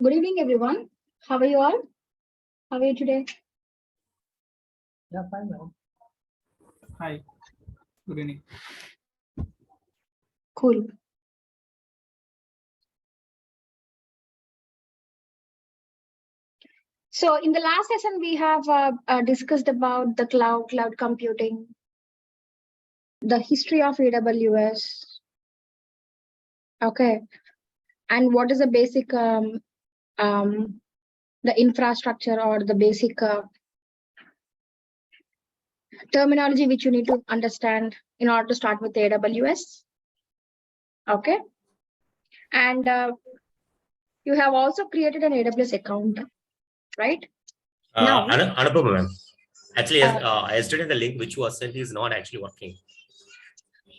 Good evening, everyone. How are you all? How are you today? Yeah, fine now. Hi. Good evening. Cool. So in the last session, we have discussed about the cloud computing, the history of AWS. Okay. And what is the basic, the infrastructure or the basic terminology which you need to understand in order to start with AWS. Okay. And you have also created an AWS account, right? Now, Anupama, ma'am. Actually, yesterday the link which was sent is not actually working.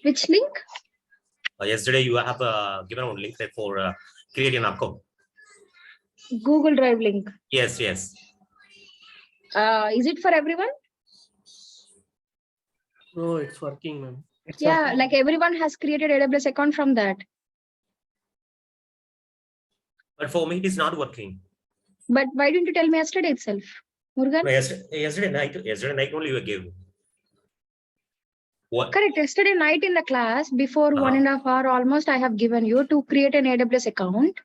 Which link? Yesterday you have given a link for creating an account. Google Drive link. Yes, yes. Is it for everyone? No, it's working, ma'am. Yeah, working. Like everyone has created AWS account from that. But for me, it is not working. But why didn't you tell me yesterday itself, Murugan? No, yesterday night only you gave. What? Correct. Yesterday night in the class, before 1.5 hours almost, I have given you to create an AWS account.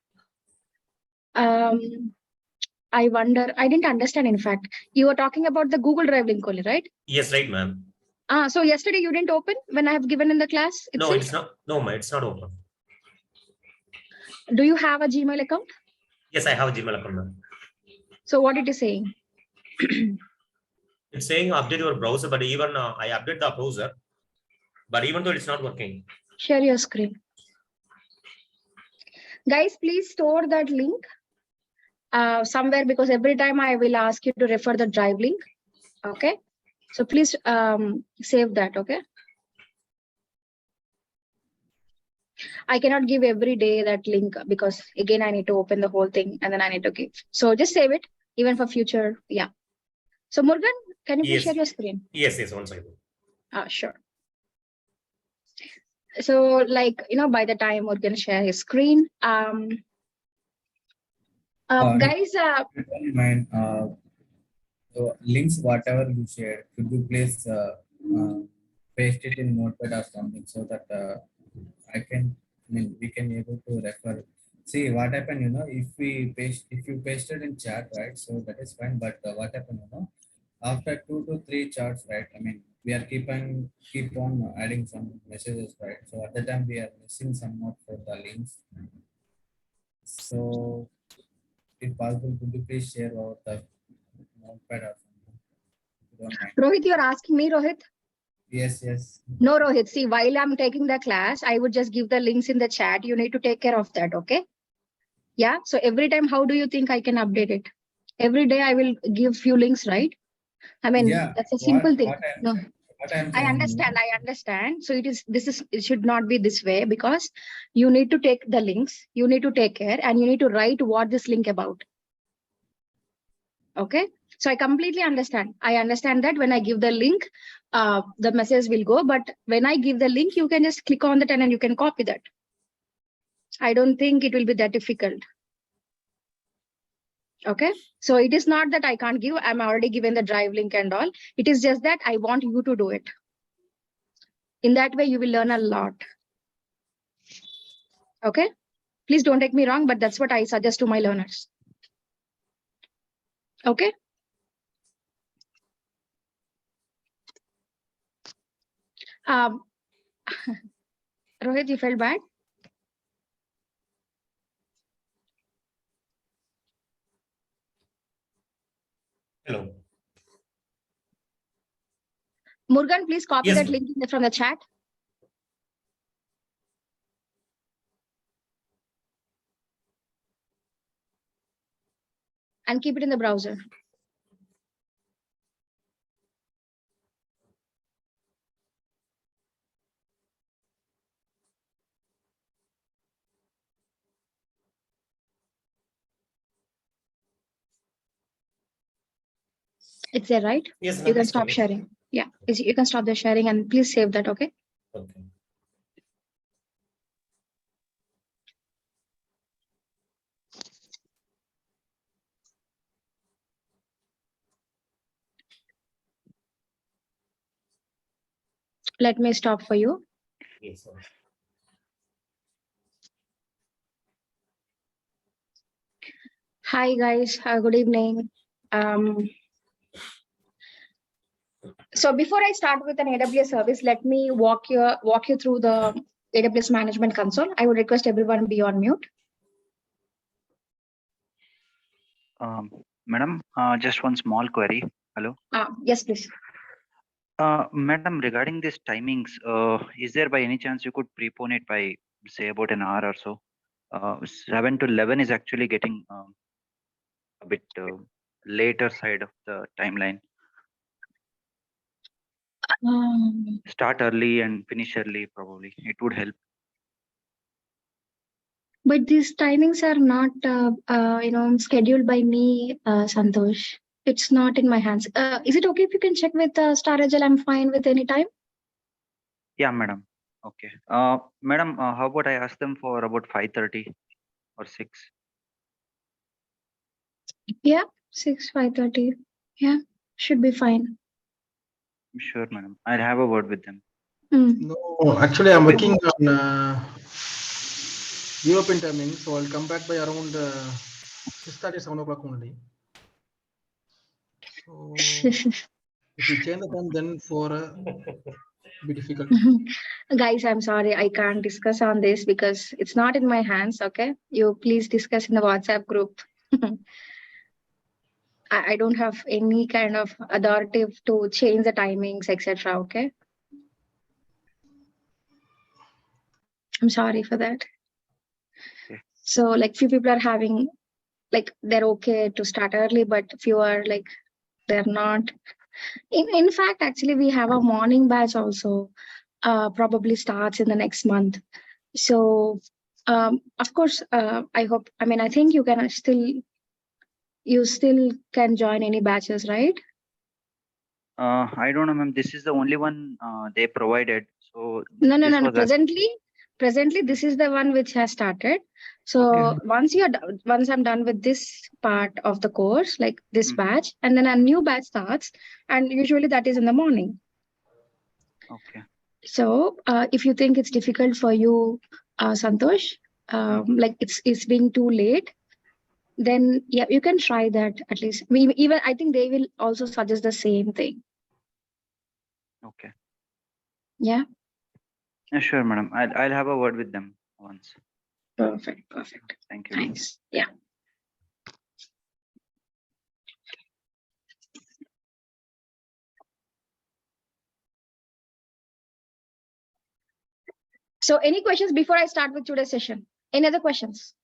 I wonder, I didn't understand. In fact, you were talking about the Google Drive link only, right? Yes, right, ma'am. So yesterday you didn't open when I have given in the class itself? No, it's not. No, ma'am, it's not open. Do you have a Gmail account? Yes, I have a Gmail account, ma'am. So what it is saying? It's saying update your browser, but even I update the browser, but even though it's not working. Share your screen. Guys, please store that link somewhere, because every time I will ask you to refer the drive link. Okay. So please save that. Okay. I cannot give every day that link because again, I need to open the whole thing and then I need to give. So just save it even for future. Yeah. So Morgan, can you please share your screen? Yes, yes, 1 second. Sure. So like, by the time Morgan share his screen, guys, so links, whatever you share, could you please paste it in Notepad or something so that we can able to refer. See what happened, if you pasted in chat, right? So that is fine. But what happened, after 2 to 3 charts, right? We are keep on adding some messages, right? So at the time we are missing some note for the links. So if possible, could you please share over the Notepad or something? Rohit, you're asking me, Rohit? Yes, yes. No, Rohit. See, while I'm taking the class, I would just give the links in the chat. You need to take care of that, okay? Yeah. So every time, how do you think I can update it? Every day I will give few links, right? I mean, Yeah, that's a simple thing. No. What I'm I saying, understand. I understand. So it should not be this way, because you need to take the links, you need to take care, and you need to write what this link about. Okay. So I completely understand. I understand that when I give the link, the message will go. But when I give the link, you can just click on that and you can copy that. I don't think it will be that difficult. Okay. So it is not that I can't give. I'm already given the drive link and all. It is just that I want you to do it. In that way, you will learn a lot. Okay. Please don't take me wrong, but that's what I suggest to my learners. Okay. Rohit, you felt bad? Hello. Murugan, please copy Yes, that ma'am. link from the chat. And keep it in the browser. It's there, right? Yes, You ma'am. can Please tell stop me. sharing. Yeah, you can stop the sharing and please save that, okay? Okay. Let me stop for you. Yes, ma'am. Hi guys, good evening. So before I start with an AWS service, let me walk you through the AWS Management Console. I would request everyone be on mute. Madam, just one small query. Hello. Yes, please. Madam, regarding these timings, is there by any chance you could prepone it by say about an hour or so? 7 to 11 is actually getting a bit later side of the timeline. Start early and finish early, probably. It would help. But these timings are not, scheduled by me, Santosh. It's not in my hands. Is it okay if you can check with Star Agile? I'm fine with any time. Yeah, madam. Okay. Madam, how about I ask them for about 5:30 or 6? Yeah, 6, 5:30. Yeah, should be fine. Sure, madam. I'll have a word with them. No, actually, I'm working on European timing, so I'll come back by around 6:30, 7 o'clock only. So if you change the time, then for be difficult. Guys, I'm sorry, I can't discuss on this because it's not in my hands. Okay, you please discuss in the WhatsApp group. I don't have any kind of authority to change the timings, etc. Okay, I'm sorry for that. Okay. So, like, few people are having, like, they're okay to start early, but few are like they're not. In fact, actually, we have a morning batch also. Probably starts in the next month. So, of course, I hope. I mean, I think you still can join any batches, right? I don't know, ma'am. This is the only one they provided. So No. this was Presently, this is the one which has started. So Okay. once I'm done with this part of the course, like this batch, and then a new batch starts, and usually that is in the morning. Okay. So if you think it's difficult for you, Santosh, like it's being too late, then yeah, you can try that at least. Even I think they will also suggest the same thing. Okay. Yeah. Yeah, sure, madam. I'll have a word with them once. Perfect. Thank you. Thanks. Yeah. So any questions before I start with today's session? Any other questions?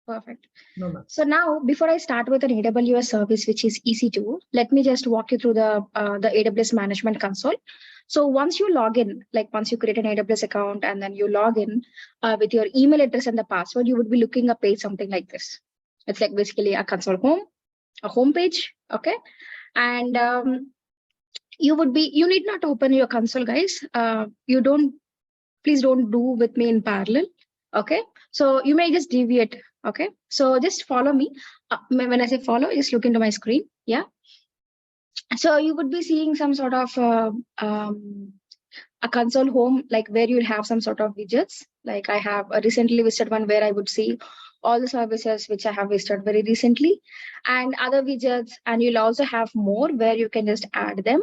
Perfect. No, no. So now, before I start with an AWS service, which is EC2, let me just walk you through the AWS Management Console. So once you log in, like once you create an AWS account and then you log in with your email address and the password, you would be looking a page something like this. It's like basically a console home, a home page, okay? And you need not open your console, guys. Please don't do with me in parallel, okay? So you may just deviate, okay? So just follow me. When I say follow, just look into my screen, yeah? So you would be seeing some sort of a console home, like where you'll have some sort of widgets. Like I have a recently visited one where I would see all the services which I have visited very recently and other widgets. And you'll also have more where you can just add them.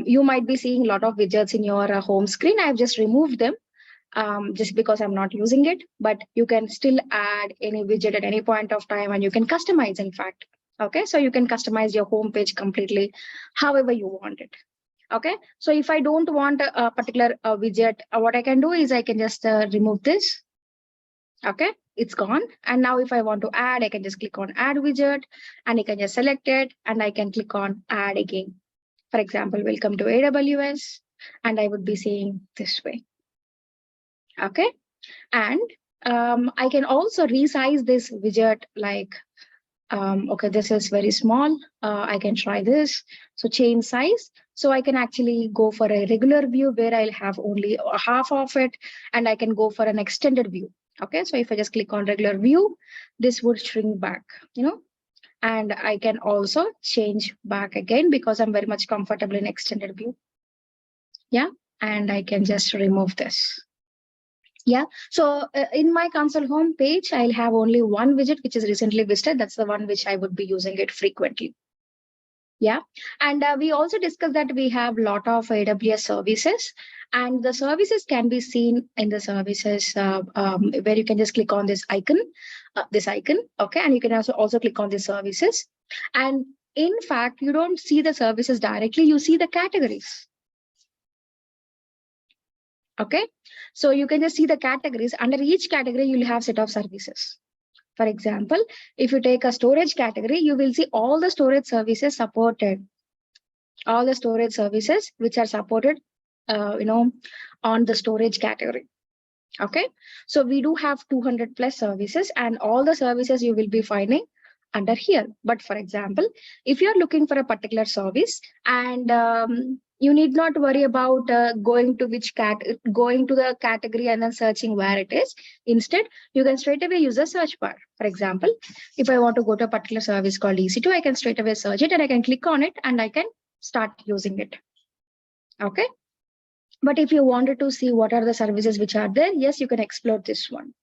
You might be seeing a lot of widgets in your home screen. I've just removed them just because I'm not using it, but you can still add any widget at any point of time and you can customize, in fact. Okay, so you can customize your home page completely however you want it. Okay, so if I don't want a particular widget, what I can do is I can just remove this. Okay, it's gone. And now if I want to add, I can just click on add widget and I can just select it and I can click on add again. For example, welcome to AWS, and I would be saying this way. Okay, and I can also resize this widget like, okay, this is very small. I can try this. So change size. So I can actually go for a regular view where I'll have only half of it, and I can go for an extended view. Okay, so if I just click on regular view, this would shrink back, you know. And I can also change back again because I'm very much comfortable in extended view. Yeah, and I can just remove this. Yeah, so in my console home page, I'll have only one widget which is recently visited. That's the one which I would be using it frequently. Yeah, and we also discussed that we have a lot of AWS services, and the services can be seen in the services where you can just click on this icon, okay, and you can also click on the services. And in fact, you don't see the services directly, you see the categories. Okay, so you can just see the categories. Under each category, you'll have set of services. For example, if you take a storage category, you will see all the storage services supported. All the storage services which are supported, on the storage category. Okay, so we do have 200 plus services, and all the services you will be finding under here. But for example, if you're looking for a particular service and you need not worry about going to the category and then searching where it is. Instead, you can straight away use a search bar. For example, if I want to go to a particular service called EC2, I can straight away search it and I can click on it and I can start using it. Okay. But if you wanted to see what are the services which are there, yes, you can explore this one.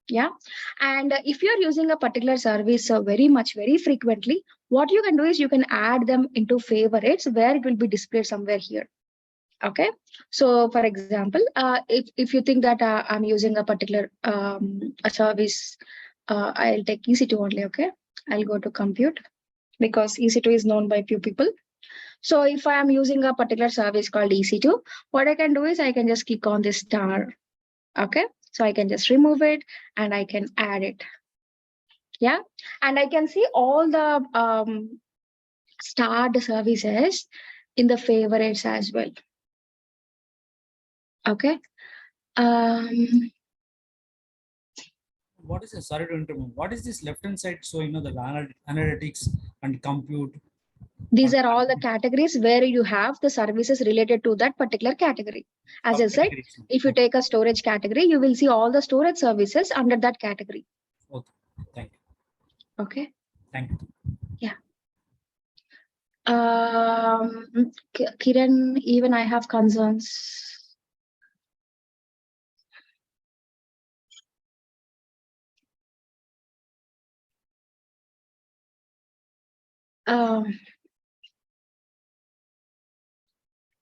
Yeah, and if you're using a particular service very frequently, what you can do is you can add them into favorites where it will be displayed somewhere here. Okay, so for example, if you think that I'm using a particular a service, I'll take EC2 only. Okay, I'll go to compute because EC2 is known by few people. So if I am using a particular service called EC2, what I can do is I can just click on this star. Okay, so I can just remove it and I can add it. Yeah, and I can see all the starred services in the favorites as well. Okay. What is this? Sorry to interrupt. What is this left hand side? So the analytics and compute. These are all the categories where you have the services related to that particular category. As I said, if you take a storage category, you will see all the storage services under that category. Okay, thank you. Okay. Thank you. Yeah. Kiran, even I have concerns.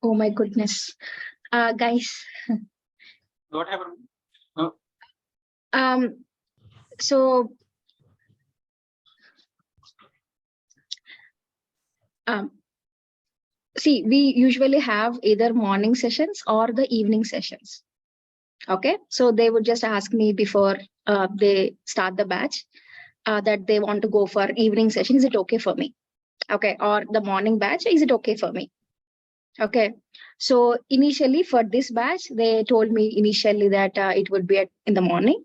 Oh my goodness, guys. What happened? So see, we usually have either morning sessions or the evening sessions. Okay, so they would just ask me before they start the batch that they want to go for evening session. Is it okay for me? Okay, or the morning batch, is it okay for me? Okay, so initially for this batch, they told me initially that it would be in the morning.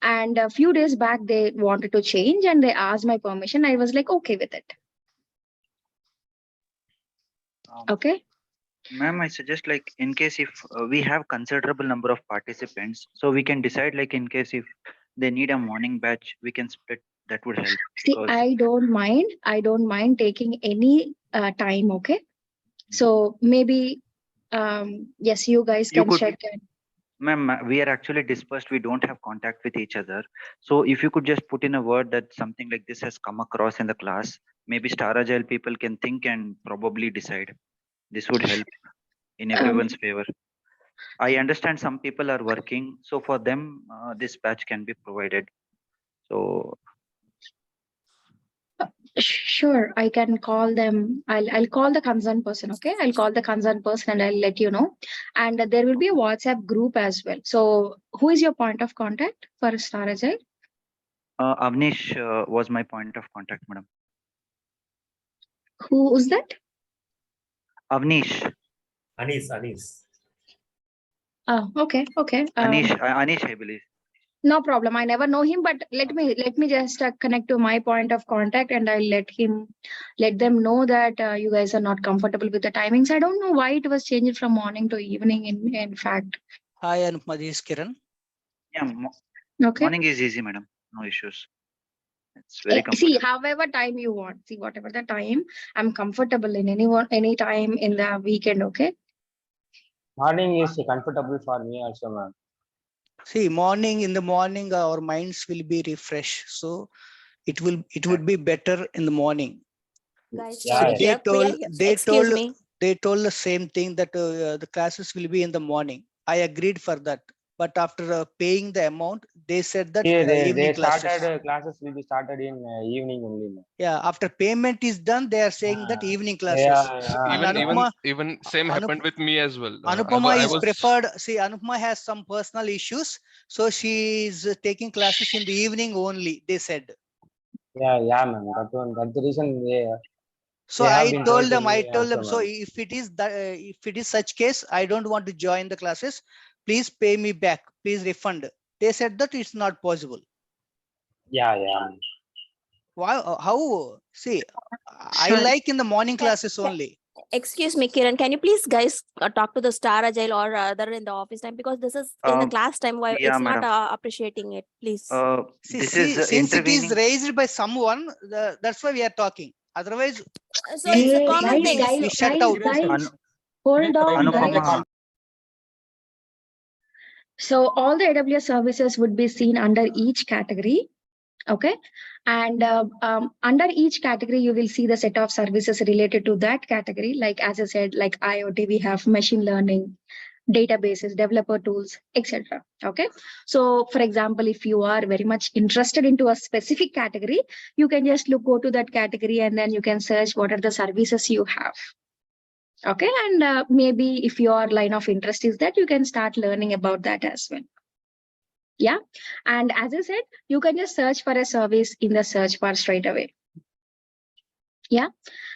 And a few days back, they wanted to change and they asked my permission. I was like, okay with it. Okay. Ma'am, I suggest like in case if we have considerable number of participants, so we can decide like in case if they need a morning batch, we can split. That would help. See, Because I don't mind taking any time. Okay. So maybe, yes, you guys You can could- check it. ma'am, we are actually dispersed. We don't have contact with each other. So if you could just put in a word that something like this has come across in the class, maybe Star Agile people can think and probably decide. This would help in everyone's favor. I understand some people are working, so for them, this batch can be provided. So Sure, I can call them. I'll call the concerned person. Okay, I'll call the concerned person and I'll let you know. And there will be a WhatsApp group as well. So who is your point of contact for Star Agile? Avnish was my point of contact, madam. Who is that? Avnish, Anis. Okay. Anish, I believe. No problem. I never know him, but let me just connect to my point of contact and I'll let them know that you guys are not comfortable with the timings. I don't know why it was changed from morning to evening. In fact. Hi, Anupma, this is Kiran. Yeah, Okay. morning is easy, madam. No issues. It's very See, comfortable. however time you want. See, whatever the time, I'm comfortable in any time in the weekend. Okay. Morning is comfortable for me also, ma'am. See, in the morning, our minds will be refreshed. So it would be better in the morning. Guys, Yeah, sorry, yeah. excuse me. They told the same thing that the classes will be in the morning. I agreed for that. But after paying the amount, they said that Here evening they classes. started classes will be started in evening only, ma'am. Yeah, after payment is done, they are saying that evening classes. Yeah, Even same happened with me as well. Anupama I is was preferred. See, Anupama has some personal issues, so she is taking classes in the evening only. They said. yeah, ma'am. That's the reason So they have I been told to them. I me told them. also, So ma'am. if it is such case, I don't want to join the classes. Please pay me back. Please refund. They said that it's not possible. Yeah, ma'am. Why? How? See, I Sure. like in the morning classes only. Excuse me, Kiran. Can you please, guys, talk to the Star Agile or other in the office time, because this is in the class time. Why Yeah, it's not madam. appreciating it, please. Since is it is intervening. raised by someone, that's why we are talking. Otherwise, So it's a common we thing. shut out. Guys, hold on, guys. Anupama. So all the AWS services would be seen under each category. Okay. And under each category, you will see the set of services related to that category. Like, as I said, like IoT, we have machine learning, databases, developer tools, etc. Okay. So for example, if you are very much interested into a specific category, you can just go to that category and then you can search what are the services you have. Okay. And maybe if your line of interest is that, you can start learning about that as well. Yeah. And as I said, you can just search for a service in the search bar straight away. Yeah.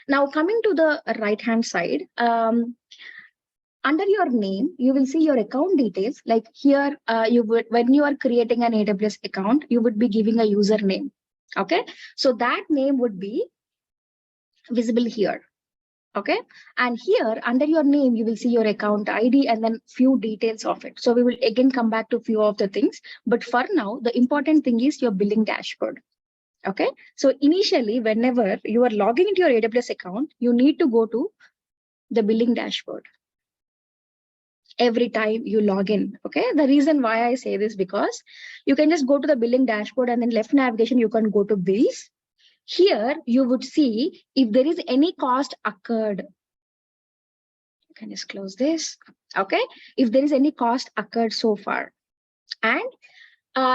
Now coming to the right hand side, under your name, you will see your account details. Like here, when you are creating an AWS account, you would be giving a username. Okay. So that name would be visible here. Okay. And here under your name, you will see your account ID and then few details of it. So we will again come back to few of the things. But for now, the important thing is your billing dashboard. Okay. So initially, whenever you are logging into your AWS account, you need to go to the billing dashboard every time you log in. Okay. The reason why I say this, because you can just go to the billing dashboard and then left navigation, you can go to bills. Here, you would see if there is any cost occurred. You can just close this. Okay. If there is any cost occurred so far. And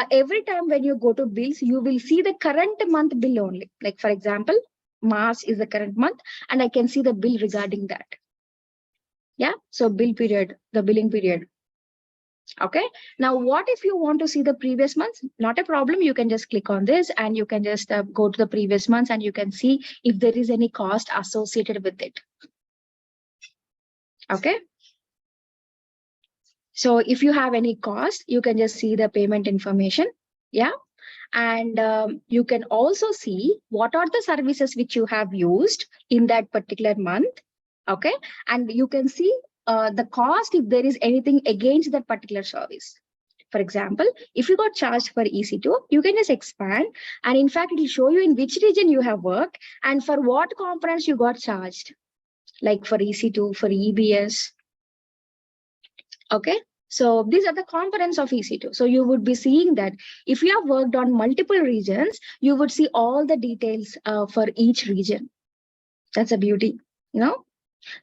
every time when you go to bills, you will see the current month bill only. Like for example, March is the current month and I can see the bill regarding that. Yeah. So bill period, the billing period. Okay. Now, what if you want to see the previous months? Not a problem. You can just click on this and you can just go to the previous months and you can see if there is any cost associated with it. Okay. So if you have any cost, you can just see the payment information. Yeah. And you can also see what are the services which you have used in that particular month. Okay. And you can see the cost if there is anything against that particular service. For example, if you got charged for EC2, you can just expand. And in fact, it will show you in which region you have worked and for what components you got charged, like for EC2, for EBS. Okay. So these are the components of EC2. So you would be seeing that if you have worked on multiple regions, you would see all the details for each region. That's a beauty, you know.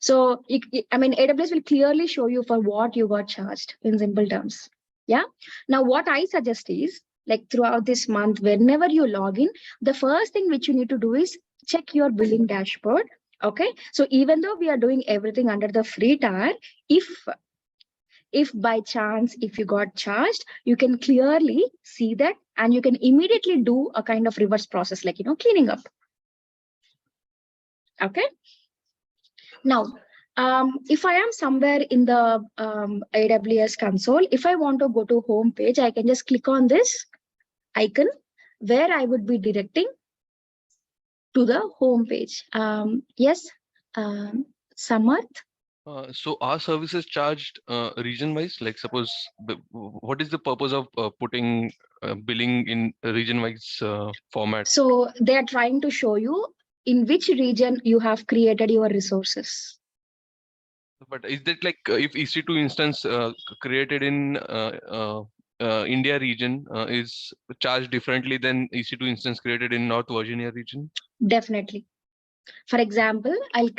So I mean, AWS will clearly show you for what you got charged in simple terms. Yeah. Now, what I suggest is like throughout this month, whenever you log in, the first thing which you need to do is check your billing dashboard. Okay. So even though we are doing everything under the free tier, if by chance, if you got charged, you can clearly see that and you can immediately do a kind of reverse process, like, you know, cleaning up. Okay. Now, if I am somewhere in the AWS console, if I want to go to home page, I can just click on this icon where I would be directing to the home page. Yes, Samarth? So are services charged region wise? Like suppose, what is the purpose of putting billing in region wise format? So they are trying to show you in which region you have created your resources. But is that like if EC2 instance created in India region is charged differently than EC2 instance created in North Virginia region? Definitely. For example, I'll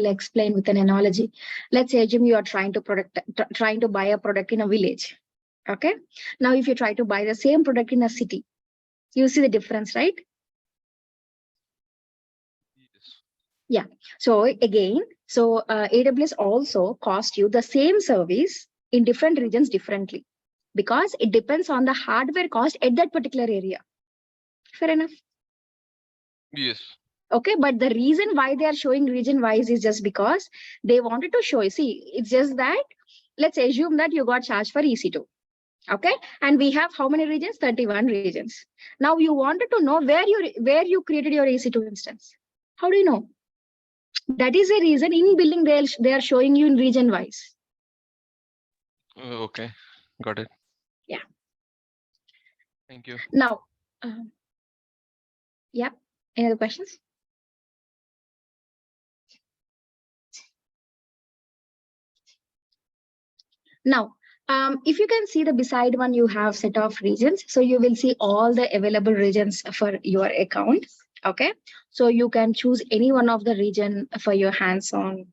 explain with an analogy. Let's say, Jim, you are trying to buy a product in a village. Okay. Now, if you try to buy the same product in a city, you see the difference, right? Yes. Yeah. So again, AWS also cost you the same service in different regions differently because it depends on the hardware cost at that particular area. Fair enough. Yes. Okay, but the reason why they are showing region wise is just because they wanted to show you. See, it's just that let's assume that you got charged for EC2. Okay, and we have how many regions? 31 regions. Now you wanted to know where you created your EC2 instance. How do you know? That is a reason in billing they are showing you in region wise. Okay, got it. Yeah. Thank you. Now, yeah. Any other questions? Now, if you can see the beside one, you have set of regions. So you will see all the available regions for your account. Okay. So you can choose any one of the region for your hands-on.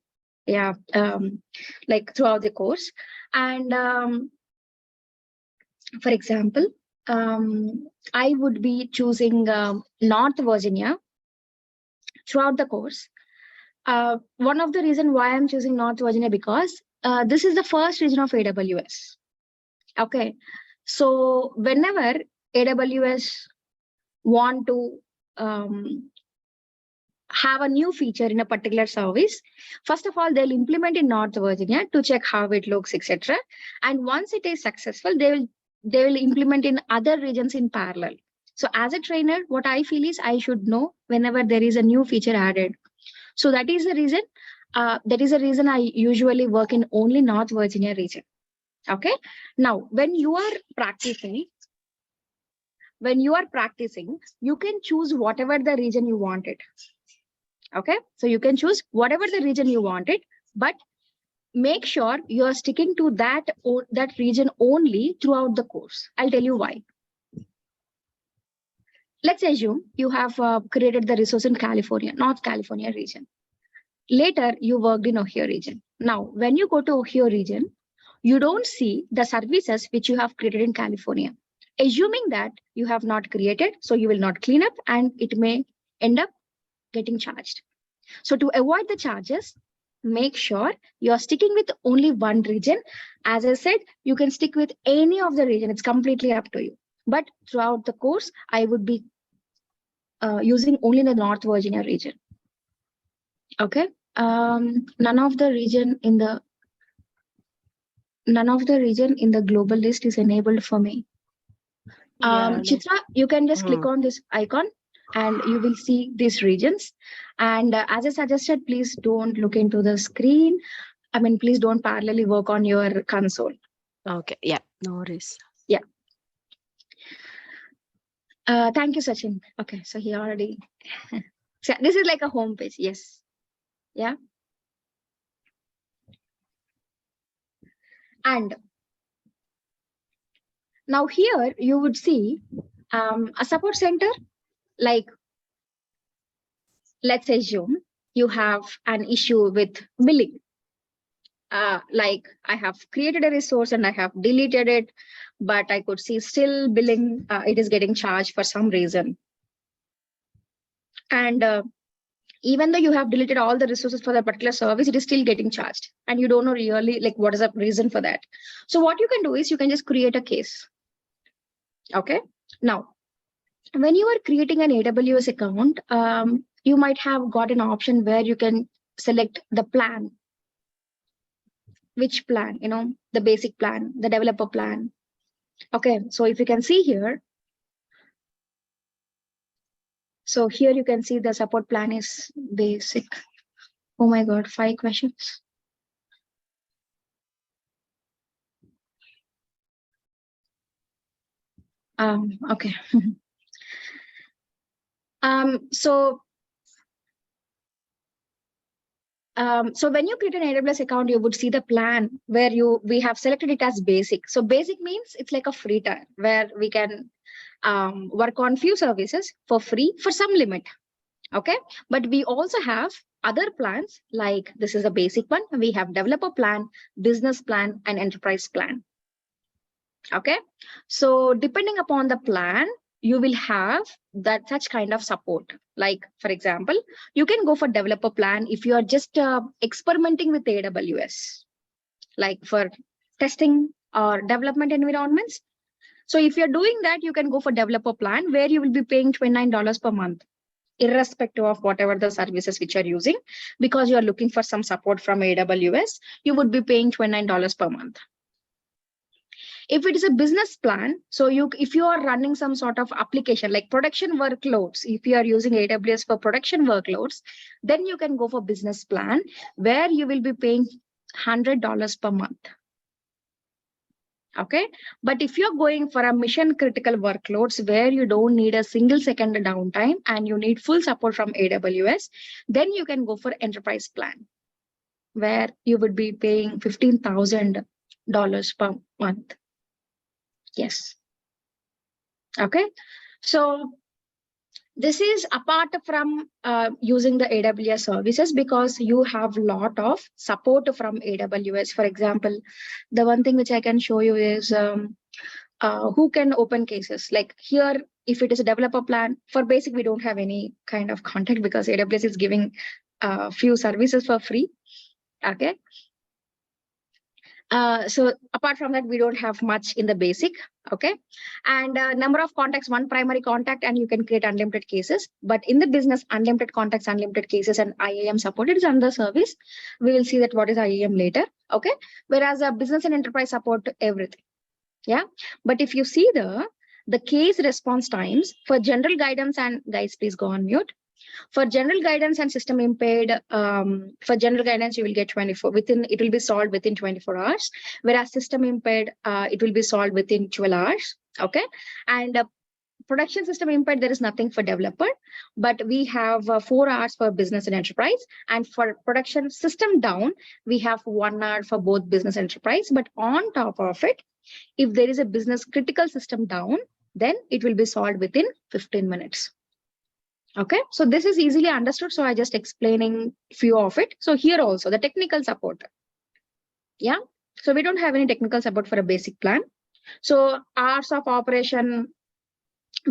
Yeah. Like throughout the course. And for example, I would be choosing North Virginia throughout the course. One of the reasons why I'm choosing North Virginia because this is the first region of AWS. Okay, so whenever AWS want to have a new feature in a particular service, first of all, they'll implement in North Virginia to check how it looks, etc. And once it is successful, they will implement in other regions in parallel. So as a trainer, what I feel is I should know whenever there is a new feature added. So that is the reason. I usually work in only North Virginia region. Okay. Now, when you are practicing, you can choose whatever the region you wanted. Okay. So you can choose whatever the region you wanted, but make sure you are sticking to that region only throughout the course. I'll tell you why. Let's assume you have created the resource in California, North California region. Later, you worked in Ohio region. Now, when you go to Ohio region, you don't see the services which you have created in California. Assuming that you have not created, so you will not clean up and it may end up getting charged. So to avoid the charges, make sure you're sticking with only one region. As I said, you can stick with any of the region. It's completely up to you. But throughout the course, I would be using only the North Virginia region. Okay. None of the region in the global list is enabled for me. Chitra, you can just click on this icon and you will see these regions. And as I suggested, please don't look into the screen. I mean, please don't parallelly work on your console. Okay. Yeah. No worries. Yeah. Thank you, Sachin. Okay, so he already. So this is like a home page. Yes. Yeah. And now here you would see a support center. Like, let's assume you have an issue with billing. Like I have created a resource and I have deleted it, but I could see still billing, it is getting charged for some reason. And even though you have deleted all the resources for that particular service, it is still getting charged. And you don't know really like what is the reason for that. So what you can do is you can just create a case. Okay. Now, when you are creating an AWS account, you might have got an option where you can select the plan. Which plan, the basic plan, the developer plan. Okay, so if you can see here, so here you can see the support plan is basic. Oh my God, 5 questions. Okay. So when you create an AWS account, you would see the plan where we have selected it as basic. So basic means it's like a free tier where we can work on few services for free for some limit. Okay, but we also have other plans, like this is a basic one. We have developer plan, business plan, and enterprise plan. Okay, so depending upon the plan, you will have that such kind of support. Like, for example, you can go for developer plan if you are just experimenting with AWS, like for testing or development environments. So if you're doing that, you can go for developer plan where you will be paying $29 per month, irrespective of whatever the services which you're using, because you're looking for some support from AWS, you would be paying $29 per month. If it is a business plan, so if you are running some sort of application like production workloads, if you are using AWS for production workloads, then you can go for business plan where you will be paying $100 per month. Okay, but if you're going for a mission critical workloads where you don't need a single second downtime and you need full support from AWS, then you can go for enterprise plan where you would be paying $15,000 per month. Yes. Okay, so this is apart from using the AWS services, because you have a lot of support from AWS. For example, the one thing which I can show you is who can open cases. Like here, if it is a developer plan, for basic, we don't have any kind of contact because AWS is giving a few services for free. Okay. So apart from that, we don't have much in the basic. Okay, and number of contacts, one primary contact, and you can create unlimited cases. But in the business, unlimited contacts, unlimited cases, and IAM supported is another service. We will see that what is IAM later. Okay, whereas a business and enterprise support everything. Yeah, but if you see the case response times for general guidance, and guys, please go on mute. For general guidance and system impaired, for general guidance, you will get 24 it will be solved within 24 hours, whereas system impaired, it will be solved within 12 hours. Okay, and production system impaired, there is nothing for developer, but we have 4 hours for business and enterprise. And for production system down, we have 1 hour for both business and enterprise. But on top of it, if there is a business critical system down, then it will be solved within 15 minutes. Okay, so this is easily understood. So I just explaining few of it. So here also the technical support. Yeah, so we don't have any technical support for a basic plan. So hours of operation,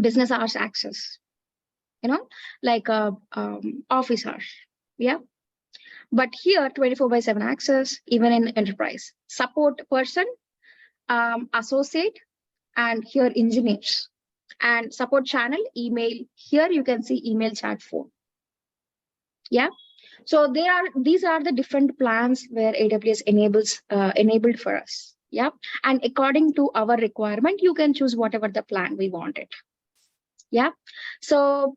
business hours access, like office hours. Yeah, But here 24/7 access, even in enterprise. Support person, associate, and here engineers. And support channel, email. Here you can see email, chat, phone. Yeah. So these are the different plans where AWS enabled for us. Yeah. And according to our requirement, you can choose whatever the plan we wanted. Yeah. So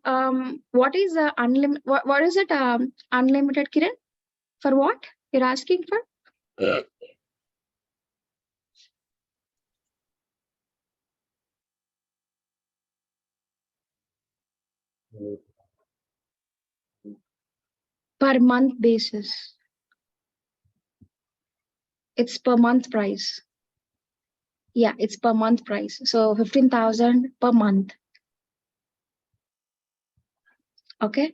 what is unlimited? What is it? Unlimited, Kiran? For what you're asking for? Per month basis. It's per month price. Yeah, it's per month price. So 15,000 per month. Okay.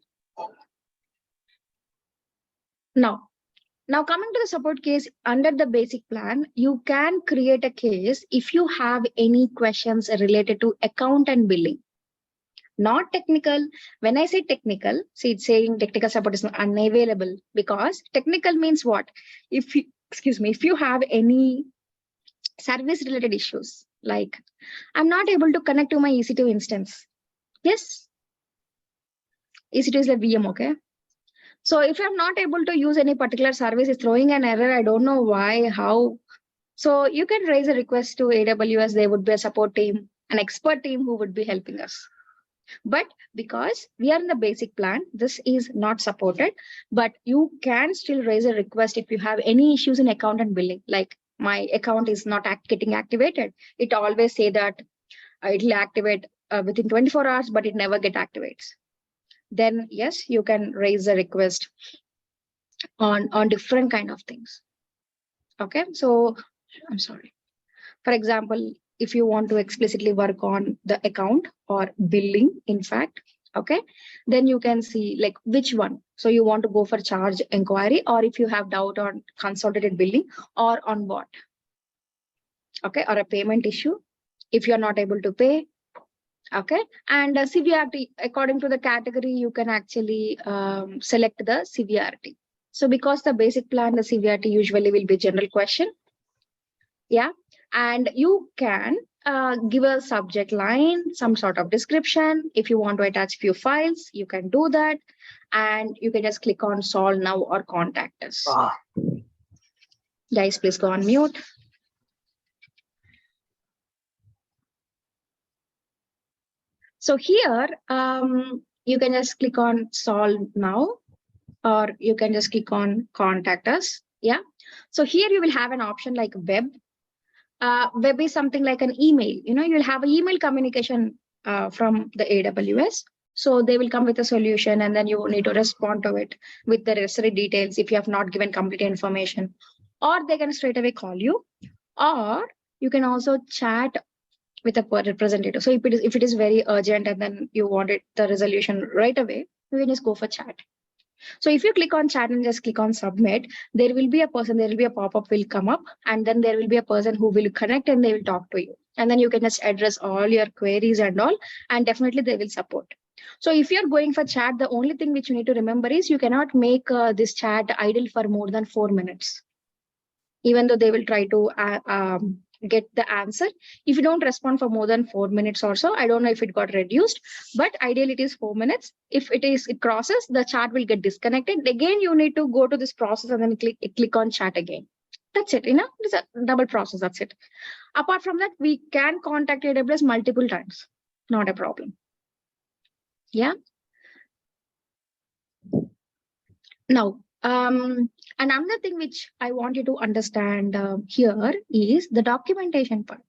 Now coming to the support case, under the basic plan, you can create a case if you have any questions related to account and billing. Not technical. When I say technical, see, it's saying technical support is unavailable, because technical means what? If you have any service related issues, like I'm not able to connect to my EC2 instance. Yes. EC2 is like VM, okay? So if I'm not able to use any particular service, it's throwing an error. I don't know why, how. So you can raise a request to AWS. There would be a support team, an expert team who would be helping us. But because we are in the basic plan, this is not supported, but you can still raise a request if you have any issues in account and billing, like my account is not getting activated. It always say that it will activate within 24 hours, but it never get activates. Then yes, you can raise a request on different kind of things. Okay, so I'm sorry. For example, if you want to explicitly work on the account or billing, in fact, okay, then you can see like which one. So you want to go for charge inquiry, or if you have doubt on consolidated billing, or on what? Okay, or a payment issue if you're not able to pay. Okay, and severity, according to the category, you can actually select the severity. So because the basic plan, the severity usually will be general question. Yeah, and you can give a subject line, some sort of description. If you want to attach few files, you can do that, and you can just click on solve now or contact us. Guys, please go on mute. So here you can just click on solve now, or you can just click on contact us. Yeah, so here you will have an option like web. Web is something like an email. You'll have an email communication from the AWS. So they will come with a solution, and then you need to respond to it with the necessary details if you have not given complete information. Or they can straight away call you, or you can also chat with a representative. So if it is very urgent and then you wanted the resolution right away, you can just go for chat. So if you click on chat and just click on submit, there will be a pop-up will come up, and then there will be a person who will connect and they will talk to you. And then you can just address all your queries and all, and definitely they will support. So if you're going for chat, the only thing which you need to remember is you cannot make this chat idle for more than 4 minutes. Even though they will try to get the answer, if you don't respond for more than 4 minutes or so, I don't know if it got reduced, but ideally it is 4 minutes. If it crosses, the chat will get disconnected. Again, you need to go to this process and then click on chat again. That's it. It's a double process. That's it. Apart from that, we can contact AWS multiple times. Not a problem. Yeah. Now, another thing which I want you to understand here is the documentation part.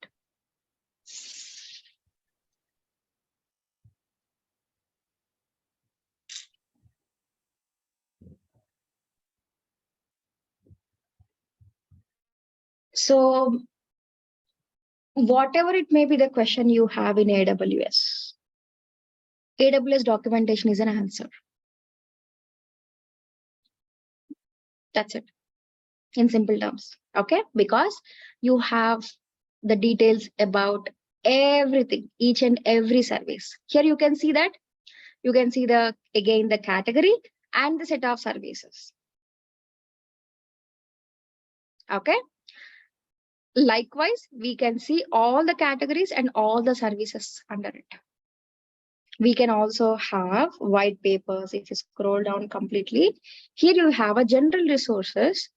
So whatever it may be the question you have in AWS documentation is an answer. That's it. In simple terms. Okay, because you have the details about everything, each and every service. Here you can see that. You can see the category and the set of services. Okay. Likewise, we can see all the categories and all the services under it. We can also have white papers. If you scroll down completely, here you have a general resources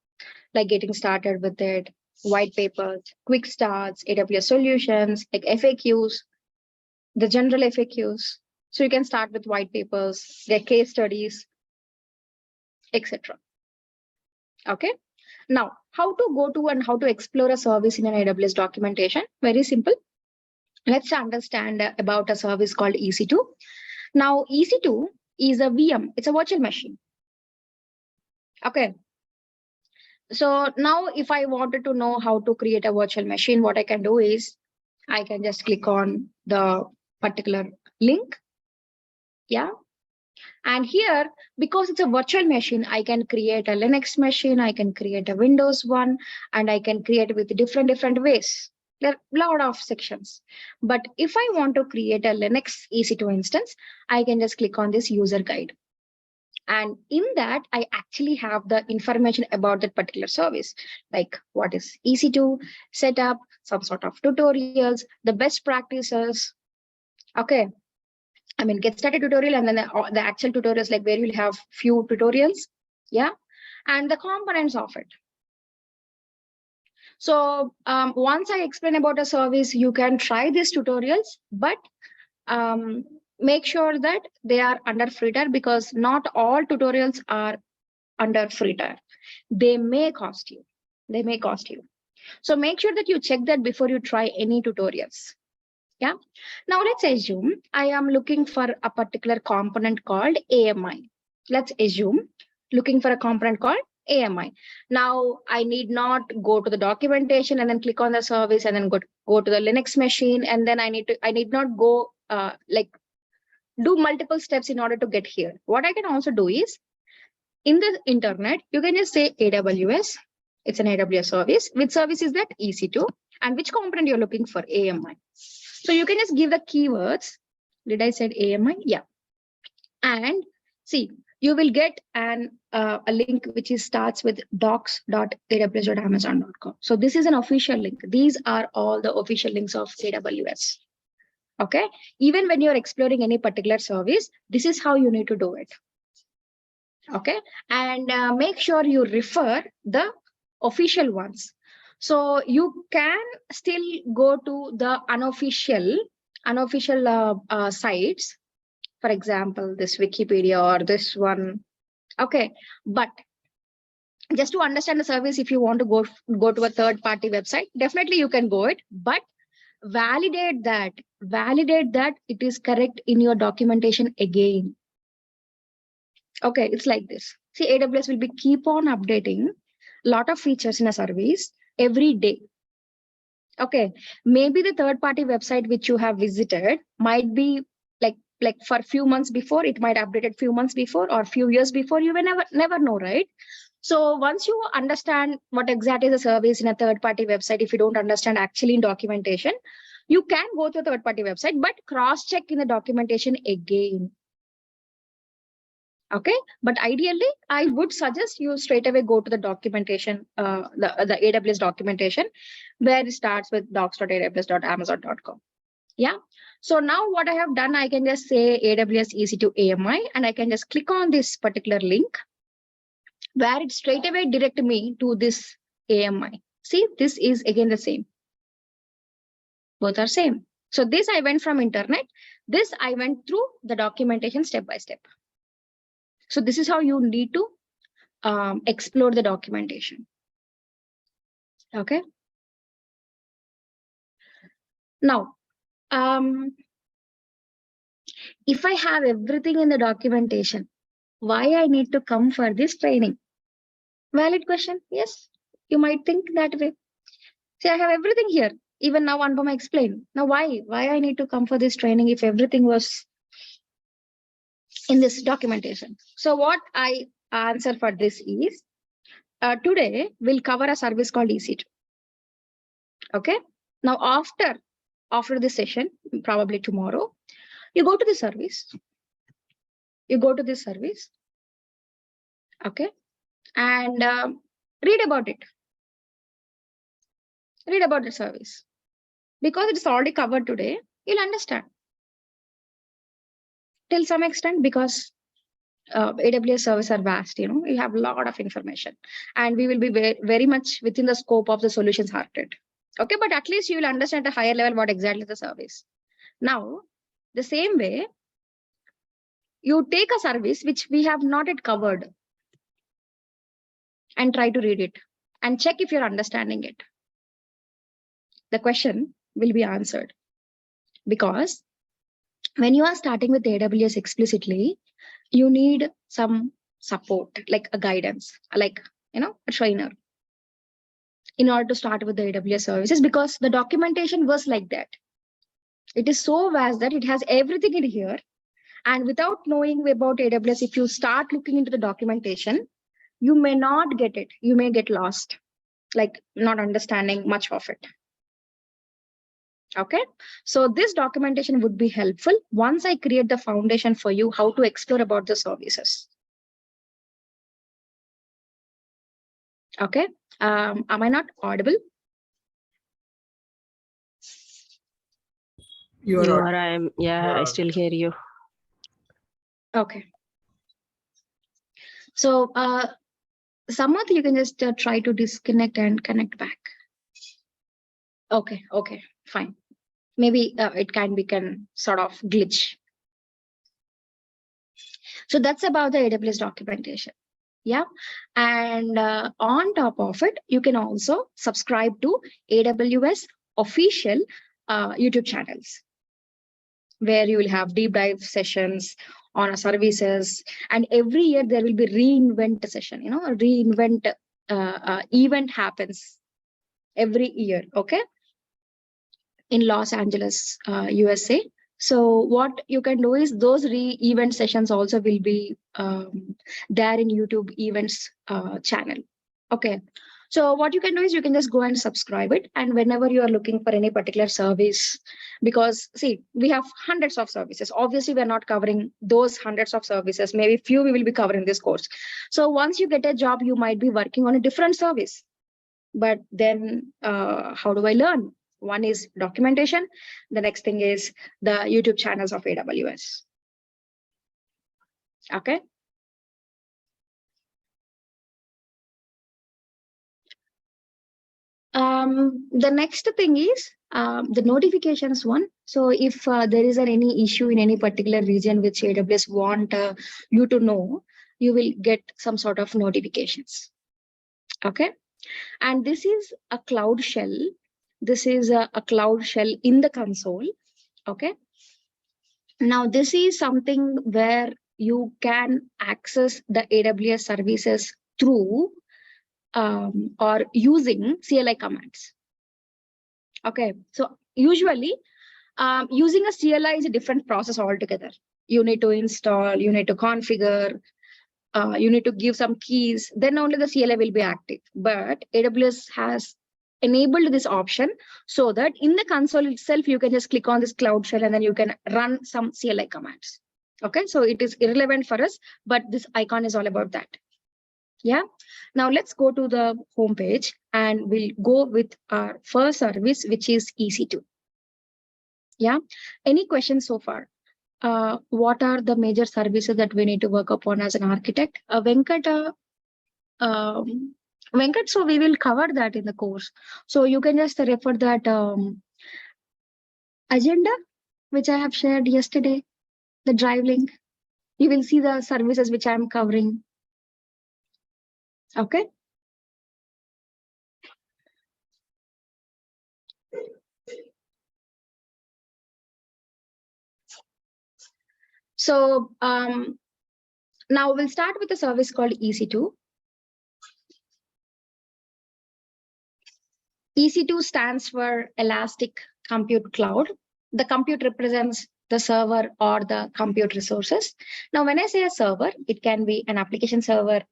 like getting started with it, white papers, quick starts, AWS solutions, like FAQs, the general FAQs. So you can start with white papers, their case studies, etc. Okay. Now, how to go to and how to explore a service in an AWS documentation? Very simple. Let's understand about a service called EC2. Now, EC2 is a VM. It's a virtual machine. Okay. So now if I wanted to know how to create a virtual machine, what I can do is I can just click on the particular link. Yeah. And here, because it's a virtual machine, I can create a Linux machine, I can create a Windows one, and I can create with different ways. There are a lot of sections. But if I want to create a Linux EC2 instance, I can just click on this user guide. And in that, I actually have the information about that particular service, like what is EC2, setup, some sort of tutorials, the best practices. Okay. I mean, get started tutorial and then the actual tutorials, like where you'll have few tutorials. Yeah. And the components of it. So once I explain about a service, you can try these tutorials, but make sure that they are under free tier, because not all tutorials are under free tier. They may cost you. They may cost you. So make sure that you check that before you try any tutorials. Yeah. Now let's assume I am looking for a particular component called AMI. Let's assume looking for a component called AMI. Now I need not go to the documentation and then click on the service and then go to the Linux machine, and then I need not go like do multiple steps in order to get here. What I can also do is in the internet, you can just say AWS. It's an AWS service. Which service is that? EC2. And which component you're looking for? AMI. So you can just give the keywords. Did I say AMI? Yeah. And see, you will get a link which starts with docs.aws.amazon.com. So this is an official link. These are all the official links of AWS. Okay. Even when you're exploring any particular service, this is how you need to do it. Okay. And make sure you refer the official ones. So you can still go to the unofficial sites, for example, this Wikipedia or this one. Okay, but just to understand the service, if you want to go to a third-party website, definitely you can go it, but validate that it is correct in your documentation again. Okay, it's like this. See, AWS will be keep on updating a lot of features in a service every day. Okay, maybe the third-party website which you have visited might be like for a few months before, it might update it few months before or few years before, you will never know, right? So once you understand what exactly is the service in a third-party website, if you don't understand actually in documentation, you can go to a third-party website, but cross-check in the documentation again. Okay, but ideally, I would suggest you straight away go to the documentation, the AWS documentation, where it starts with docs.aws.amazon.com. Yeah. So now what I have done, I can just say AWS EC2 AMI, and I can just click on this particular link where it straight away direct me to this AMI. See, this is again the same. Both are same. So this I went from internet. This I went through the documentation step by step. So this is how you need to explore the documentation. Okay. Now, if I have everything in the documentation, why I need to come for this training? Valid question. Yes, you might think that way. See, I have everything here. Even now, Anupama explained. Now, why I need to come for this training if everything was in this documentation? So what I answer for this is, today we'll cover a service called EC2. Okay. Now, after this session, probably tomorrow, you go to the service. You go to this service. Okay. And read about it. Read about the service. Because it's already covered today, you'll understand. Till some extent, because AWS services are vast, you have a lot of information, and we will be very much within the scope of the solutions hearted. Okay, but at least you will understand at a higher level what exactly the service. Now, the same way, you take a service which we have not yet covered and try to read it and check if you're understanding it. The question will be answered, because when you are starting with AWS explicitly, you need some support, like a guidance, like a trainer, in order to start with the AWS services, because the documentation was like that. It is so vast that it has everything in here, and without knowing about AWS, if you start looking into the documentation, you may not get it. You may get lost, like not understanding much of it. Okay, so this documentation would be helpful once I create the foundation for you how to explore about the services. Okay, am I not audible? You are I still hear you. Okay. So, Samarth, you can just try to disconnect and connect back. Okay, fine. Maybe it can sort of glitch. So that's about the AWS documentation. Yeah, and on top of it, you can also subscribe to AWS official YouTube channels, where you will have deep dive sessions on services, and every year there will be reinvent session. A reinvent event happens every year. Okay, in Los Angeles, USA. So what you can do is those event sessions also will be there in YouTube events channel. Okay. So what you can do is you can just go and subscribe it. And whenever you are looking for any particular service, because see, we have hundreds of services. Obviously, we're not covering those hundreds of services. Maybe few we will be covering this course. So once you get a job, you might be working on a different service. But then how do I learn? One is documentation. The next thing is the YouTube channels of AWS. Okay. The next thing is the notifications one. So if there is any issue in any particular region which AWS want you to know, you will get some sort of notifications. Okay. And this is a cloud shell. This is a cloud shell in the console. Okay. Now, this is something where you can access the AWS services through or using CLI commands. Okay. So usually using a CLI is a different process altogether. You need to install, you need to configure, you need to give some keys, then only the CLI will be active. But AWS has enabled this option so that in the console itself, you can just click on this cloud shell and then you can run some CLI commands. Okay, so it is irrelevant for us, but this icon is all about that. Yeah, now let's go to the home page and we'll go with our first service, which is EC2. Yeah, any questions so far? What are the major services that we need to work upon as an architect? Venkat, so we will cover that in the course. So you can just refer that agenda, which I have shared yesterday, the drive link. You will see the services which I am covering. Okay. So now we'll start with a service called EC2. EC2 stands for Elastic Compute Cloud. The compute represents the server or the compute resources. Now, when I say a server, it can be an application server,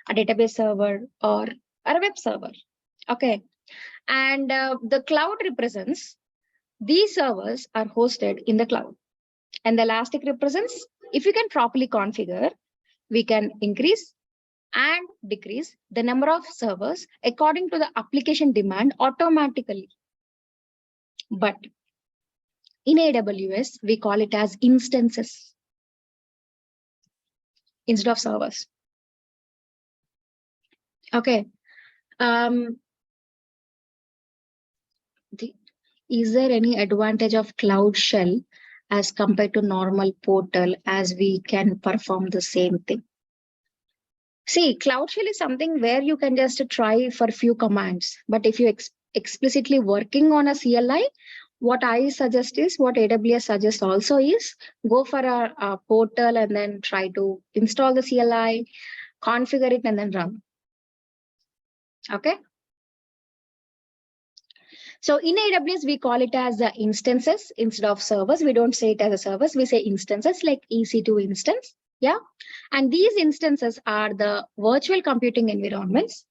a database server, or a web server. Okay. And the cloud represents these servers are hosted in the cloud. And the Elastic represents, if you can properly configure, we can increase and decrease the number of servers according to the application demand automatically. But in AWS, we call it as instances instead of servers. Okay. Is there any advantage of Cloud Shell as compared to normal portal as we can perform the same thing? See, Cloud Shell is something where you can just try for few commands. But if you explicitly working on a CLI, what I suggest is, what AWS suggests also is, go for a portal and then try to install the CLI, configure it and then run. Okay. So in AWS, we call it as the instances instead of servers. We don't say it as a service. We say instances like EC2 instance. Yeah. And these instances are the virtual computing environments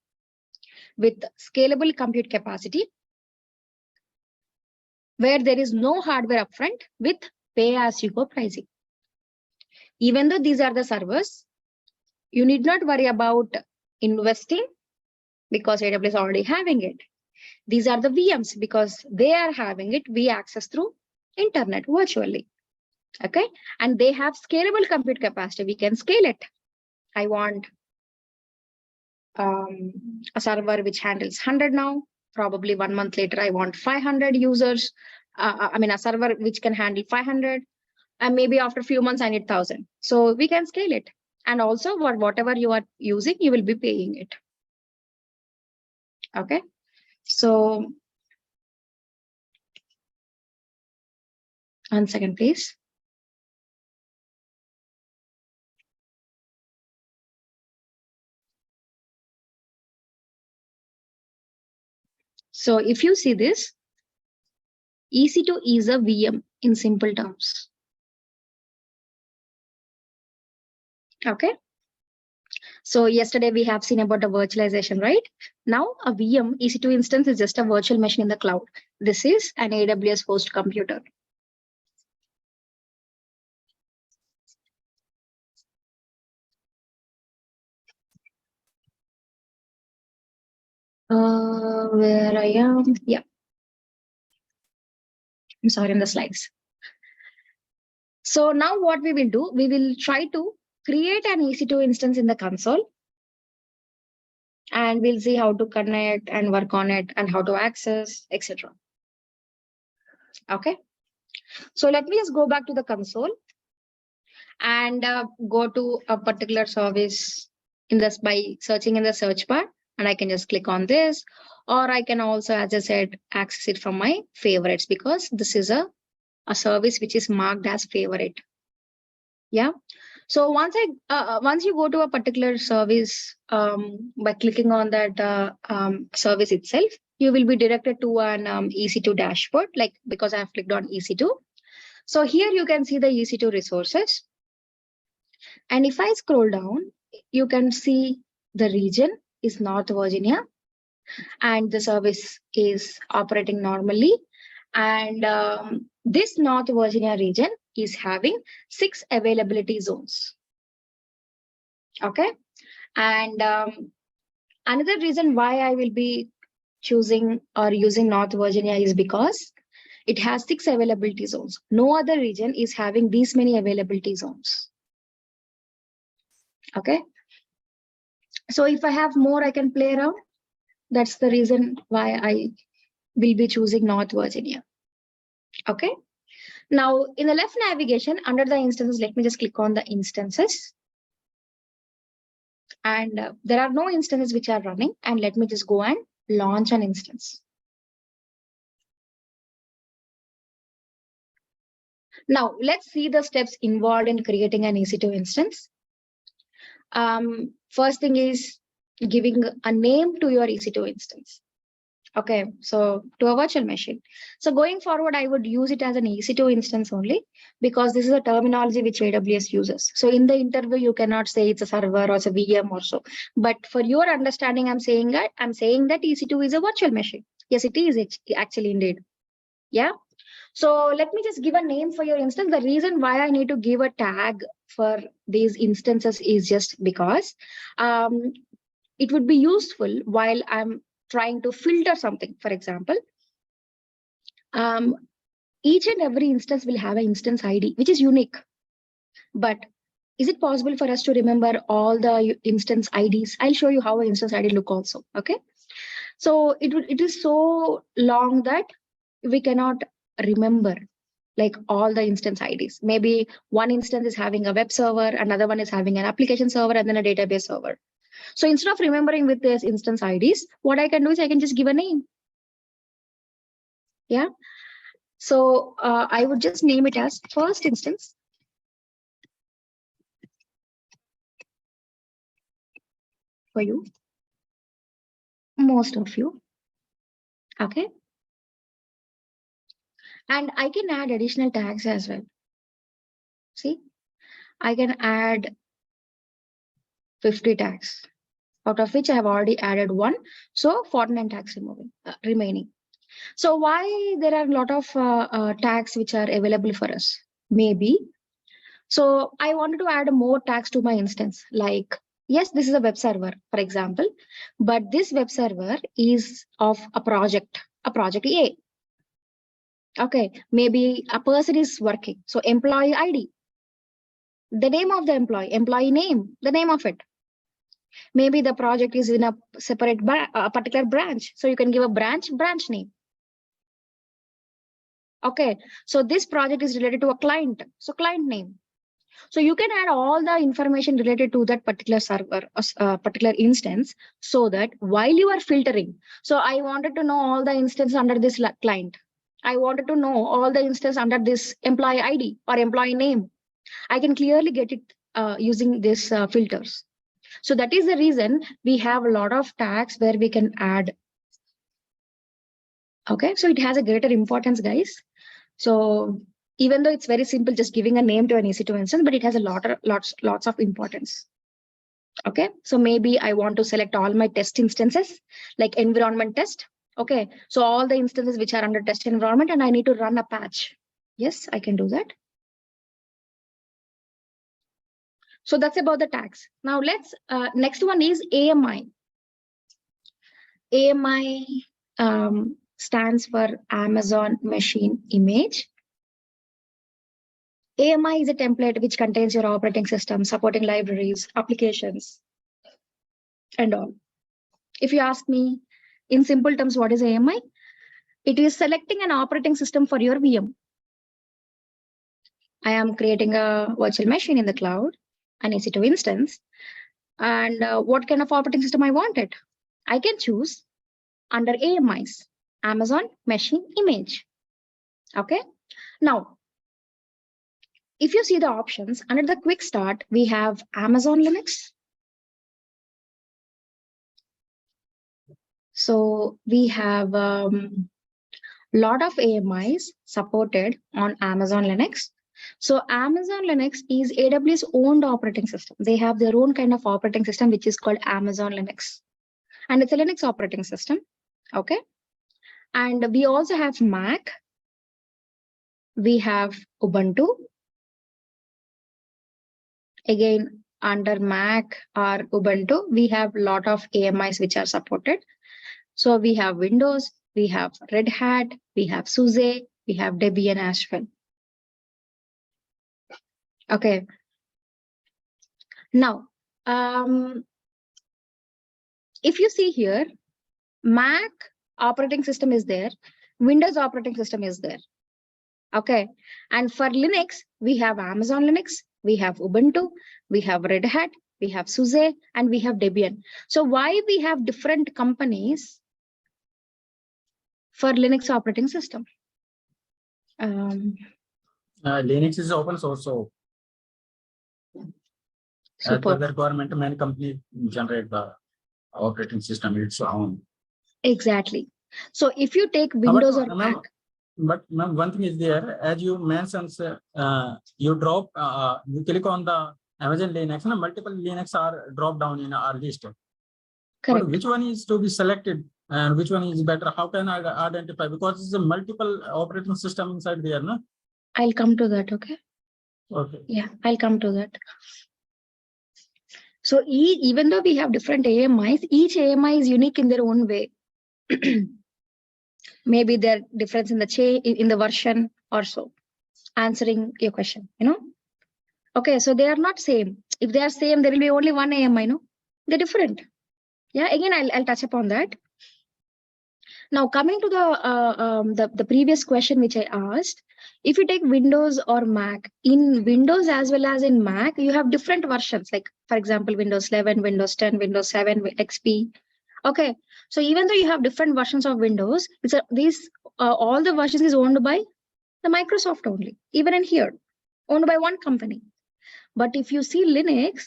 with scalable compute capacity, where there is no hardware upfront with pay-as-you-go pricing. Even though these are the servers, you need not worry about investing because AWS is already having it. These are the VMs because they are having it. We access through internet virtually. Okay. And they have scalable compute capacity. We can scale it. I want a server which handles 100 now. Probably 1 month later, I want 500 users. A server which can handle 500. And maybe after a few months, I need 1,000. So we can scale it. And also, whatever you are using, you will be paying it. Okay. So, 1 second, please. So if you see this, EC2 is a VM in simple terms. Okay. So yesterday we have seen about the virtualization, right? Now a VM EC2 instance is just a virtual machine in the cloud. This is an AWS host computer. Where I am, yeah. I'm sorry, in the slides. So now what we will do, we will try to create an EC2 instance in the console. And we'll see how to connect and work on it and how to access, etc. Okay. So let me just go back to the console and go to a particular service in this by searching in the search bar. And I can just click on this, or I can also, as I said, access it from my favorites because this is a service which is marked as favorite. Yeah. So once you go to a particular service by clicking on that service itself, you will be directed to an EC2 dashboard, like because I have clicked on EC2. So here you can see the EC2 resources. And if I scroll down, you can see the region is North Virginia and the service is operating normally. And this North Virginia region is having 6 availability zones. Okay. And another reason why I will be choosing or using North Virginia is because it has 6 availability zones. No other region is having these many availability zones. Okay. So if I have more, I can play around. That's the reason why I will be choosing North Virginia. Okay. Now in the left navigation under the instances, let me just click on the instances. And there are no instances which are running. And let me just go and launch an instance. Now let's see the steps involved in creating an EC2 instance. First thing is giving a name to your EC2 instance. Okay, so to a virtual machine. So going forward, I would use it as an EC2 instance only because this is a terminology which AWS uses. So in the interview, you cannot say it's a server or it's a VM or so. But for your understanding, I'm saying that EC2 is a virtual machine. Yes, it is actually indeed. Yeah. So let me just give a name for your instance. The reason why I need to give a tag for these instances is just because it would be useful while I'm trying to filter something. For example, each and every instance will have an instance ID, which is unique. But is it possible for us to remember all the instance IDs? I'll show you how an instance ID look also. Okay. So it is so long that we cannot remember like all the instance IDs. Maybe one instance is having a web server, another one is having an application server, and then a database server. So instead of remembering with this instance IDs, what I can do is I can just give a name. Yeah. So I would just name it as first instance. For you, most of you. Okay. And I can add additional tags as well. See, I can add 50 tags, out of which I have already added one. So 49 tags remaining. So why there are a lot of tags which are available for us? Maybe. So I wanted to add more tags to my instance. Like, yes, this is a web server, for example, but this web server is of a project A. Okay, maybe a person is working. So employee ID, the name of the employee name, the name of it. Maybe the project is in a separate particular branch. So you can give a branch name. Okay, so this project is related to a client. So client name. So you can add all the information related to that particular server, particular instance, so that while you are filtering, so I wanted to know all the instances under this client. I wanted to know all the instances under this employee ID or employee name. I can clearly get it using these filters. So that is the reason we have a lot of tags where we can add. Okay, so it has a greater importance, guys. So even though it's very simple, just giving a name to an EC2 instance, but it has a lots of importance. Okay, so maybe I want to select all my test instances, like environment test. Okay, so all the instances which are under test environment, and I need to run a patch. Yes, I can do that. So that's about the tags. Now let's, next one is AMI. AMI stands for Amazon Machine Image. AMI is a template which contains your operating system, supporting libraries, applications, and all. If you ask me in simple terms, what is AMI? It is selecting an operating system for your VM. I am creating a virtual machine in the cloud, an EC2 instance, and what kind of operating system I want it. I can choose under AMIs, Amazon Machine Image. Okay. Now, if you see the options under the quick start, we have Amazon Linux. So we have lot of AMIs supported on Amazon Linux. So Amazon Linux is AWS owned operating system. They have their own kind of operating system, which is called Amazon Linux. And it's a Linux operating system. Okay. And we also have Mac. We have Ubuntu. Again, under Mac or Ubuntu, we have a lot of AMIs which are supported. So we have Windows, we have Red Hat, we have SUSE, we have Debian as well. Okay. Now, if you see here, Mac operating system is there, Windows operating system is there. Okay. And for Linux, we have Amazon Linux, we have Ubuntu, we have Red Hat, we have SUSE, and we have Debian. So why we have different companies for Linux operating system? Linux is open source, so as per the requirement, many companies generate the operating system its own. Exactly. So if you take Windows or Mac. But one thing is there, as you mentioned, you click on the Amazon Linux, and multiple Linux are dropped down in our list. Correct. But which one is to be selected and which one is better? How can I identify? Because it's a multiple operating system inside there, no? I'll come to that, okay? Okay. Yeah, I'll come to that. So even though we have different AMIs, each AMI is unique in their own way. Maybe their difference in the version or so. Answering your question, Okay, so they are not same. If they are same, there will be only one AMI, no? They're different. Yeah, again, I'll touch upon that. Now, coming to the previous question which I asked, if you take Windows or Mac, in Windows as well as in Mac, you have different versions. Like, for example, Windows 11, Windows 10, Windows 7, XP. Okay, so even though you have different versions of Windows, all the versions is owned by the Microsoft only. Even in here, owned by one company. But if you see Linux,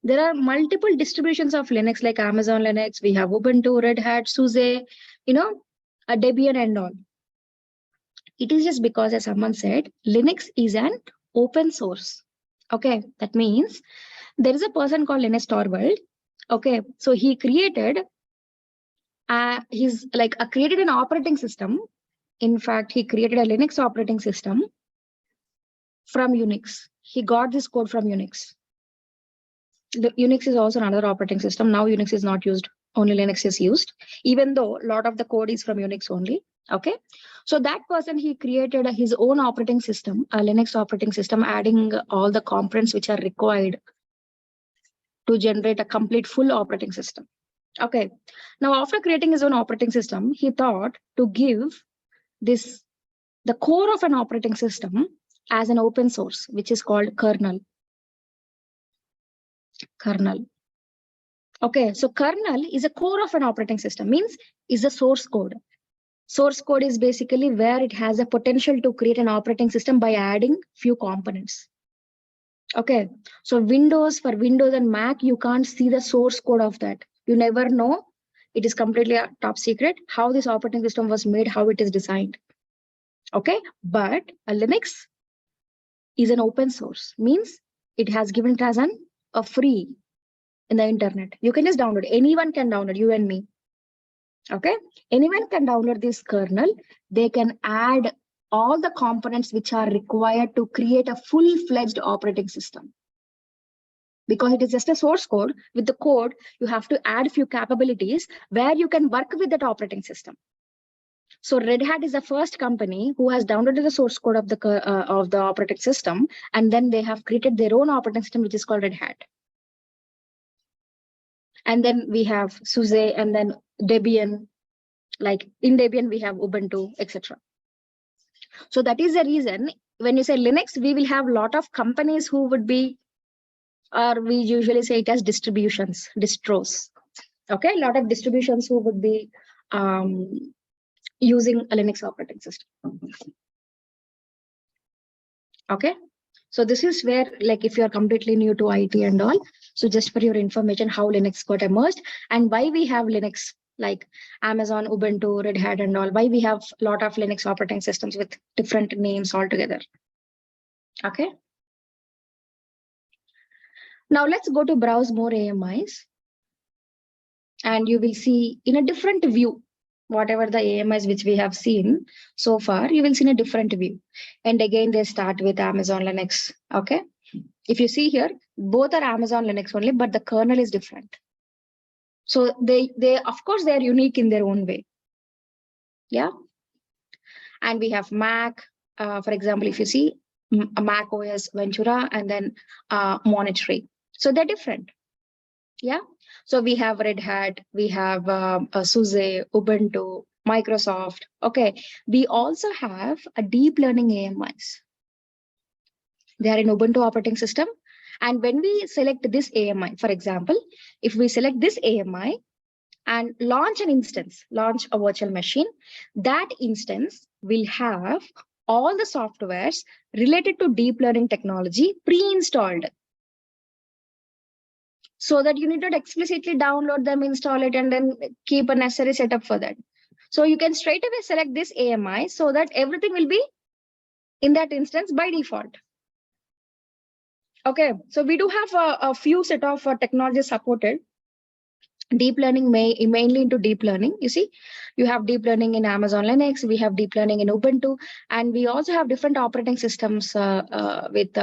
there are multiple distributions of Linux, like Amazon Linux. We have Ubuntu, Red Hat, SUSE, Debian and all. It is just because, as someone said, Linux is an open source. Okay, that means there is a person called Linus Torvald. Okay, so he created created an operating system. In fact, he created a Linux operating system from Unix. He got this code from Unix. The Unix is also another operating system. Now Unix is not used. Only Linux is used, even though a lot of the code is from Unix only. Okay, so that person, he created his own operating system, a Linux operating system, adding all the components which are required to generate a complete full operating system. Okay, now after creating his own operating system, he thought to give the core of an operating system as an open source, which is called kernel. Okay, so kernel is a core of an operating system, means is a source code. Source code is basically where it has a potential to create an operating system by adding few components. Okay, so for Windows and Mac, you can't see the source code of that. You never know. It is completely a top secret how this operating system was made, how it is designed. Okay, but a Linux is an open source, means it has given it as a free in the internet. You can just download. Anyone can download, you and me. Okay, anyone can download this kernel. They can add all the components which are required to create a full-fledged operating system. Because it is just a source code. With the code, you have to add few capabilities where you can work with that operating system. So Red Hat is the first company who has downloaded the source code of the operating system, and then they have created their own operating system, which is called Red Hat. And then we have SUSE, and then Debian. Like in Debian, we have Ubuntu, etc. So that is the reason when you say Linux, we will have a lot of companies who would be, or we usually say it as distributions, distros. Okay, a lot of distributions who would be using a Linux operating system. Okay, so this is where, like, if you are completely new to IT and all, so just for your information, how Linux got emerged and why we have Linux, like Amazon, Ubuntu, Red Hat and all, why we have a lot of Linux operating systems with different names altogether. Okay. Now let's go to browse more AMIs. And you will see in a different view, whatever the AMIs which we have seen so far, you will see in a different view. And again, they start with Amazon Linux. Okay. If you see here, both are Amazon Linux only, but the kernel is different. So they of course, they are unique in their own way. Yeah. And we have Mac, for example, if you see Mac OS Ventura and then Monterey. So they're different. Yeah. So we have Red Hat, we have SUSE, Ubuntu, Microsoft. Okay. We also have a deep learning AMIs. They are in Ubuntu operating system. And when we select this AMI, for example, if we select this AMI and launch an instance, launch a virtual machine, that instance will have all the softwares related to deep learning technology pre-installed. So that you need not explicitly download them, install it, and then keep a necessary setup for that. So you can straight away select this AMI so that everything will be in that instance by default. Okay, so we do have a few set of technologies supported. Deep learning mainly into deep learning. You see, you have deep learning in Amazon Linux, we have deep learning in Ubuntu, and we also have different operating systems with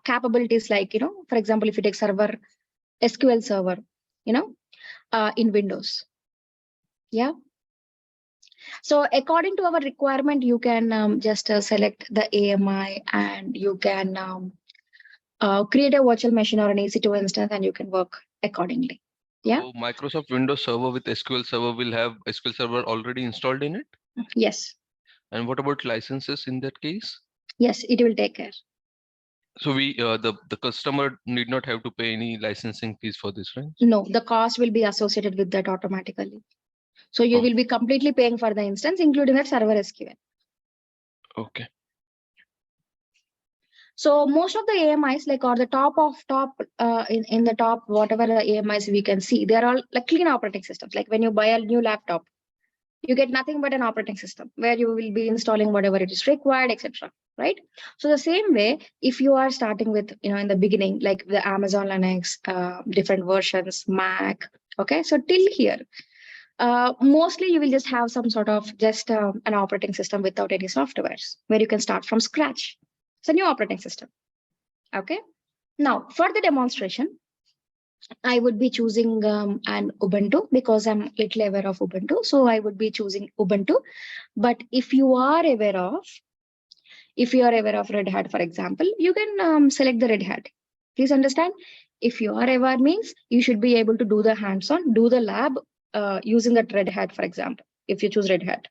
capabilities like, for example, if you take SQL server, in Windows. Yeah. So according to our requirement, you can just select the AMI, and you can create a virtual machine or an EC2 instance, and you can work accordingly. Yeah. So Microsoft Windows Server with SQL Server will have SQL Server already installed in it? Yes. And what about licenses in that case? Yes, it will take care. So the customer need not have to pay any licensing fees for this, right? No, the cost will be associated with that automatically. So you will be completely paying for the instance, including that server SQL. Okay. So most of the AMIs, like, or the top in the top, whatever the AMIs we can see, they're all like clean operating systems. Like when you buy a new laptop, you get nothing but an operating system where you will be installing whatever it is required, etc. Right? So the same way, if you are starting with, in the beginning, like the Amazon Linux, different versions, Mac. Okay, so till here, mostly you will just have some sort of just an operating system without any softwares where you can start from scratch. It's a new operating system. Okay. Now for the demonstration, I would be choosing an Ubuntu because I'm little aware of Ubuntu. So I would be choosing Ubuntu. But if you are aware of Red Hat, for example, you can select the Red Hat. Please understand, if you are aware means you should be able to do the hands-on, do the lab using that Red Hat, for example, if you choose Red Hat.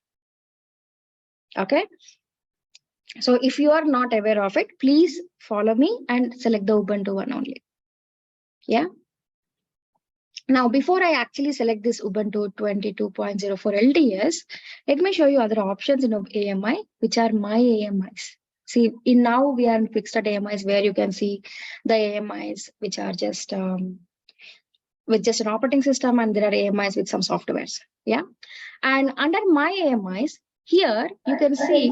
Okay. So if you are not aware of it, please follow me and select the Ubuntu one only. Yeah. Now, before I actually select this Ubuntu 22.04 LTS, let me show you other options in AMI, which are my AMIs. See, now we are in fixed AMIs where you can see the AMIs, which are just with just an operating system, and there are AMIs with some softwares. Yeah. And under my AMIs, here you can see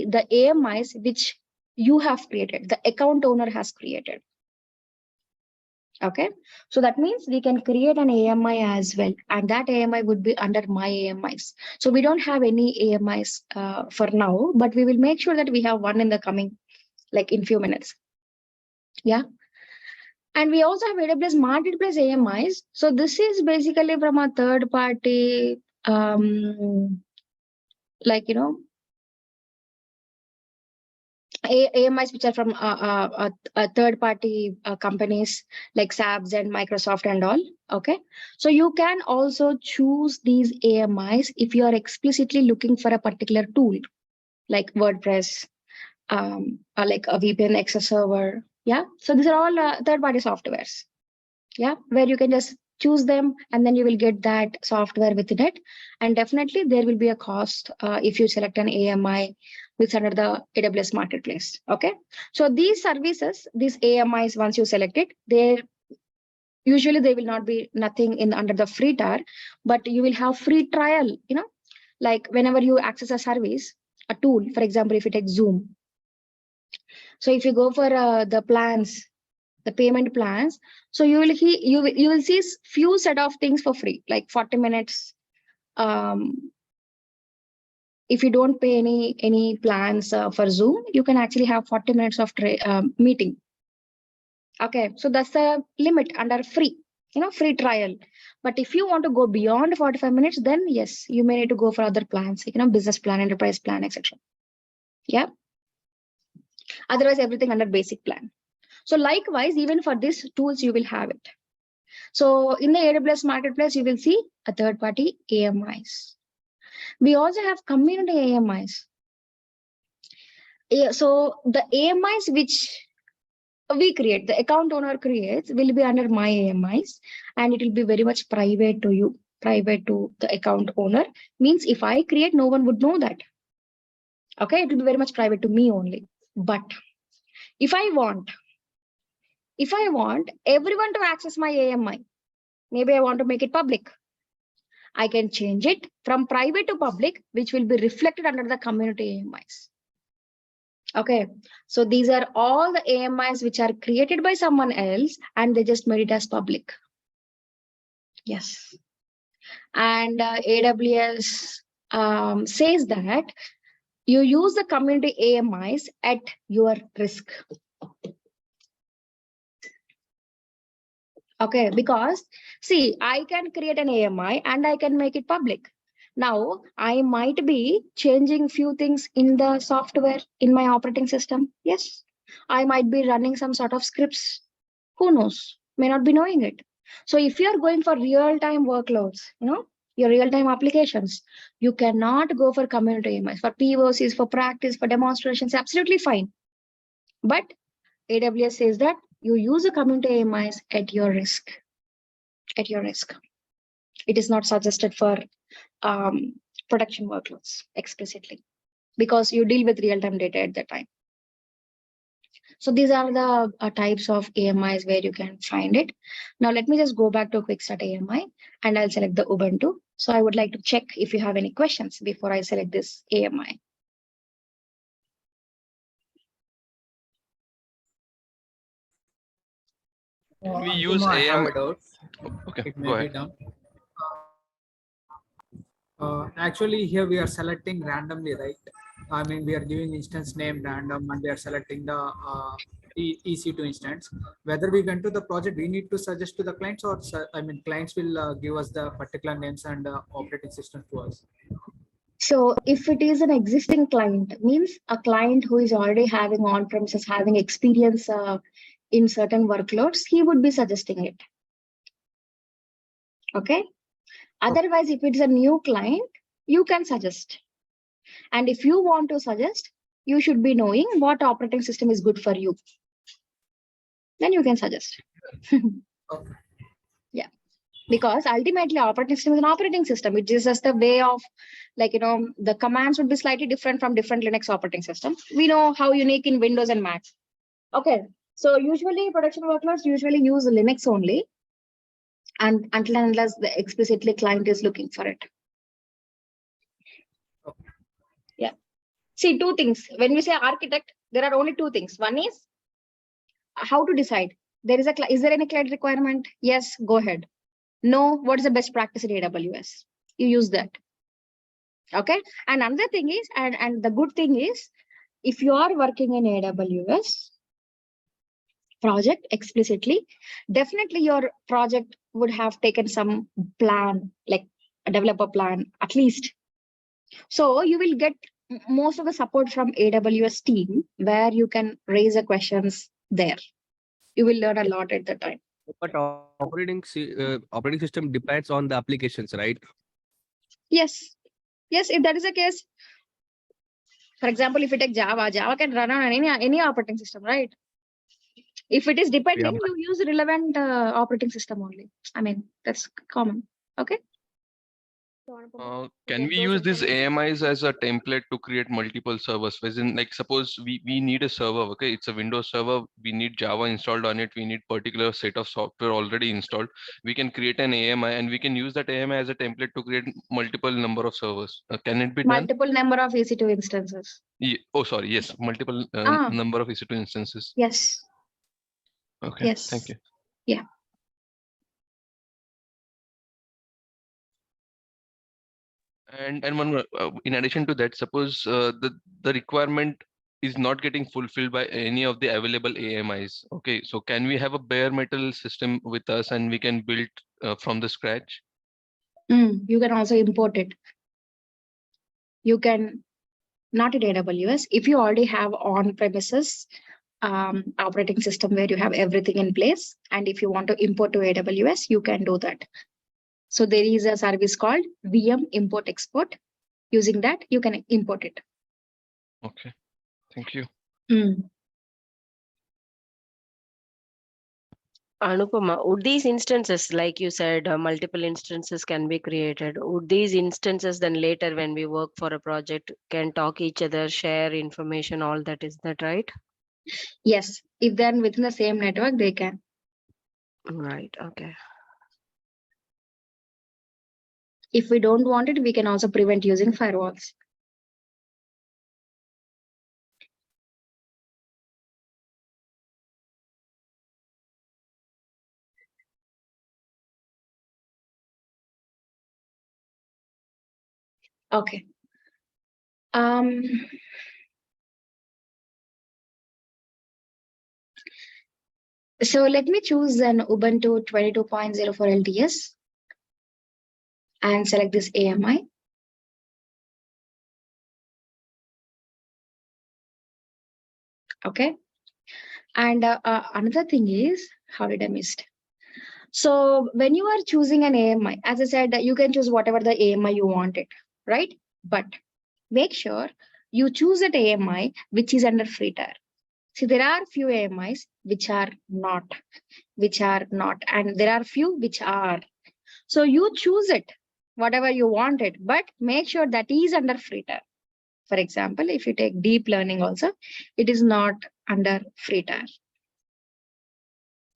the AMIs which you have created, the account owner has created. Okay, so that means we can create an AMI as well, and that AMI would be under my AMIs. So we don't have any AMIs for now, but we will make sure that we have one in the coming, like in few minutes. Yeah. And we also have AWS Marketplace AMIs. So this is basically from a third party, AMIs which are from third-party companies like SAPs and Microsoft and all. Okay, so you can also choose these AMIs if you are explicitly looking for a particular tool, like WordPress, or like a VPN access server. Yeah, so these are all third-party softwares. Yeah, where you can just choose them, and then you will get that software within it. And definitely there will be a cost if you select an AMI which under the AWS Marketplace. Okay, so these services, these AMIs, once you select it, they will not be nothing in under the free tier, but you will have free trial. Like whenever you access a service, a tool, for example, if you take Zoom. So if you go for the plans, the payment plans, so you will see few set of things for free, like 40 minutes. If you don't pay any plans for Zoom, you can actually have 40 minutes of meeting. Okay, so that's the limit under free, free trial. But if you want to go beyond 45 minutes, then yes, you may need to go for other plans, like, business plan, enterprise plan, etc. Yeah. Otherwise, everything under basic plan. So likewise, even for these tools, you will have it. So in the AWS Marketplace, you will see a third-party AMIs. We also have community AMIs. So the AMIs which we create, the account owner creates, will be under my AMIs, and it will be very much private to you, private to the account owner. Means if I create, no one would know that. Okay, it will be very much private to me only. But if I want everyone to access my AMI, maybe I want to make it public, I can change it from private to public, which will be reflected under the community AMIs. Okay, so these are all the AMIs which are created by someone else and they just made it as public. Yes. And AWS says that you use the community AMIs at your risk. Okay, because see, I can create an AMI and I can make it public. Now, I might be changing few things in the software in my operating system. Yes, I might be running some sort of scripts. Who knows? May not be knowing it. So if you're going for real-time workloads, your real-time applications, you cannot go for community AMIs. For POCs, for practice, for demonstrations, absolutely fine. But AWS says that you use the community AMIs at your risk. At your risk. It is not suggested for production workloads explicitly because you deal with real-time data at that time. So these are the types of AMIs where you can find it. Now let me just go back to Quick Start AMI and I'll select the Ubuntu. So I would like to check if you have any questions before I select this AMI. Can we use I have AM? a doubt. Okay, It go may be ahead. done. Actually, here we are selecting randomly, right? I mean, we are giving instance name random and we are selecting the EC2 instance. Whether we went to the project, we need to suggest to the clients or, clients will give us the particular names and operating system to us. So if it is an existing client, means a client who is already having on-premises, having experience in certain workloads, he would be suggesting it. Okay. Otherwise, if it's a new client, you can suggest. And if you want to suggest, you should be knowing what operating system is good for you. Then you can suggest. Okay. Yeah. Because ultimately operating system is an operating system. It is just a way of the commands would be slightly different from different Linux operating systems. We know how unique in Windows and Mac. Okay. So usually production workloads usually use Linux only. And until and unless the explicitly client is looking for it. Yeah. See, two things. When we say architect, there are only two things. One is how to decide. Is there any cloud requirement? Yes, go ahead. No, what is the best practice in AWS? You use that. Okay. And another thing is, and the good thing is, if you are working in AWS project explicitly, definitely your project would have taken some plan, like a developer plan, at least. So you will get most of the support from AWS team where you can raise the questions there. You will learn a lot at the time. But operating system depends on the applications, right? Yes. Yes, if that is the case. For example, if you take Java can run on any operating system, right? If it is dependent, you use relevant operating system only. I mean, that's common. Okay. Can we use these AMIs as a template to create multiple servers? As in, like, suppose we need a server, okay? It's a Windows server. We need Java installed on it. We need particular set of software already installed. We can create an AMI and we can use that AMI as a template to create multiple number of servers. Can it be done? Multiple number of EC2 instances. Oh, sorry. Yes, multiple number of EC2 instances. Yes. Okay. Yes. Thank you. Yeah. And one more, in addition to that, suppose the requirement is not getting fulfilled by any of the available AMIs. Okay, so can we have a bare metal system with us and we can build from the scratch? You can also import it. You can not in AWS. If you already have on-premises operating system where you have everything in place, and if you want to import to AWS, you can do that. So there is a service called VM import export. Using that, you can import it. Okay, thank you. Anupama, would these instances, like you said, multiple instances can be created? Would these instances then later when we work for a project can talk each other, share information, all that, is that right? Yes, if they're within the same network, they can. Right, okay. If we don't want it, we can also prevent using firewalls. Okay. So let me choose an Ubuntu 22.04 LTS and select this AMI. Okay. And another thing is, how did I miss it? So when you are choosing an AMI, as I said, you can choose whatever the AMI you wanted, right? But make sure you choose an AMI which is under free tier. See, there are few AMIs which are not, and there are few which are. So you choose it, whatever you want it, but make sure that is under free tier. For example, if you take deep learning also, it is not under free tier.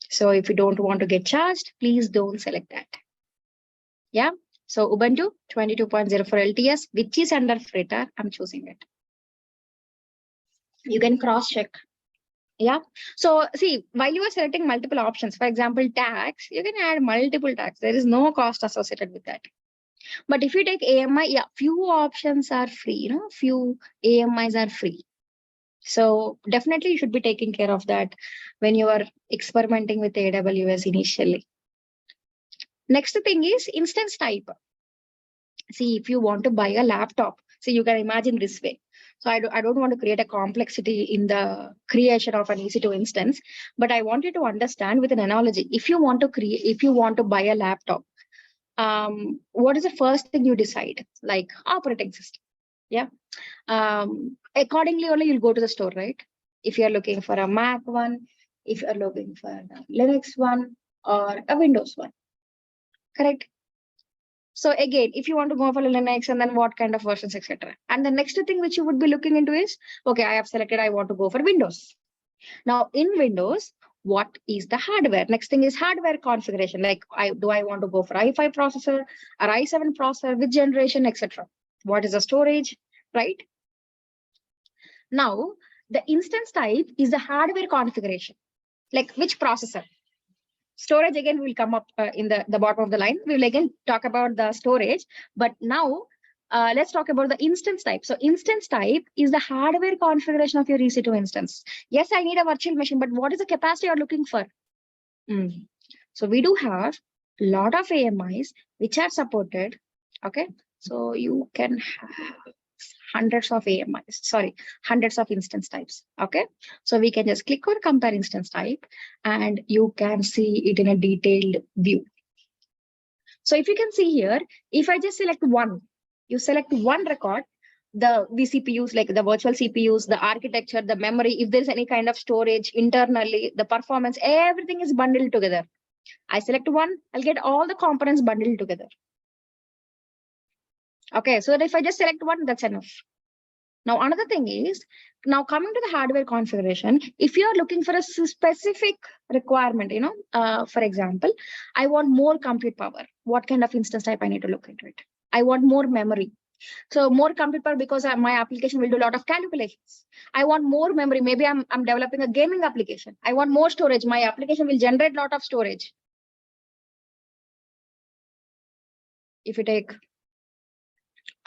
So if you don't want to get charged, please don't select that. Yeah. So Ubuntu 22.04 LTS, which is under free tier, I'm choosing it. You can cross check. Yeah. So see, while you are selecting multiple options, for example, tags, you can add multiple tags. There is no cost associated with that. But if you take AMI, yeah, few options are free, few AMIs are free. So definitely you should be taking care of that when you are experimenting with AWS initially. Next thing is instance type. See, if you want to buy a laptop, so you can imagine this way. So I don't want to create a complexity in the creation of an EC2 instance, but I want you to understand with an analogy. If you want to buy a laptop, what is the first thing you decide? Like operating system. Yeah. Accordingly, only you'll go to the store, right? If you're looking for a Mac one, if you're looking for a Linux one or a Windows one, correct? So again, if you want to go for Linux and then what kind of versions, etc. And the next thing which you would be looking into is, okay, I have selected, I want to go for Windows. Now in Windows, what is the hardware? Next thing is hardware configuration. Like, do I want to go for i5 processor or i7 processor, which generation, etc. What is the storage, right? Now, the instance type is the hardware configuration, like which processor. Storage again will come up in the bottom of the line. We will again talk about the storage, but now let's talk about the instance type. So instance type is the hardware configuration of your EC2 instance. Yes, I need a virtual machine, but what is the capacity you're looking for? So we do have a lot of AMIs which are supported. Okay, so you can have hundreds of instance types. Okay, so we can just click on compare instance type and you can see it in a detailed view. So if you can see here, if I just select one, you select one record, the vCPUs, like the virtual CPUs, the architecture, the memory, if there's any kind of storage internally, the performance, everything is bundled together. I select one, I'll get all the components bundled together. Okay, so that if I just select one, that's enough. Now, another thing is, now coming to the hardware configuration, if you are looking for a specific requirement, for example, I want more compute power. What kind of instance type I need to look into it? I want more memory. So more compute power because my application will do a lot of calculations. I want more memory. Maybe I'm developing a gaming application. I want more storage. My application will generate a lot of storage. If you take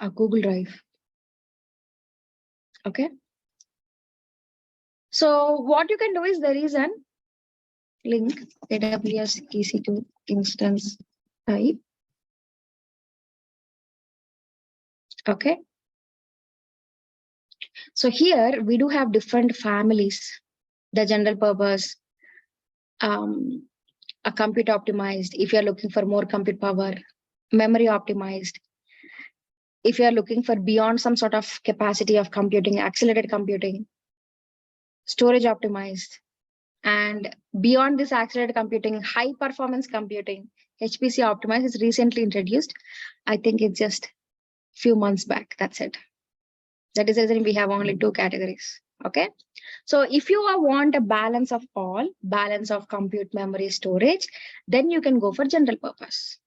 a Google Drive. Okay. So what you can do is there is an link AWS EC2 instance type. Okay. So here we do have different families, the general purpose, a compute optimized. If you're looking for more compute power, memory optimized. If you're looking for beyond some sort of capacity of computing, accelerated computing, storage optimized. And beyond this accelerated computing, high performance computing, HPC optimized is recently introduced. I think it's just few months back. That's it. That is the reason we have only two categories. Okay. So if you want a balance of all, balance of compute, memory, storage, then you can go for general purpose.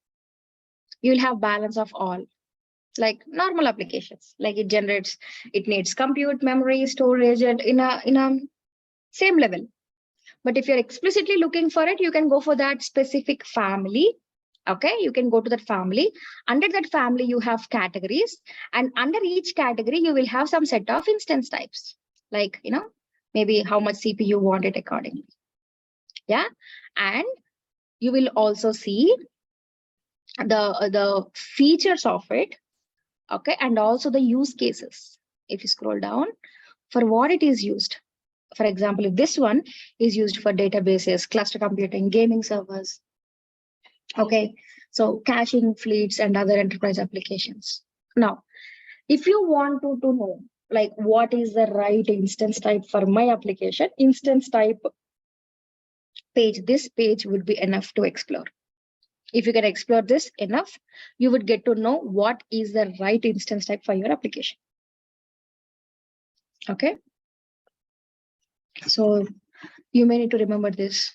You'll have balance of all, like normal applications, like it needs compute, memory, storage, and in a same level. But if you're explicitly looking for it, you can go for that specific family Okay, you can go to that family. Under that family, you have categories, and under each category, you will have some set of instance types, like, maybe how much CPU you want it accordingly. Yeah, and you will also see the features of it. Okay, and also the use cases. If you scroll down, for what it is used. For example, if this one is used for databases, cluster computing, gaming servers. Okay, so caching, fleets, and other enterprise applications. Now, if you want to know, like, what is the right instance type for my application, instance type page, this page would be enough to explore. If you can explore this enough, you would get to know what is the right instance type for your application. Okay, so you may need to remember this.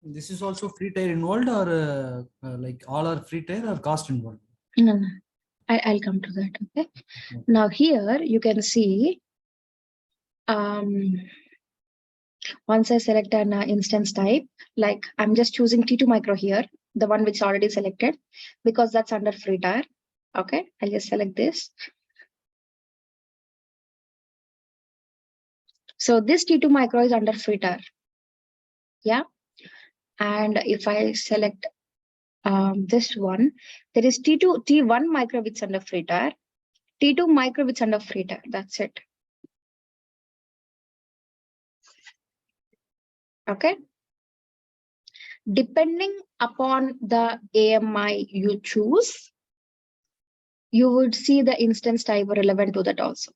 This is also free tier involved, or like all are free tier or cost involved? No. I'll come to that. Okay. Now here you can see, once I select an instance type, like I'm just choosing T2 micro here, the one which is already selected, because that's under free tier. Okay, I'll just select this. So this T2 micro is under free tier. Yeah, and if I select this one, there is T1 micro which is under free tier, T2 micro which is under free tier. That's it. Okay. Depending upon the AMI you choose, you would see the instance type relevant to that also.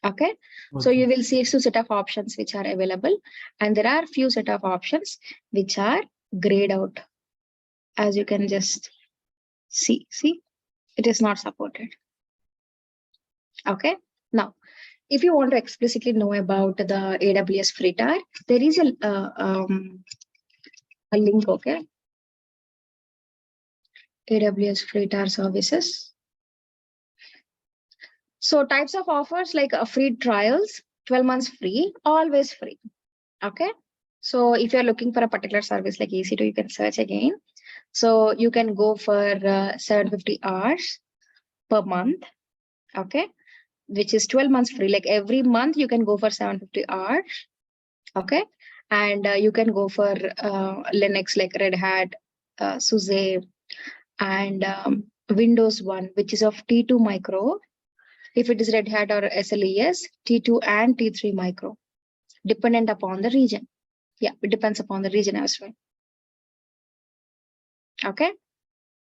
Okay. So you will see a set of options which are available, and there are few set of options which are grayed out. As you can just see, it is not supported. Okay. Now, if you want to explicitly know about the AWS free tier, there is a link. Okay. AWS free tier services. So types of offers, like free trials, 12 months free, always free. Okay. So if you're looking for a particular service like EC2, you can search again. So you can go for 750 hours per month. Okay. Which is 12 months free. Like every month you can go for 750 hours. Okay. And you can go for Linux like Red Hat, SUSE, and Windows 1, which is of T2 micro. If it is Red Hat or SLES, T2 and T3 micro, dependent upon the region. Yeah, it depends upon the region as well. Okay.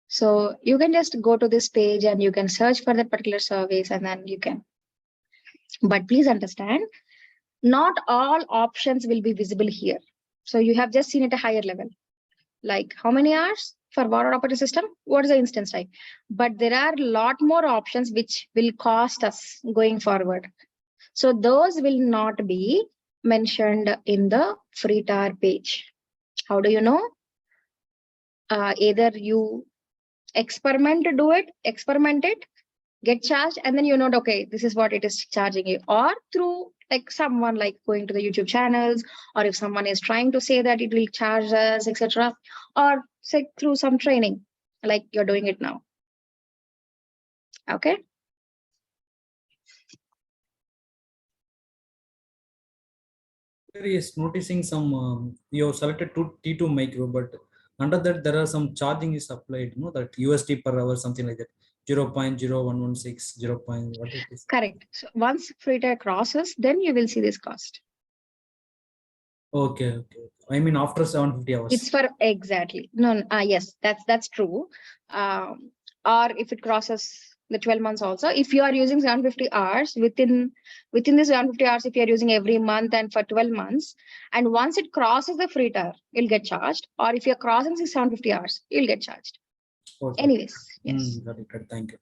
So you can just go to this page and you can search for that particular service, and then you can. But please understand, not all options will be visible here. So you have just seen at a higher level. Like how many hours for what operating system? What is the instance type? But there are a lot more options which will cost us going forward. So those will not be mentioned in the free tier page. How do you know? Either you experiment it, get charged, and then you know, okay, this is what it is charging you, or through like someone like going to the YouTube channels, or if someone is trying to say that it will charge us, etc., or say through some training like you're doing it now. Okay. Yes, noticing some you have selected T2 micro, but under that there are some charging is applied, that USD per hour, something like that. 0.0116, 0. What it is. Correct. So once free tier crosses, then you will see this cost. Okay. I mean after 750 hours. It's for exactly. No, yes, that's true. Or if it crosses the 12 months also, if you are using 750 hours within the 750 hours, if you are using every month and for 12 months, and once it crosses the free tier, you'll get charged. Or if you're crossing the 750 hours, you'll get charged. Okay. Anyways, yes. Got it. Thank you.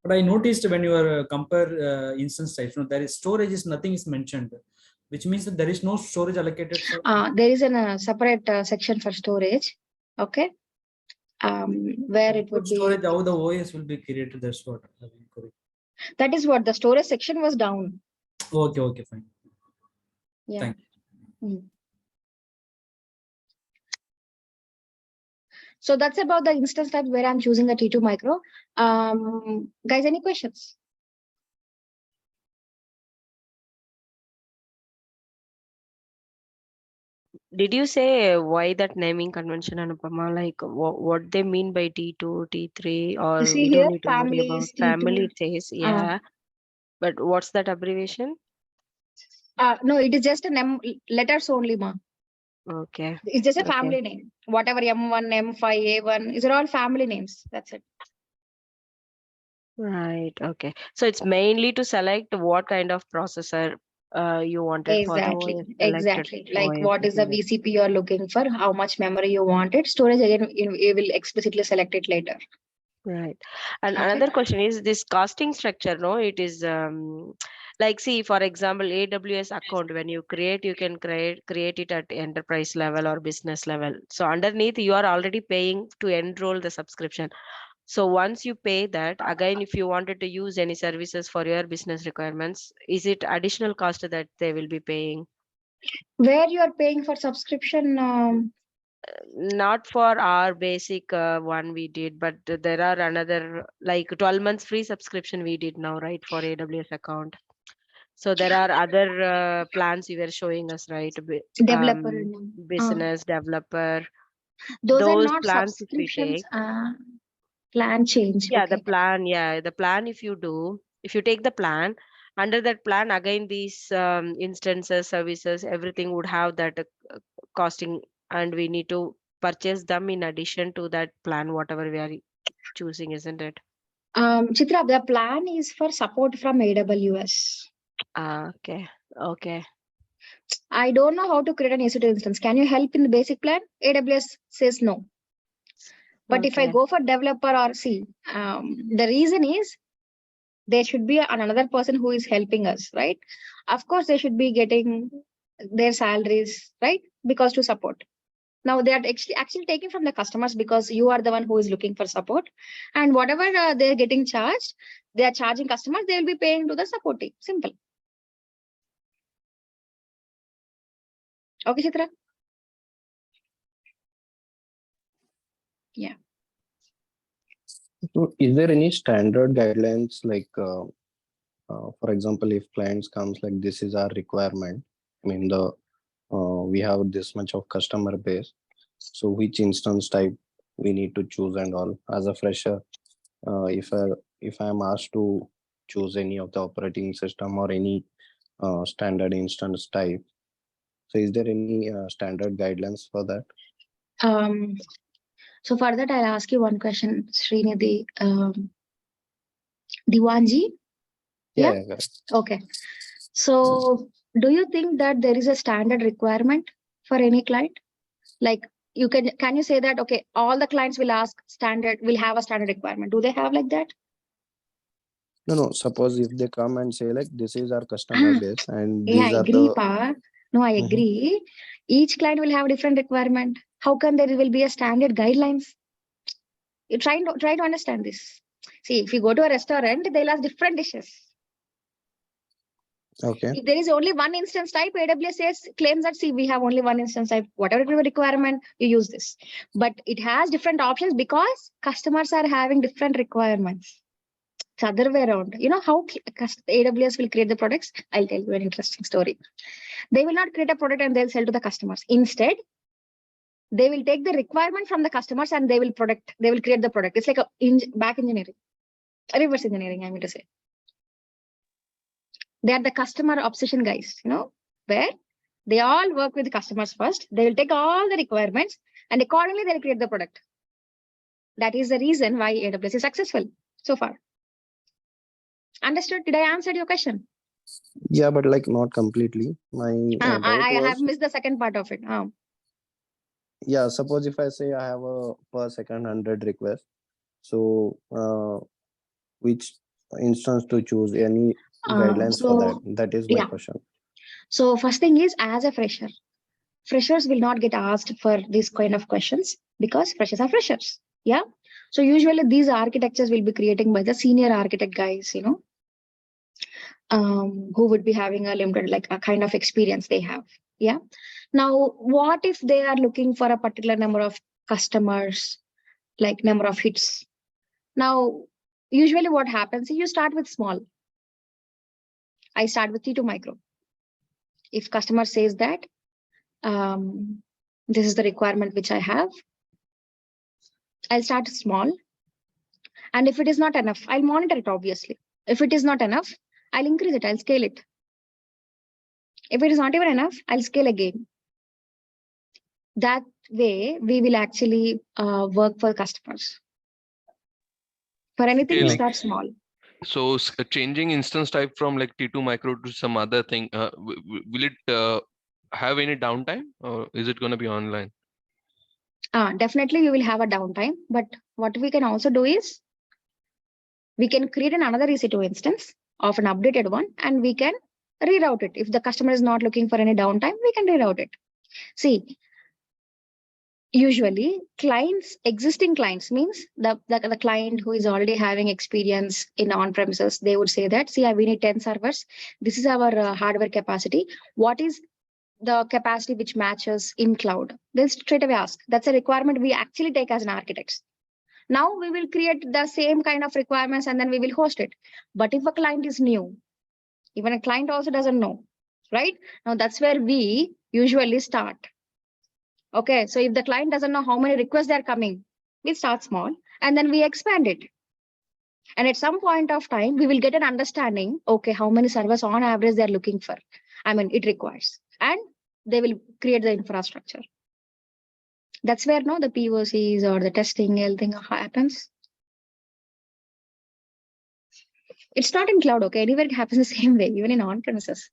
But I noticed when you are compare instance types, there is storage is nothing is mentioned, which means that there is no storage allocated. There is a separate section for storage. Okay. Where it would storage, be. how the OS will be created. That's what. That is what the storage section was down. Okay, fine. Yeah. Thank Mm. So that's about the instance types where I'm choosing a T2 micro. Guys, any questions? Did you say why that naming convention, Anupama? Like what they mean by T2, T3, You or see we here, don't need to worry family about is family, T2. it says, yeah. But what's that abbreviation? No, it is just a letters only, ma. Okay. It's just a Okay. family name. Whatever M1, M5, A1, these are all family names. That's it. Right. Okay. So it's mainly to select what kind of processor you wanted for the OS selected Exactly. Like OS, what is the isn't it? VCP you're looking for, how much memory you wanted. Storage again, you will explicitly select it later. Right. And Okay. another question is this costing structure, no? It is like, see, for example, AWS account, when you create, you can create it at enterprise level or business level. So underneath, you are already paying to enroll the subscription. So once you pay that, again, if you wanted to use any services for your business requirements, is it additional cost that they will be paying? Where you are paying for subscription, Not for our basic one we did, but there are another like 12 months free subscription we did now, right, for AWS account. So there are other plans you were showing us, right? developer. Business developer. Those are Those not plans if we subscriptions. take. Plan change. Yeah, Okay. the plan if you take the plan, under that plan, again, these instances, services, everything would have that costing, and we need to purchase them in addition to that plan, whatever we are choosing, isn't it? Chitra, the plan is for support from AWS. Okay. Okay. I don't know how to create an EC2 instance. Can you help in the basic plan? AWS says no. But if I Okay. go for developer or C, the reason is there should be another person who is helping us, right? Of course, they should be getting their salaries, right? Because to support. Now they are actually taking from the customers because you are the one who is looking for support, and whatever they're getting charged, they are charging customers. They will be paying to the support team. Simple. Okay, Chitra. Yeah. So is there any standard guidelines like, for example, if clients comes like this is our requirement, I mean we have this much of customer base, so which instance type we need to choose and all. As a fresher, if I'm asked to choose any of the operating system or any standard instance type, so is there any standard guidelines for that? So for that, I'll ask you one question, Srinidhi. Diwanji? Yeah. Okay. So do you think that there is a standard requirement for any client? Like can you say that, okay, all the clients will have a standard requirement. Do they have like that? No. Suppose if they come and say like this is our customer base and Yeah, these I are agree, the. Pa. No, I agree. Each client will have a different requirement. How come there will be a standard guidelines? You try to understand this. See, if you go to a restaurant, they'll have different dishes. Okay. If there is only one instance type, AWS claims that, see, we have only one instance type. Whatever your requirement, you use this. But it has different options because customers are having different requirements. It's other way around. You know how AWS will create the products? I'll tell you an interesting story. They will not create a product and they'll sell to the customers. Instead, they will take the requirement from the customers and they will create the product. It's like a back engineering, reverse engineering, I mean to say. They are the customer obsession guys, where they all work with the customers first. They will take all the requirements and accordingly they'll create the product. That is the reason why AWS is successful so far. Understood? Did I answer your question? Yeah, but like not completely. My doubt I was, have missed the second part of it. yeah, suppose if I say I have a per second 100 requests, so which instance to choose? Any guidelines for that? That is my question. So first thing is, as a fresher, freshers will not get asked for this kind of questions because freshers are freshers. Yeah. So usually these architectures will be creating by the senior architect guys, who would be having a limited, like a kind of experience they have. Yeah. Now, what if they are looking for a particular number of customers, like number of hits? Now, usually what happens is you start with small. I start with T2 micro. If customer says that, this is the requirement which I have, I'll start small. And if it is not enough, I'll monitor it, obviously. If it is not enough, I'll increase it, I'll scale it. If it is not even enough, I'll scale again. That way, we will actually work for customers. For anything, Okay, we like- start small. So changing instance type from like T2 micro to some other thing, will it have any downtime, or is it going to be online? Definitely, you will have a downtime. But what we can also do is, we can create another EC2 instance of an updated one, and we can reroute it. If the customer is not looking for any downtime, we can reroute it. See, usually clients, existing clients means the client who is already having experience in on-premises, they would say that, see, we need 10 servers. This is our hardware capacity. What is the capacity which matches in cloud? They'll straight away ask. That's a requirement we actually take as an architect. Now we will create the same kind of requirements and then we will host it. But if a client is new, even a client also doesn't know, right? Now that's where we usually start. Okay, so if the client doesn't know how many requests they're coming, we start small and then we expand it. And at some point of time, we will get an understanding, okay, how many servers on average they're looking for. I mean, it requires, and they will create the infrastructure. That's where no, the POCs or the testing, everything happens. It's not in cloud, okay? Anywhere it happens the same way, even in on-premises.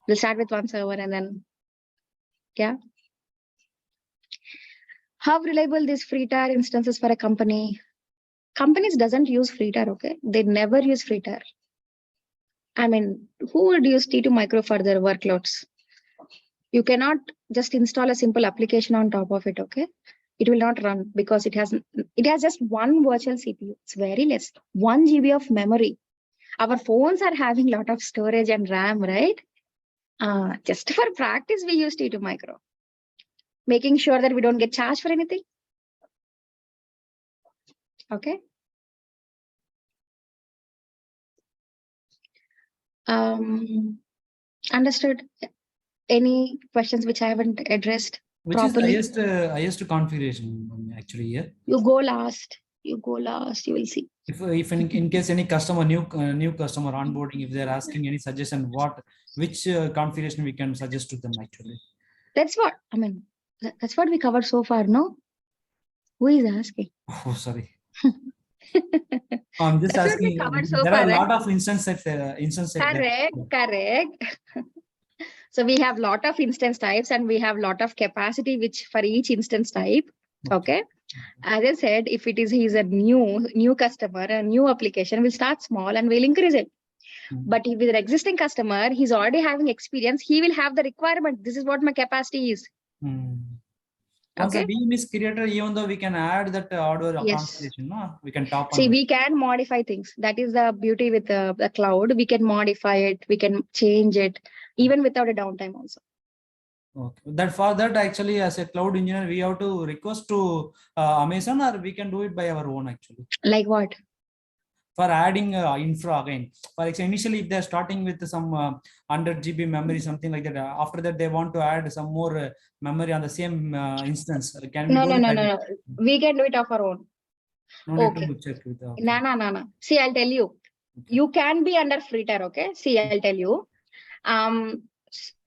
We'll start with one server and then, yeah. How reliable these free tier instances for a company? Companies doesn't use free tier, okay? They never use free tier. I mean, who would use T2 micro for their workloads? You cannot just install a simple application on top of it, okay? It will not run because it has just one virtual CPU. It's very less, 1 GB of memory. Our phones are having a lot of storage and RAM, right? Just for practice, we use T2 micro, making sure that we don't get charged for anything. Okay. Understood. Any questions which I haven't addressed Which properly? is the highest configuration actually here? You go last. You go last. You will see. If in case any customer new customer onboarding, if they're asking any suggestion, which configuration we can suggest to them actually? That's what I mean. That's what we covered so far. No. Who is asking? Oh, sorry. I'm just That's what we asking. covered so There far, are a right? lot of instances. Correct. So we have lot of instance types and we have lot of capacity which for each instance type. Okay. As I said, if he's a new customer, a new application, we'll start small and we'll increase it. But if with an existing customer, he's already having experience, he will have the requirement. This is what my capacity is. Once the Okay. VM is created, even though we can add that hardware Yes. configuration, no? We can top on See, that. we can modify things. That is the beauty with the cloud. We can modify it. We can change it even without a downtime also. Okay. For that actually, as a cloud engineer, we have to request to Amazon, or we can do it by our own actually. Like what? For adding infra again. For example, initially if they're starting with some 100 GB memory, something like that. After that, they want to add some more memory on the same instance. Can we No. do it? We can do it of our own. No need Okay. to check with. Okay. No. See, I'll tell you. You can be under free tier. Okay. See, I'll tell you.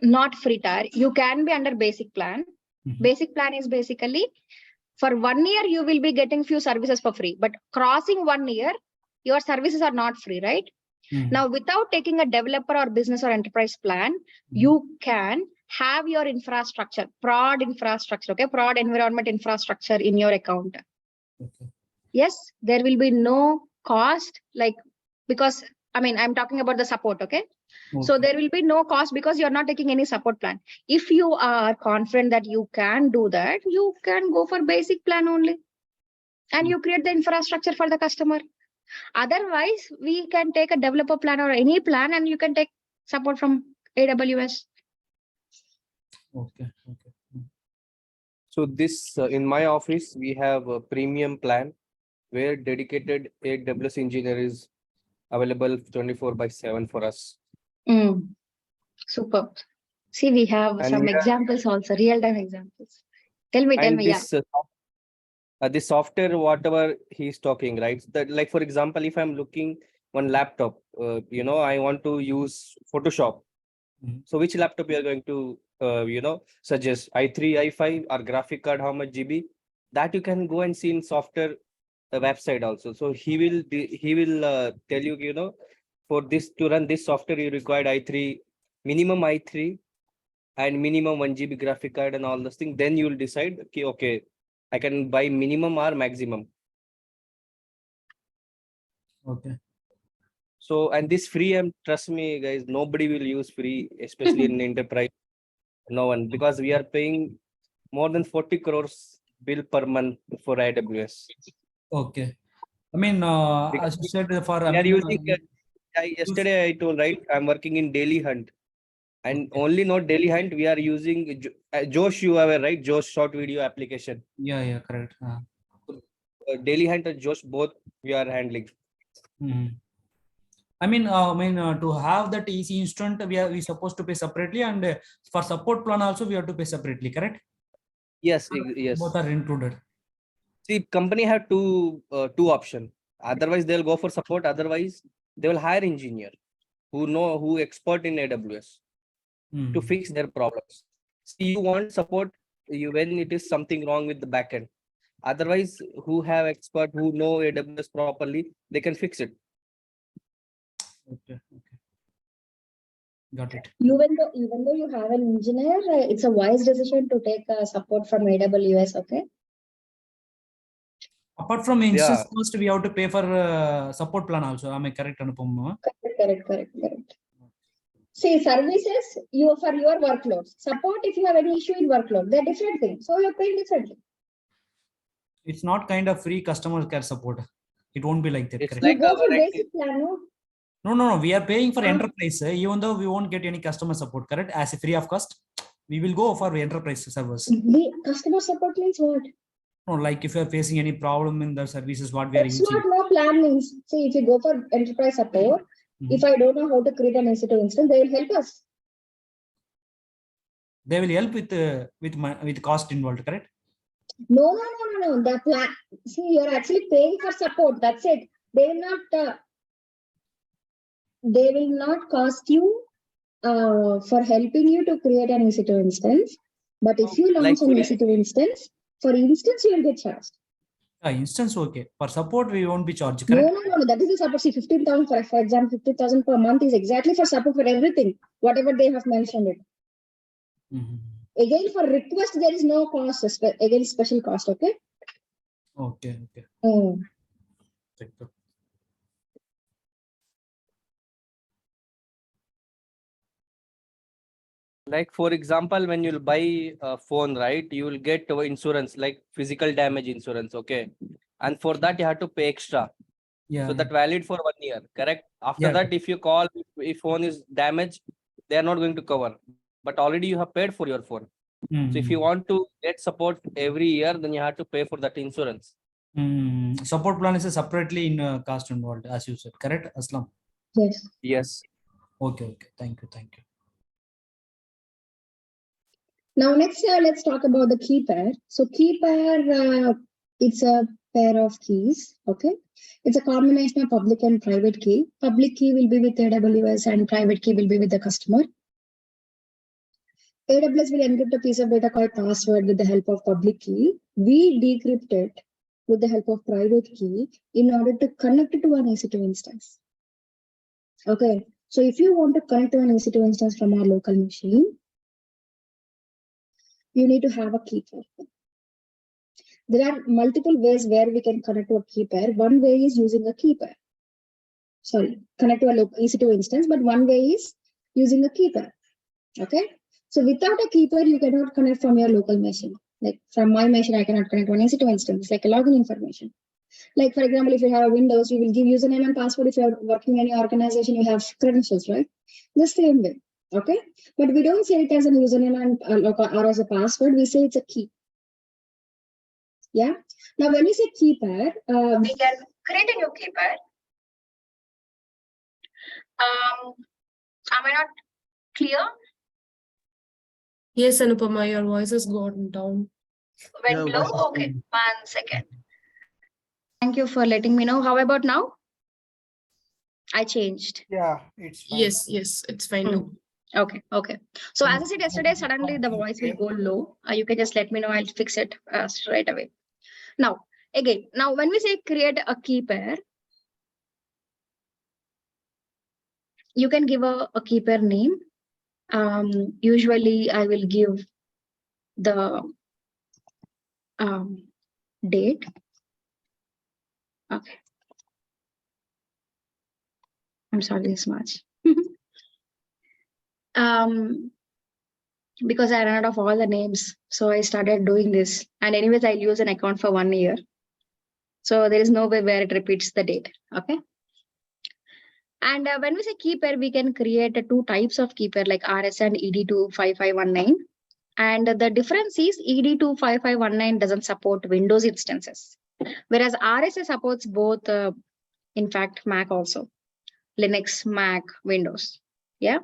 Not free tier. You can be under basic plan. Basic plan is basically for 1 year you will be getting few services for free. But crossing 1 year, your services are not free, right? Now, without taking a developer or business or enterprise plan, you can have your infrastructure, prod infrastructure, okay, prod environment infrastructure in your account. Okay. Yes, there will be no cost, like, because I mean, I'm talking about the support, okay? So there will be no cost because you're not taking any support plan. If you are confident that you can do that, you can go for basic plan only. And you create the infrastructure for the customer. Otherwise, we can take a developer plan or any plan and you can take support from AWS. Okay. So this in my office, we have a premium plan where dedicated AWS engineer is available 24/7 for us. Super. See, we have And some we are- examples also, real-time examples. Tell me, And yeah. this software, whatever he's talking, right? That, like, for example, if I'm looking one laptop, I want to use Photoshop. Mhm. So which laptop you are going to, suggest? i3, i5 or graphic card, how much GB? That you can go and see in software website also. So he will tell you, for this to run this software, you required i3, minimum i3 and minimum 1 GB graphic card and all those things. Then you will decide, okay, I can buy minimum or maximum. Okay. So, and this free, and trust me, guys, nobody will use free, especially in enterprise. No one, because we are paying more than 40 crores bill per month for AWS. Okay. I mean, as you said, We are using, yesterday I told, right, I'm working in Daily Hunt. And only not Daily Hunt, we are using Josh, you are right, Josh short video application. Yeah, correct. Daily Hunt and Josh, both we are handling. I mean, to have that EC instant, we supposed to pay separately, and for support plan also we have to pay separately, correct? Yes. Both are included. See, company have two option. Otherwise, they'll go for support. Otherwise, they will hire engineer who expert in AWS to fix their problems. See, you want support when it is something wrong with the backend. Otherwise, who have expert who know AWS properly, they can fix it. Okay. Got it. Even though you have an engineer, it's a wise decision to take support from AWS. Okay. Apart from instance cost, we have to pay for support plan also. Am I correct, Anupam? Correct. See, services for your workloads. Support if you have any issue in workload, they're different things. So you're paying differently. It's not kind of free customer care support. It won't be like that. It's correct? You go for basic plan, no? No. We are paying for enterprise, even though we won't get any customer support, correct? As a free of cost, we will go for enterprise servers. The customer support means what? No, like if you are facing any problem in the services, what we are That's using. what no plan means. See, if you go for enterprise support, if I don't know how to create an EC2 instance, they will help us. They will help with cost involved, correct? No. The plan. See, you're actually paying for support. That's it. They will not cost you for helping you to create an EC2 instance. But if you launch an EC2 instance, for instance, you will get charged. Instance, okay. For support, we won't be charged, correct? No. That is the support. See, 15,000 for example, 50,000 per month is exactly for support for everything, whatever they have mentioned it. Again, for request, there is no cost. Again, special cost. Okay. Okay. Like, for example, when you'll buy a phone, right, you will get insurance, like physical damage insurance. Okay. And for that, you have to pay extra. So that valid for 1 year, correct? After that, if you call, if phone is damaged, they are not going to cover. But already you have paid for your phone. So if you want to get support every year, then you have to pay for that insurance. Support plan is separately in cost involved, as you said, correct, Aslam? Yes. Okay. Thank you. Now, next, let's talk about the key pair. So key pair, it's a pair of keys. Okay. It's a combination of public and private key. Public key will be with AWS and private key will be with the customer. AWS will encrypt a piece of data called password with the help of public key. We decrypt it with the help of private key in order to connect it to an EC2 instance. Okay. So if you want to connect to an EC2 instance from our local machine, you need to have a key pair. There are multiple ways where we can connect to a key pair. One way is using a key pair. Connect to a local EC2 instance, but one way is using a key pair. Okay. So without a key pair, you cannot connect from your local machine. Like from my machine, I cannot connect to an EC2 instance, like a login information. Like for example, if you have Windows, you will give username and password. If you are working in any organization, you have credentials, right? The same way, okay? But we don't say it as a username and or as a password. We say it's a key. Yeah. Now, when you say key pair, we can create a new key pair. Am I not clear? Yes, Anupama, your voice has gone down. Went low? Okay, 1 second. Thank you for letting me know. How about now? I changed. Yeah, it's fine. Yes, it's fine now. Okay, okay. So as I said yesterday, suddenly the voice will go low. You can just let me know. I'll fix it straight away. Now, again, now when we say create a key pair, you can give a key pair name. Usually I will give the date. Okay. I'm sorry this much. Because I ran out of all the names. So I started doing this. And anyways, I'll use an account for 1 year. So there is no way where it repeats the date. Okay. And when we say key pair, we can create 2 types of key pair like RS and ED25519. And the difference is ED25519 doesn't support Windows instances, whereas RSA supports both, in fact, Mac also, Linux, Mac, Windows. Yeah.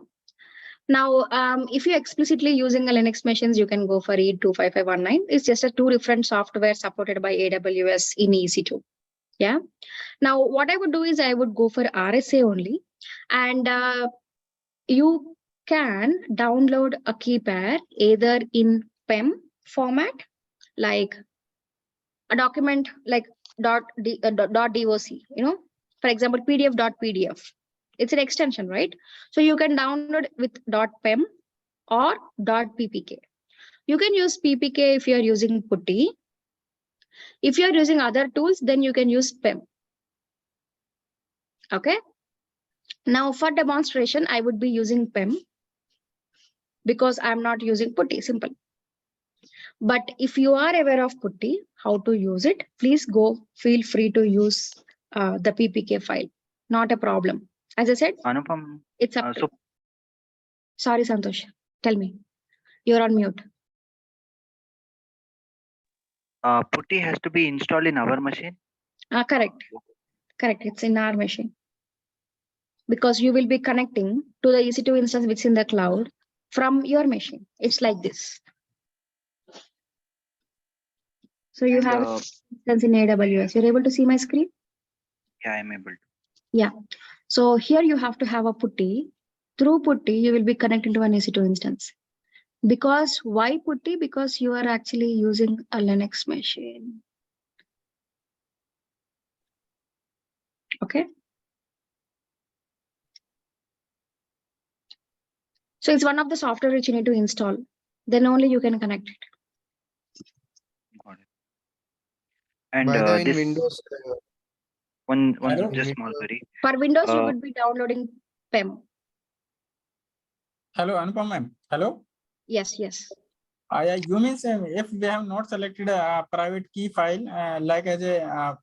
Now, if you're explicitly using a Linux machines, you can go for ED25519. It's just a 2 different software supported by AWS in EC2. Yeah. Now, what I would do is I would go for RSA only, and you can download a key pair either in PEM format, like a document like doc, for example, PDF.pdf. It's an extension, right? So you can download with .pem or .ppk. You can use ppk if you're using Putty. If you're using other tools, then you can use PEM. Okay. Now for demonstration, I would be using PEM because I'm not using Putty, simple. But if you are aware of Putty, how to use it, please feel free to use the ppk file. Not a problem. As I said, Anupam, it's up to. Sorry, Santosh. Tell me. You're on mute. Putty has to be installed in our machine? Correct. Correct. It's in our machine. Because you will be connecting to the EC2 instance which is in the cloud from your machine. It's like this. So you have instance in AWS. You're able to see my screen? Yeah, I'm able to. Yeah. So here you have to have a Putty. Through Putty, you will be connected to an EC2 instance. Because why Putty? Because you are actually using a Linux machine. Okay. So it's one of the software which you need to install. Then only you can connect it. Got it. And By the way, in this Windows, one Hello? just small query. For Windows, you would be downloading PEM. Hello, Anupam ma'am. Hello. Yes, yes. You means if we have not selected a private key file, like as a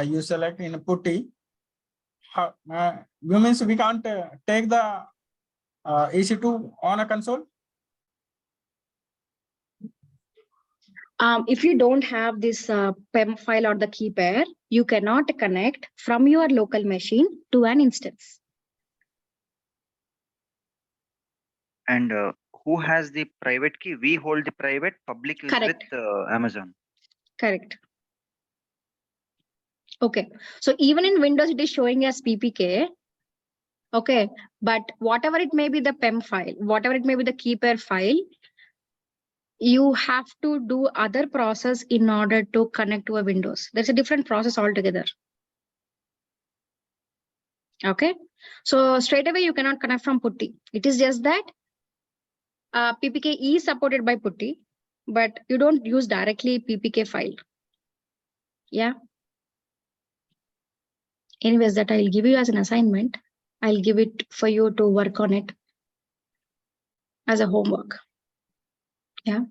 you select in Putty, you means we can't take the EC2 on a console? If you don't have this PEM file or the key pair, you cannot connect from your local machine to an instance. And who has the private key? We hold the private, public is Correct. with Amazon. Correct. Okay. So even in Windows, it is showing as PPK. Okay. But whatever it may be the PEM file, whatever it may be the key pair file, you have to do other process in order to connect to a Windows. There's a different process altogether. Okay. So straight away, you cannot connect from Putty. It is just that PPK is supported by Putty, but you don't use directly PPK file. Yeah. Anyways, that I'll give you as an assignment. I'll give it for you to work on it as a homework. Yeah.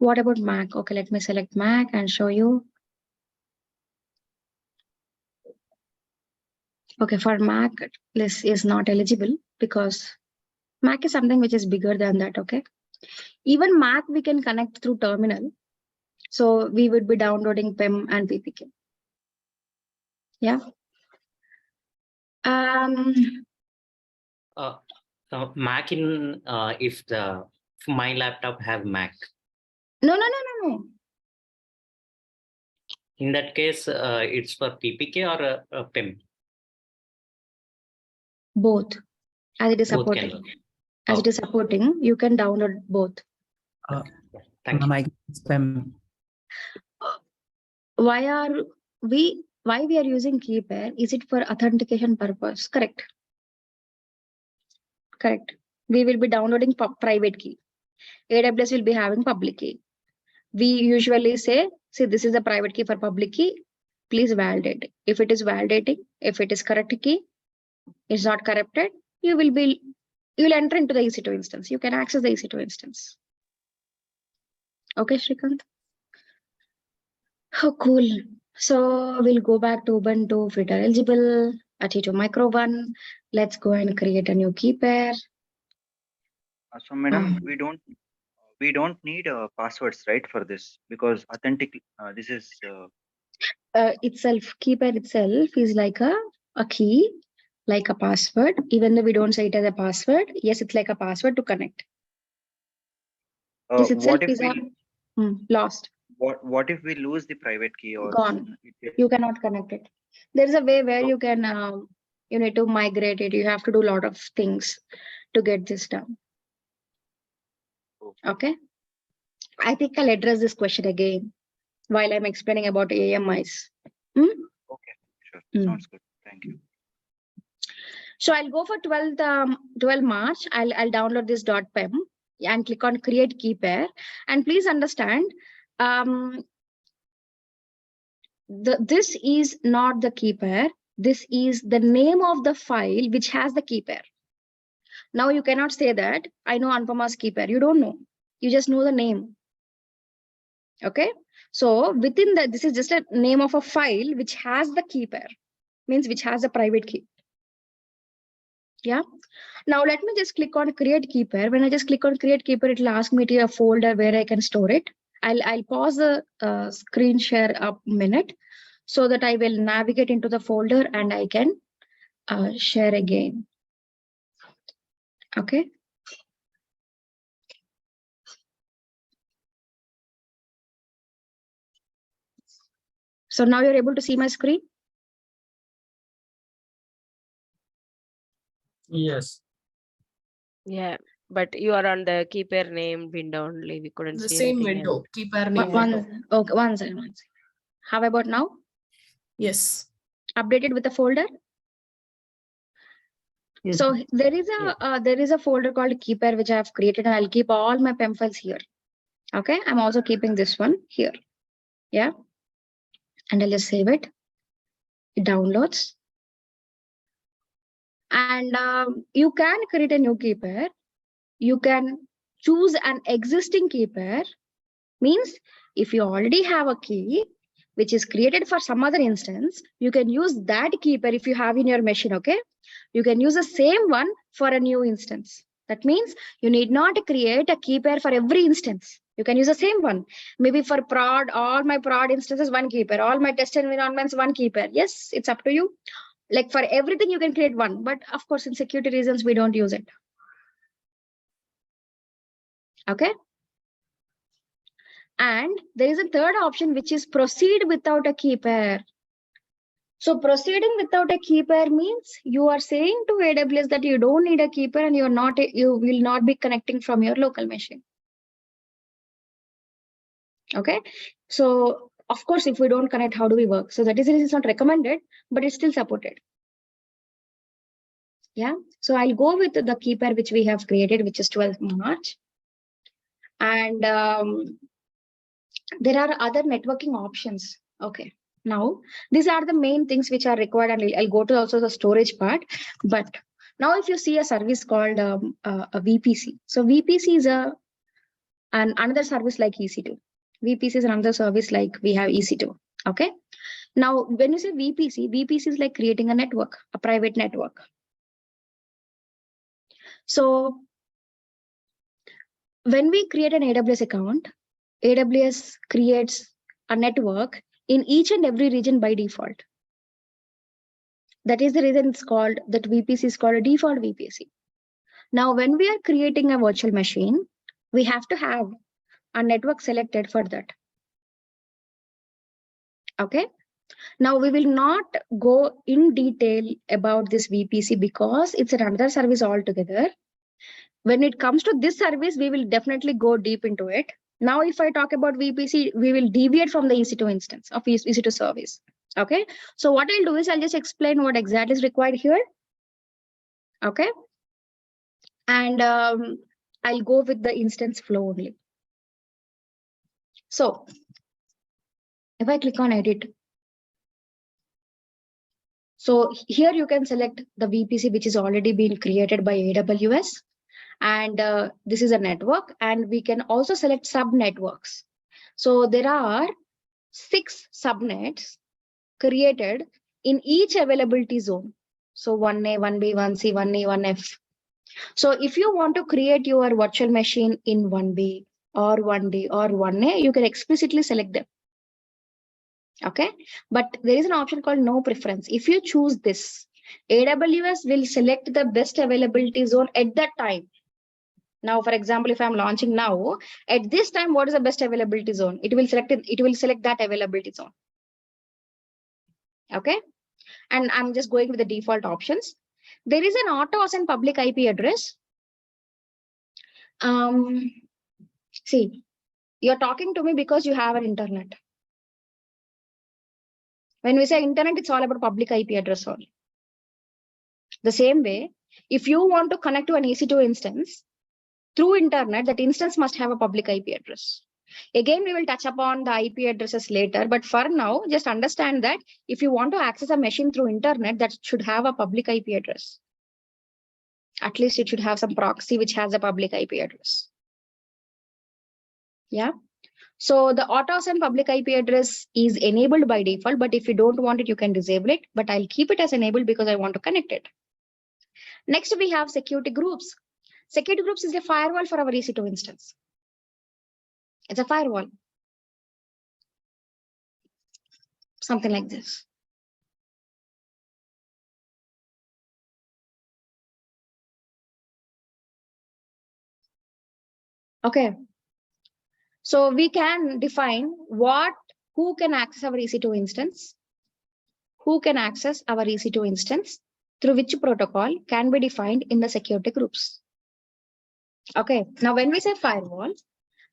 What about Mac? Okay, let me select Mac and show you. Okay, for Mac, this is not eligible because Mac is something which is bigger than that, okay? Even Mac we can connect through terminal. So we would be downloading PEM and PPK. Yeah. Mac in if my laptop have Mac. No. In that case, it's for PPK or PEM. Both. As it is Both can supporting. work. As it is supporting, you can download both. Thank you. Spam. Why we are using key pair? Is it for authentication purpose? Correct. Correct. We will be downloading private key. AWS will be having public key. We usually say, see, this is a private key for public key. Please validate. If it is validating, if it is correct key, it's not corrupted, you will enter into the EC2 instance. You can access the EC2 instance. Okay, Shrikant. Oh, cool. So we'll go back to Ubuntu filter eligible, EC2 micro 1. Let's go and create a new key pair. So, madam, we don't need passwords, right, for this, because this is itself, key pair itself is like a key, like a password. Even though we don't say it as a password, yes, it's like a password to connect. This itself what if is lost. What if we lose the private key or Gone? You cannot connect it. There is a way where you can you need to migrate it. You have to do a lot of things to get this done. Okay. I think I'll address this question again while I'm explaining about AMIs. Okay, sure. Sounds good. Thank you. So I'll go for 12 March. I'll download this .pem and click on create key pair. And please understand, this is not the key pair. This is the name of the file which has the key pair. Now you cannot say that I know Anupama's key pair. You don't know. You just know the name. Okay. So within that, this is just a name of a file which has the key pair, means which has a private key. Yeah. Now let me just click on create key pair. When I just click on create key pair, it will ask me to a folder where I can store it. I'll pause the screen share a minute so that I will navigate into the folder and I can share again. Okay. So now you're able to see my screen. Yes. Yeah, but you are on the key pair name window only. We couldn't The see same anything window, else. keep our name window. Okay, one second. How about now? Yes. Updated with the folder. Yes. So there is a folder called key pair which I have created, and I'll keep all my PEM files here. Okay, I'm also keeping this one here. Yeah, and I'll just save it. It downloads, and you can create a new key pair. You can choose an existing key pair. Means if you already have a key which is created for some other instance, you can use that key pair if you have in your machine. Okay, you can use the same one for a new instance. That means you need not create a key pair for every instance. You can use the same one. Maybe for prod, all my prod instances, one key pair. All my test environments, one key pair. Yes, it's up to you. Like for everything, you can create one. But of course, in security reasons, we don't use it. Okay. And there is a third option, which is proceed without a key pair. So proceeding without a key pair means you are saying to AWS that you don't need a key pair and you will not be connecting from your local machine. Okay. So of course, if we don't connect, how do we work? So that is not recommended, but it's still supported. Yeah. So I'll go with the key pair which we have created, which is 12th March. And there are other networking options. Okay. Now, these are the main things which are required, and I'll go to also the storage part. But now if you see a service called a VPC. So VPC is a and another service like EC2. VPC is another service like we have EC2. Okay. Now, when you say VPC is like creating a network, a private network. So when we create an AWS account, AWS creates a network in each and every region by default. That is the reason it's called, that VPC is called a default VPC. Now, when we are creating a virtual machine, we have to have a network selected for that. Okay. Now, we will not go in detail about this VPC because it's another service altogether. When it comes to this service, we will definitely go deep into it. Now, if I talk about VPC, we will deviate from the EC2 instance of EC2 service. Okay. So what I'll do is I'll just explain what exactly is required here. Okay. And I'll go with the instance flow only. So if I click on edit, so here you can select the VPC, which is already been created by AWS. And this is a network, and we can also select sub networks. So there are 6 subnets created in each availability zone. So 1A, 1B, 1C, 1E, 1F. So if you want to create your virtual machine in 1B or 1D or 1A, you can explicitly select them. Okay, but there is an option called no preference. If you choose this, AWS will select the best availability zone at that time. Now, for example, if I'm launching now, at this time, what is the best availability zone? It will select that availability zone. Okay, and I'm just going with the default options. There is an auto assign public IP address. See, you're talking to me because you have an internet. When we say internet, it's all about public IP address only. The same way, if you want to connect to an EC2 instance through internet, that instance must have a public IP address. Again, we will touch upon the IP addresses later, but for now, just understand that if you want to access a machine through internet, that should have a public IP address. At least it should have some proxy which has a public IP address. Yeah. So the auto assign public IP address is enabled by default, but if you don't want it, you can disable it, but I'll keep it as enabled because I want to connect it. Next, we have security groups. Security groups is a firewall for our EC2 instance. It's a firewall. Something like this. Okay. So we can define who can access our EC2 instance, who can access our EC2 instance, through which protocol can be defined in the security groups. Okay. Now, when we say firewall,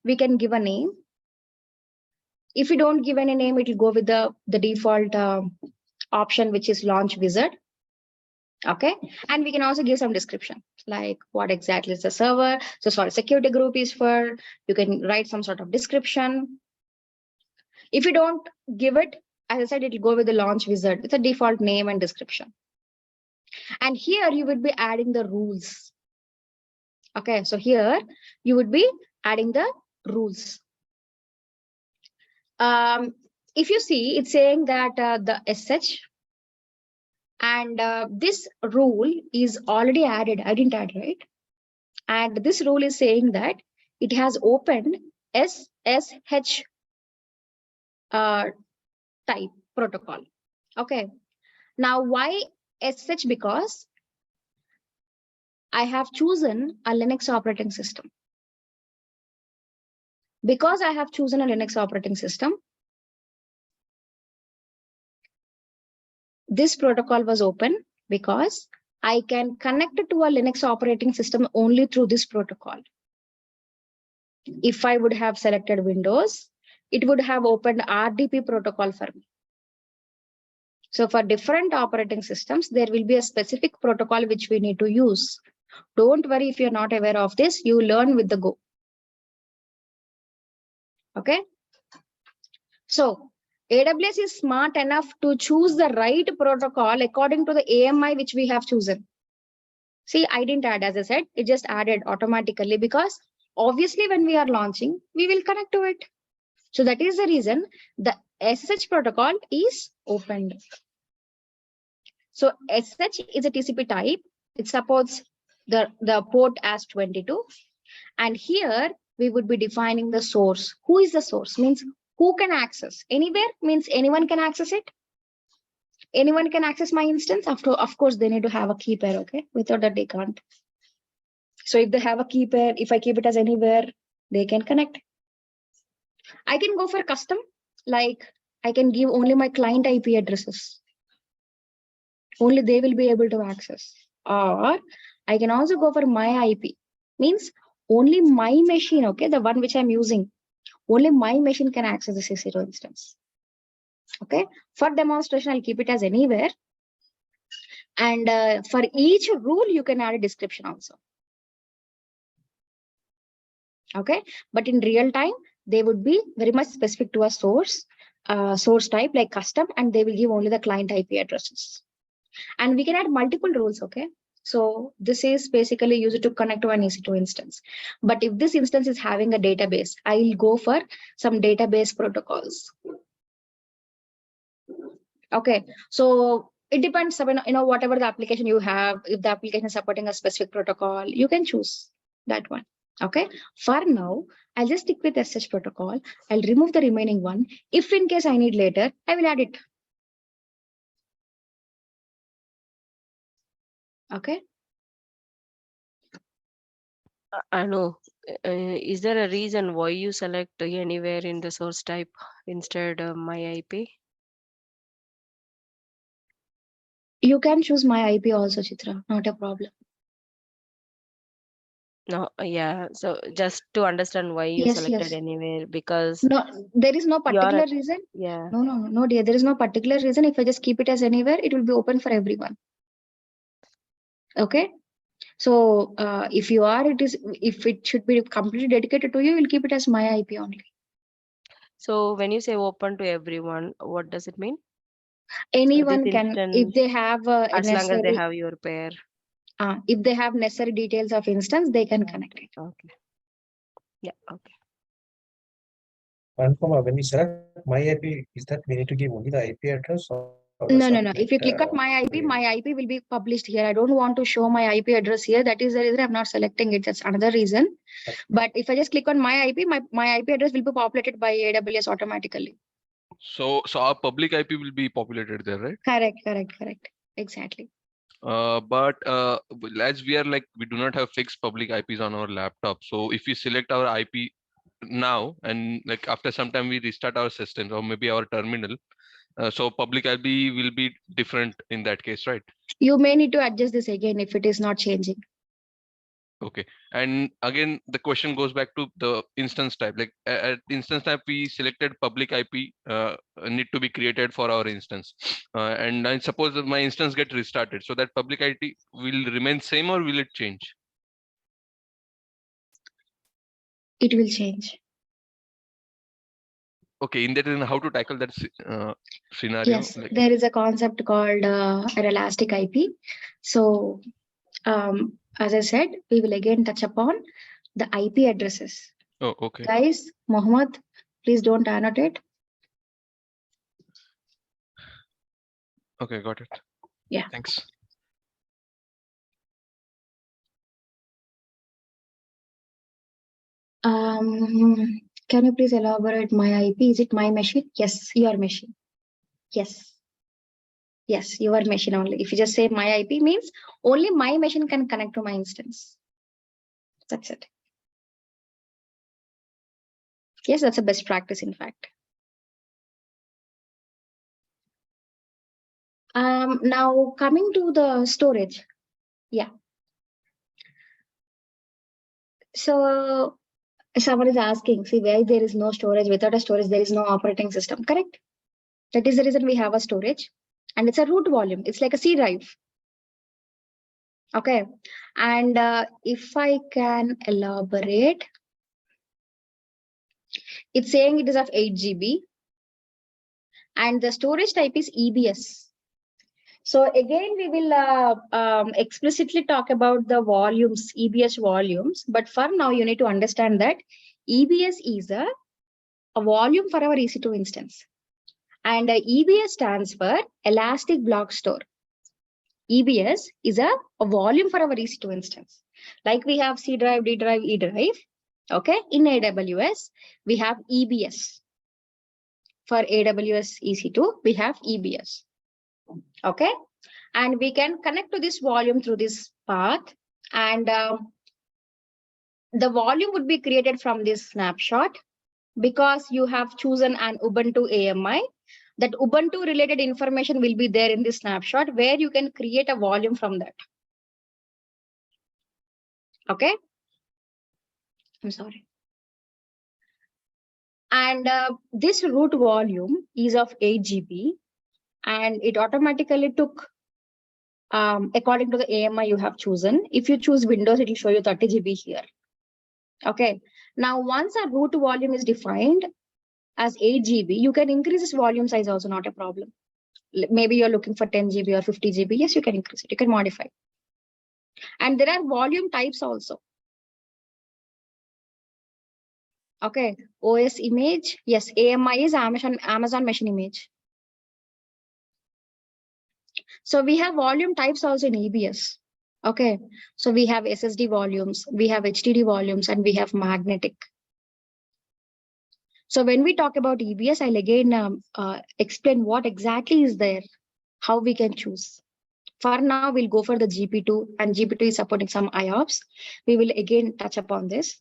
we can give a name. If we don't give any name, it will go with the default option, which is launch wizard. Okay. And we can also give some description, like what exactly is the server. So sorry, security group is for, you can write some sort of description. If you don't give it, as I said, it will go with the launch wizard. It's a default name and description. And here you would be adding the rules. Okay. So here you would be adding the rules. If you see, it's saying that the SH and this rule is already added. I didn't add, right? And this rule is saying that it has opened SSH type protocol. Okay. Now, why SSH? Because I have chosen a Linux operating system. Because I have chosen a Linux operating system, this protocol was open because I can connect to a Linux operating system only through this protocol. If I would have selected Windows, it would have opened RDP protocol for me. So for different operating systems, there will be a specific protocol which we need to use. Don't worry if you're not aware of this, you learn with the go. Okay. So AWS is smart enough to choose the right protocol according to the AMI which we have chosen. See, I didn't add, as I said, it just added automatically because obviously when we are launching, we will connect to it. So that is the reason the SSH protocol is opened. So SSH is a TCP type. It supports the port as 22. And here we would be defining the source. Who is the source? Means who can access? Anywhere means anyone can access it. Anyone can access my instance. Of course, they need to have a key pair, okay? Without that, they can't. So if they have a key pair, if I keep it as anywhere, they can connect. I can go for custom, like I can give only my client IP addresses. Only they will be able to access. Or I can also go for my IP. Means only my machine, okay, the one which I'm using, only my machine can access the EC2 instance. Okay, for demonstration, I'll keep it as anywhere. And for each rule, you can add a description also. Okay, but in real time, they would be very much specific to a source type like custom, and they will give only the client IP addresses. And we can add multiple rules, okay? So this is basically used to connect to an EC2 instance. But if this instance is having a database, I'll go for some database protocols. Okay, so it depends on, whatever the application you have. If the application is supporting a specific protocol, you can choose that one. Okay, for now, I'll just stick with SSH protocol. I'll remove the remaining one. If in case I need later, I will add it. Okay. I know. Is there a reason why you select anywhere in the source type instead of my IP? You can choose my IP also, Chitra, not a problem. No, yeah. So just to understand why you Yes, selected yes. anywhere, because No, there is no you're particular a, reason. yeah. No, dear. There is no particular reason. If I just keep it as anywhere, it will be open for everyone. Okay. So if it should be completely dedicated to you, you'll keep it as my IP only. So when you say open to everyone, what does it mean? Anyone This can, if instance, they have as long as they have your pair. If they have necessary details of instance, they can connect it. Okay. Yeah. Okay. Anupama, when we select my IP, is that we need to give only the IP address or No. something If you click on my IP will be published here. I don't want to show my IP address here. That is the reason I'm not selecting it. That's another reason. But if I just click on my IP, my IP address will be populated by AWS automatically. So our public IP will be populated there, right? Correct. Exactly. But as we do not have fixed public IPs on our laptop. So if we select our IP now and after some time we restart our system or maybe our terminal, so public IP will be different in that case, right? You may need to adjust this again if it is not changing. Okay, and again the question goes back to the instance type. At instance type, we selected public IP need to be created for our instance, and I suppose that my instance get restarted. So that public IP will remain same or will it change? It will change. Okay, in that, how to tackle that scenario? Yes, there is a concept called an elastic IP. So as I said, we will again touch upon the IP addresses. Oh, okay. Guys, Mohammed, please don't annotate. Okay, got it. Yeah. Thanks. Can you please elaborate my IP? Is it my machine? Yes, your machine. Yes, your machine only. If you just say my IP means only my machine can connect to my instance. That's it. Yes, that's a best practice, in fact. Now coming to the storage. Yeah. So someone is asking, see, why there is no storage? Without a storage, there is no operating system, correct? That is the reason we have a storage, and it's a root volume. It's like a C drive. Okay. And if I can elaborate, it's saying it is of 8 GB and the storage type is EBS. So again, we will explicitly talk about the volumes, EBS volumes. But for now, you need to understand that EBS is a volume for our EC2 instance. And EBS stands for Elastic Block Store. EBS is a volume for our EC2 instance. Like we have C drive, D drive, E drive. Okay. In AWS, we have EBS. For AWS EC2, we have EBS. Okay. And we can connect to this volume through this path. And the volume would be created from this snapshot because you have chosen an Ubuntu AMI. That Ubuntu related information will be there in this snapshot where you can create a volume from that. Okay. I'm sorry. And this root volume is of 8 GB and it automatically took according to the AMI you have chosen. If you choose Windows, it will show you 30 GB here. Okay. Now, once a root volume is defined as 8 GB, you can increase this volume size also, not a problem. Maybe you're looking for 10 GB or 50 GB. Yes, you can increase it. You can modify. And there are volume types also. Okay. OS image. Yes, AMI is Amazon Machine Image. So we have volume types also in EBS. Okay. So we have SSD volumes, we have HDD volumes, and we have magnetic. So when we talk about EBS, I'll again explain what exactly is there, how we can choose. For now, we'll go for the GP2, and GP2 is supporting some IOPS. We will again touch upon this.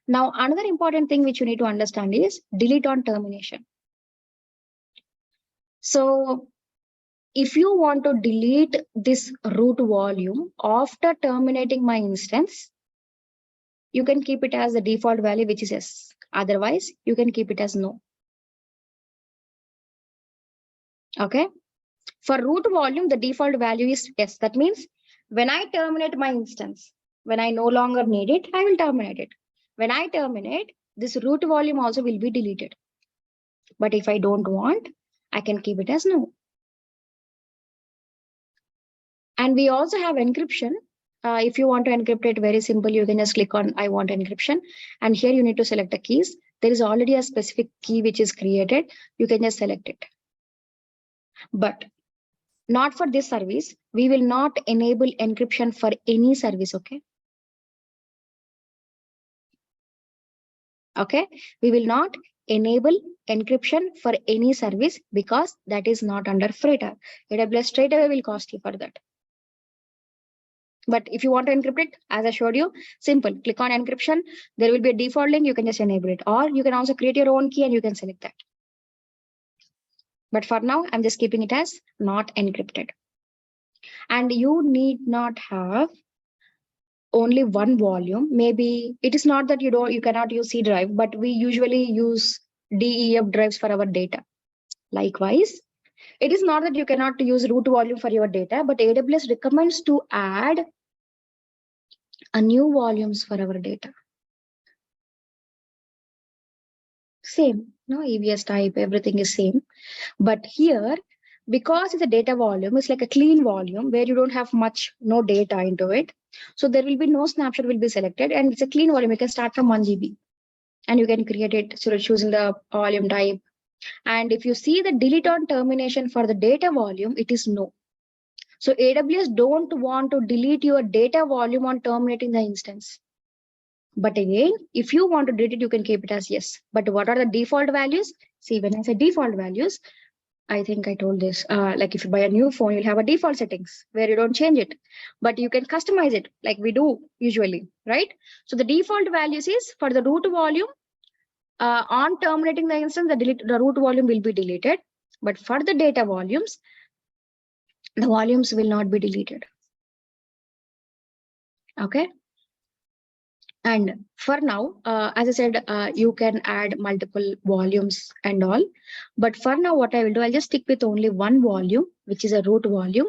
Now, another important thing which you need to understand is delete on termination. So if you want to delete this root volume after terminating my instance, you can keep it as the default value, which is yes. Otherwise, you can keep it as no. Okay. For root volume, the default value is yes. That means when I terminate my instance, when I no longer need it, I will terminate it. When I terminate, this root volume also will be deleted. But if I don't want, I can keep it as no. And we also have encryption. If you want to encrypt it, very simple, you can just click on I want encryption. And here you need to select the keys. There is already a specific key which is created. You can just select it. But not for this service. We will not enable encryption for any service. Okay. Okay. We will not enable encryption for any service because that is not under Freighter. AWS straight away will cost you for that. But if you want to encrypt it, as I showed you, simple, click on encryption. There will be a default link. You can just enable it, or you can also create your own key and you can select that. But for now, I'm just keeping it as not encrypted. And you need not have only one volume. Maybe it is not that you cannot use C drive, but we usually use DEF drives for our data. Likewise, it is not that you cannot use root volume for your data, but AWS recommends to add a new volumes for our data. Same, no EBS type, everything is same. But here, because it's a data volume, it's like a clean volume where you don't have no data into it. So there will be no snapshot will be selected, and it's a clean volume. You can start from 1 GB and you can create it. So choosing the volume type. And if you see the delete on termination for the data volume, it is no. So AWS don't want to delete your data volume on terminating the instance. But again, if you want to delete it, you can keep it as yes. But what are the default values? See, when I say default values, I think I told this, like if you buy a new phone, you'll have a default settings where you don't change it, but you can customize it like we do usually, right? So the default values is for the root volume, on terminating the instance, the root volume will be deleted. But for the data volumes, the volumes will not be deleted. Okay. And for now, as I said, you can add multiple volumes and all. But for now, what I will do, I'll just stick with only one volume, which is a root volume.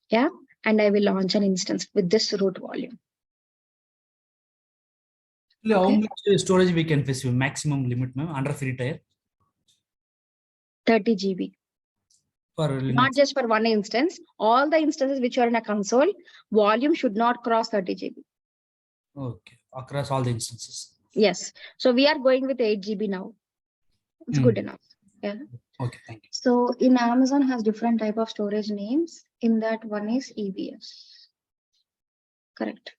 Yeah. And I will launch an instance with this root volume. How much storage we can face? Maximum limit, ma'am, under free tier? 30 GB. For not Linux. just for one instance. All the instances which are in a console, volume should not cross 30 GB. Okay. Across all the instances. Yes. So we are going with 8 GB now. It's good enough. Yeah. Okay, thank you. So in Amazon has different type of storage names. In that one is EBS. Correct.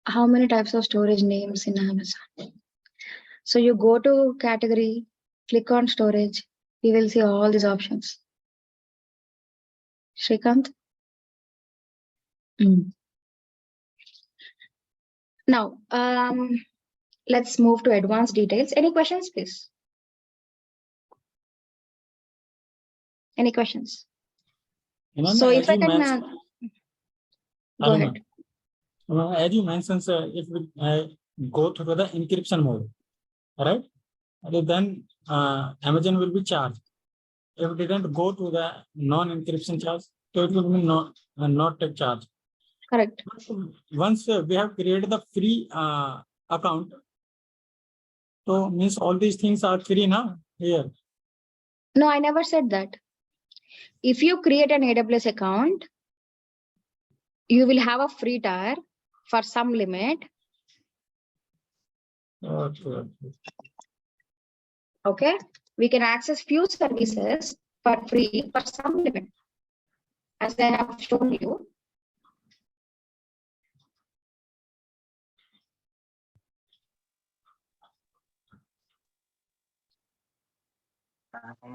How many types of storage names in Amazon? So you go to category, click on storage. You will see all these options. Shrikant? Now, let's move to advanced details. Any questions, please? Any questions? So if I can go ahead. As you mentioned, sir, if we go through the encryption mode, right? Then Amazon will be charged. If it didn't go to the non-encryption charge, so it will be not take charge. Correct. Once we have created the free account, so means all these things are free now here. No, I never said that. If you create an AWS account, you will have a free tier for some limit. Okay. We can access few services for free for some limit. As I have shown you.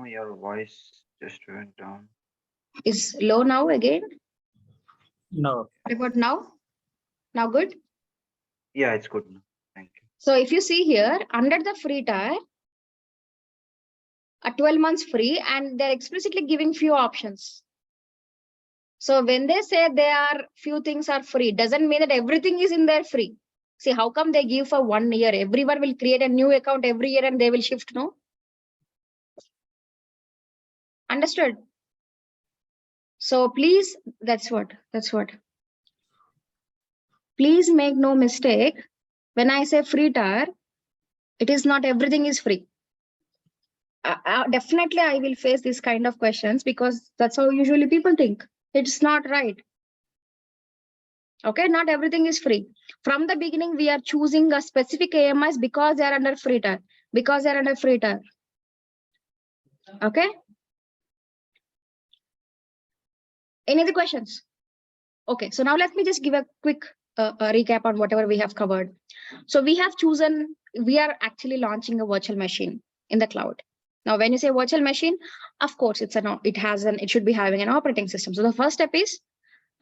Your voice just went down. Is low now again? No. What about now? Now good? Yeah, it's good now. Thank you. So if you see here, under the free tier, a 12 months free, and they're explicitly giving few options. So when they say few things are free, doesn't mean that everything is in there free. See, how come they give for 1 year? Everyone will create a new account every year and they will shift, no? Understood? So please, that's what. Please make no mistake. When I say free tier, it is not everything is free. Definitely, I will face this kind of questions because that's how usually people think. It's not right. Okay, not everything is free. From the beginning, we are choosing a specific AMIs because they are under free tier. Okay. Any other questions? Okay, so now let me just give a quick recap on whatever we have covered. So we are actually launching a virtual machine in the cloud. Now, when you say virtual machine, of course, it should be having an operating system. So the first step is,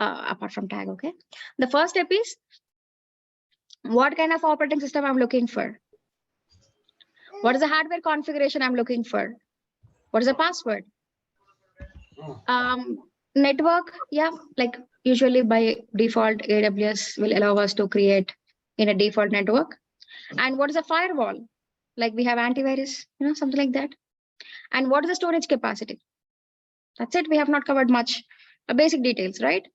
apart from tag, okay. The first step is, what kind of operating system I'm looking for? What is the hardware configuration I'm looking for? What is the password? Network, yeah, like usually by default, AWS will allow us to create in a default network. And what is a firewall? Like we have antivirus, something like that. And what is the storage capacity? That's it. We have not covered much basic details, right?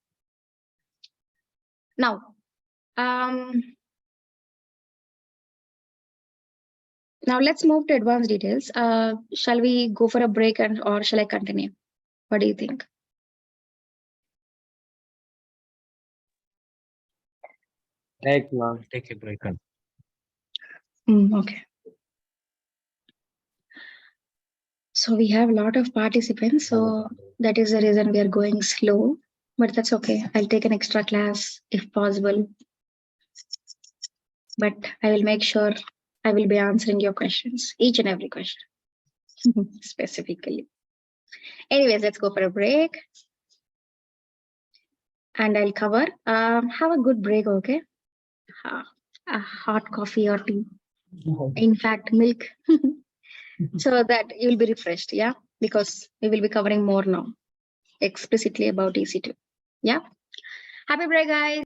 Now, let's move to advanced details. Shall we go for a break or shall I continue? What do you think? Take a break. Okay. So we have a lot of participants, so that is the reason we are going slow, but that's okay. I'll take an extra class if possible. But I will make sure I will be answering your questions, each and every question, specifically. Anyways, let's go for a break. And I'll cover, have a good break, okay? A hot coffee or tea. In fact, milk. So that you'll be refreshed, yeah? Because we will be covering more now, explicitly about EC2. Yeah? Happy break, guys.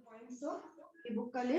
Points ಈ book ಅಲ್ಲಿ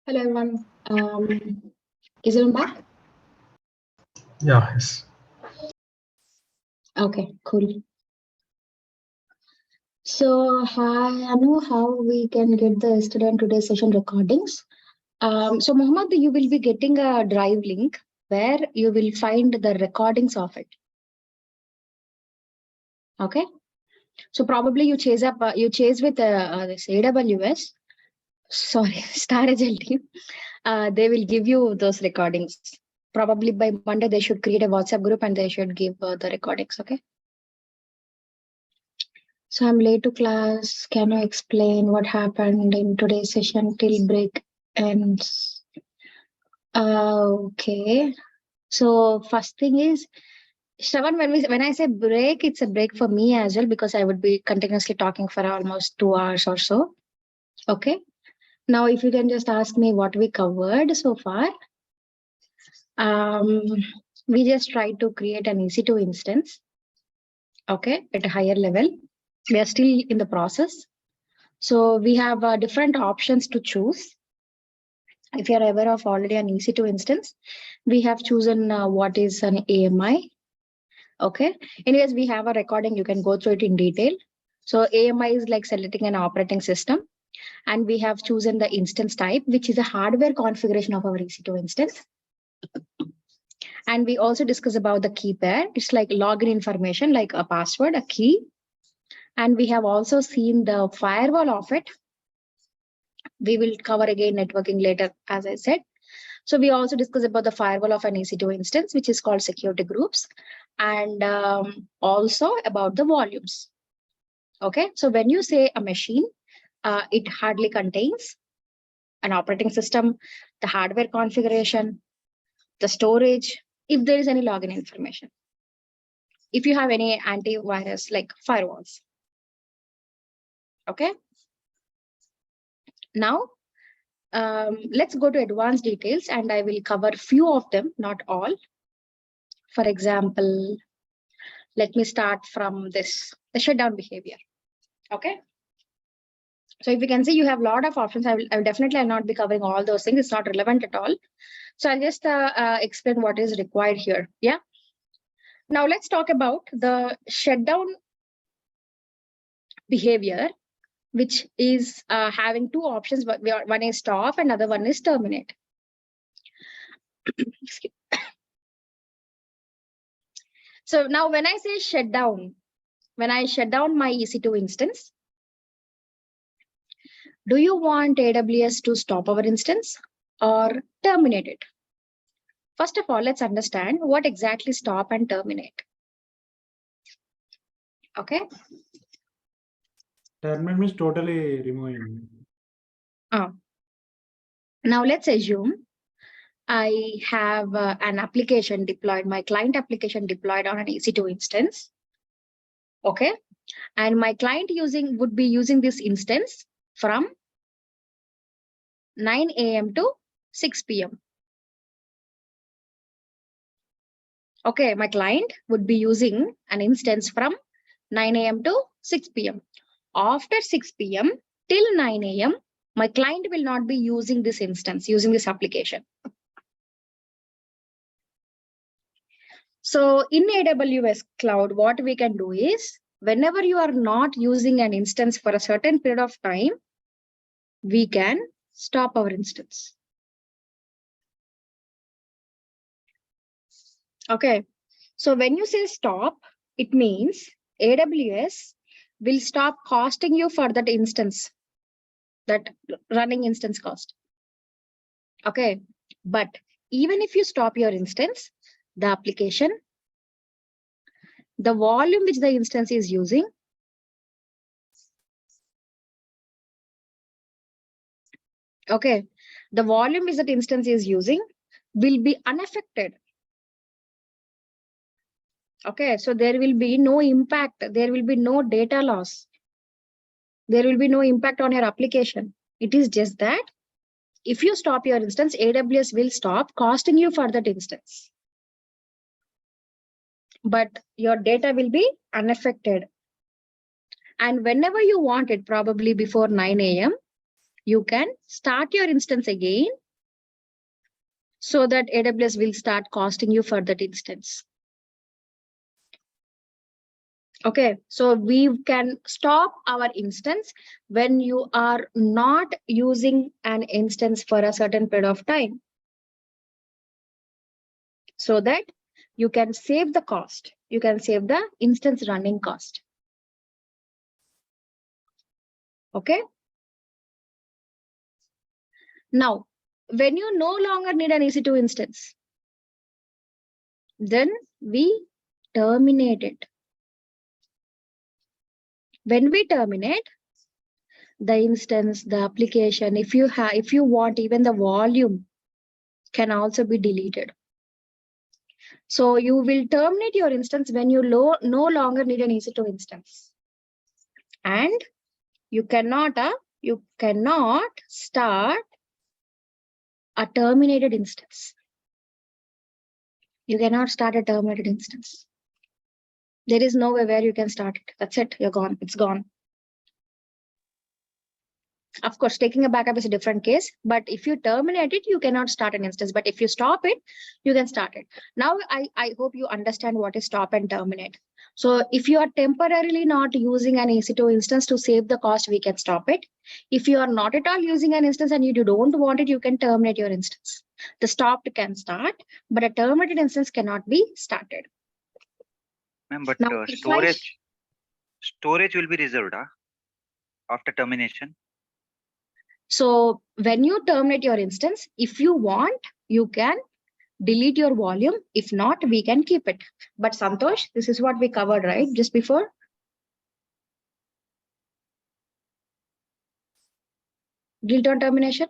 Hello everyone. Is everyone back? Yeah, yes. Okay, cool. So I know how we can get the yesterday and today's session recordings. So Mohammed, you will be getting a drive link where you will find the recordings of it. Okay. So probably you chase with this AWS. Sorry, Star Agile team. They will give you those recordings. Probably by Monday they should create a WhatsApp group and they should give the recordings. Okay. So I'm late to class. Can you explain what happened in today's session till break ends? Okay. So first thing is, Shravan, when I say break, it's a break for me as well because I would be continuously talking for almost 2 hours or so. Okay. Now, if you can just ask me what we covered so far. We just tried to create an EC2 instance. Okay, at a higher level. We are still in the process. So we have different options to choose. If you are aware of already an EC2 instance, we have chosen what is an AMI. Okay. Anyways, we have a recording. You can go through it in detail. So AMI is like selecting an operating system. And we have chosen the instance type, which is a hardware configuration of our EC2 instance. And we also discuss about the key pair. It's like login information, like a password, a key. And we have also seen the firewall of it. We will cover again networking later, as I said. So we also discuss about the firewall of an EC2 instance, which is called security groups, and also about the volumes. Okay, so when you say a machine, it hardly contains an operating system, the hardware configuration, the storage, if there is any login information, if you have any antivirus like firewalls. Okay. Now, let's go to advanced details and I will cover few of them, not all. For example, let me start from this, the shutdown behavior. Okay. So if you can see, you have a lot of options. I will definitely I'll not be covering all those things. It's not relevant at all. So I'll just explain what is required here. Yeah. Now let's talk about the shutdown behavior, which is having two options. But one is stop and another one is terminate. So now when I say shutdown, when I shut down my EC2 instance, do you want AWS to stop our instance or terminate it? First of all, let's understand what exactly stop and terminate. Okay. Terminate means totally removing. Now let's assume I have an application deployed, my client application deployed on an EC2 instance. Okay. And my client would be using this instance from 9 a.m. to 6 p.m. Okay, my client would be using an instance from 9 a.m. to 6 p.m. After 6 p.m. till 9 a.m., my client will not be using this instance, using this application. So in AWS cloud, what we can do is, whenever you are not using an instance for a certain period of time, we can stop our instance. Okay. So when you say stop, it means AWS will stop costing you for that instance, that running instance cost. Okay. But even if you stop your instance, the application, the volume which the instance is using, okay, the volume which that instance is using will be unaffected. Okay, so there will be no impact. There will be no data loss. There will be no impact on your application. It is just that if you stop your instance, AWS will stop costing you for that instance. But your data will be unaffected. And whenever you want it, probably before 9 a.m., you can start your instance again so that AWS will start costing you for that instance. Okay, so we can stop our instance when you are not using an instance for a certain period of time, so that you can save the cost. You can save the instance running cost. Okay. Now, when you no longer need an EC2 instance, then we terminate it. When we terminate the instance, the application, if you want, even the volume can also be deleted. So you will terminate your instance when you no longer need an EC2 instance, and you cannot start a terminated instance. You cannot start a terminated instance. There is no way where you can start it. That's it. You're gone. It's gone. Of course, taking a backup is a different case, but if you terminate it, you cannot start an instance. But if you stop it, you can start it. Now, I hope you understand what is stop and terminate. So if you are temporarily not using an EC2 instance to save the cost, we can stop it. If you are not at all using an instance and you don't want it, you can terminate your instance. The stopped can start, but a terminated instance cannot be started. Ma'am, but Now, storage will be reserved after termination. So when you terminate your instance, if you want, you can delete your volume. If not, we can keep it. But Santosh, this is what we covered, right? Just before. Delete on termination.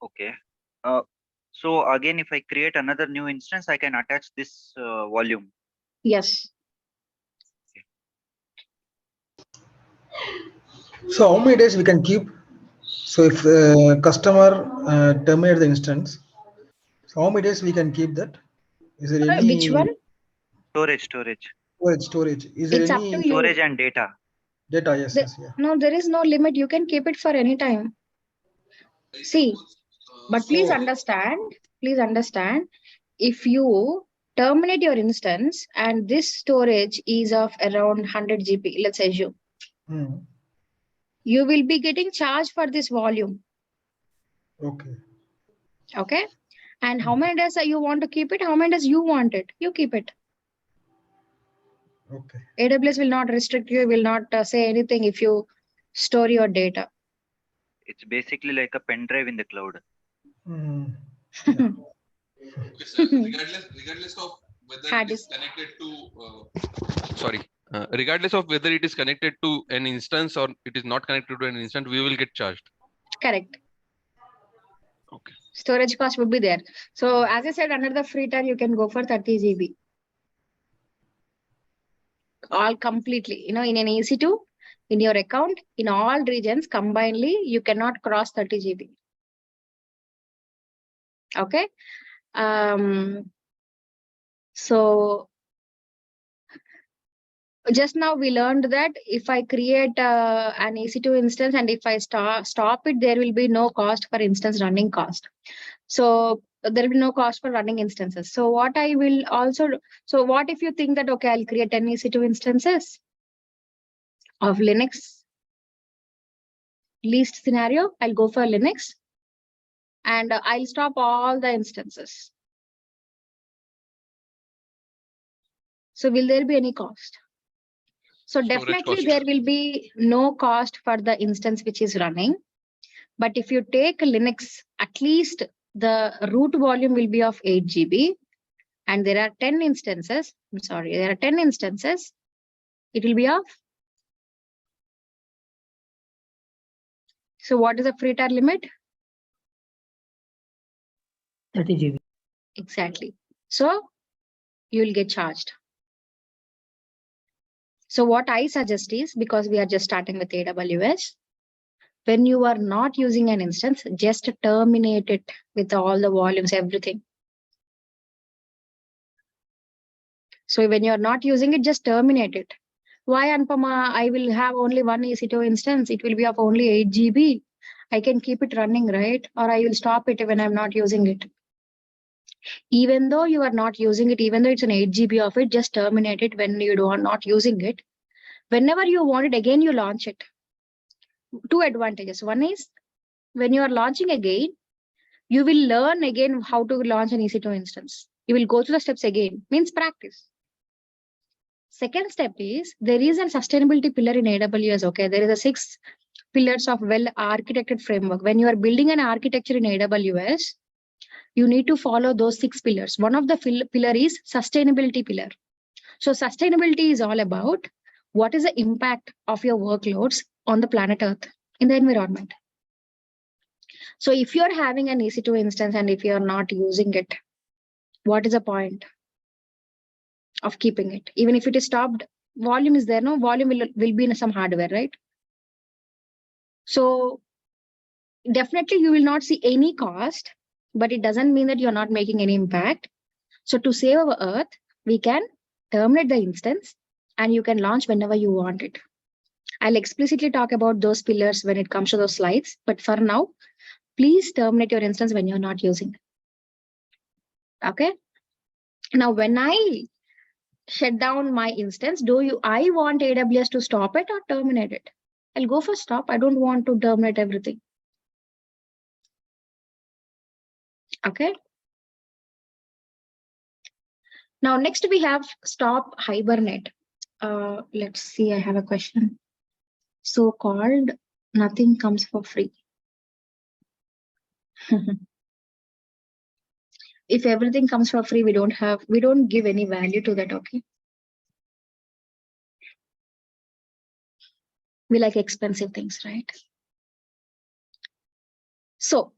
Okay. So again, if I create another new instance, I can attach this volume. Yes. So how many days we can keep? So if customer terminate the instance, so how many days we can keep that? Is there any Which one? Storage. Storage. Is there It's up any to you. Storage and data. Data? Yes, yes, yeah. No, there is no limit. You can keep it for any time. See, but please understand. Please understand. If you terminate your instance and this storage is of around 100 GB, let's assume. You will be getting charged for this volume. Okay. Okay. And how many days you want to keep it? How many days you want it? You keep it. Okay. AWS will not restrict you, will not say anything if you store your data. It's basically like a pen drive in the cloud. Regardless of whether it is connected to regardless of whether it is connected to an instance or it is not connected to an instance, we will get charged. Correct. Okay. Storage cost would be there. So as I said, under the free tier, you can go for 30 GB. All completely, in an EC2, in your account, in all regions combinedly, you cannot cross 30 GB. Okay. So just now we learned that if I create an EC2 instance and if I stop it, there will be no cost for instance running cost. So there will be no cost for running instances. So what I will also, so what if you think that, okay, I'll create 10 EC2 instances of Linux least scenario, I'll go for Linux and I'll stop all the instances. So will there be any cost? So definitely there will be no cost for the instance which is running. But if you take Linux, at least the root volume will be of 8 GB and there are 10 instances. I'm sorry, there are 10 instances. It will be of. So what is the free tier limit? 30 GB. Exactly. So you will get charged. So what I suggest is, because we are just starting with AWS, when you are not using an instance, just terminate it with all the volumes, everything. So when you are not using it, just terminate it. Why, Anupama, I will have only one EC2 instance. It will be of only 8 GB. I can keep it running, right? Or I will stop it when I'm not using it. Even though you are not using it, even though it's an 8 GB of it, just terminate it when you are not using it. Whenever you want it again, you launch it. Two advantages. One is when you are launching again, you will learn again how to launch an EC2 instance. You will go through the steps again, means practice. Second step is there is a sustainability pillar in AWS. Okay, there is a 6 pillars of well architected framework. When you are building an architecture in AWS, you need to follow those 6 pillars. One of the pillar is sustainability pillar. So sustainability is all about what is the impact of your workloads on the planet Earth in the environment. So if you're having an EC2 instance and if you're not using it, what is the point of keeping it? Even if it is stopped, volume is there, no? Volume will be in some hardware, right? So definitely you will not see any cost, but it doesn't mean that you're not making any impact. So to save our Earth, we can terminate the instance and you can launch whenever you want it. I'll explicitly talk about those pillars when it comes to those slides, but for now, please terminate your instance when you're not using it. Okay. Now, when I shut down my instance, I want AWS to stop it or terminate it? I'll go for stop. I don't want to terminate everything. Okay. Now, next we have stop hibernate. Let's see, I have a question. So called nothing comes for free. If everything comes for free, we don't give any value to that. Okay. We like expensive things, right? So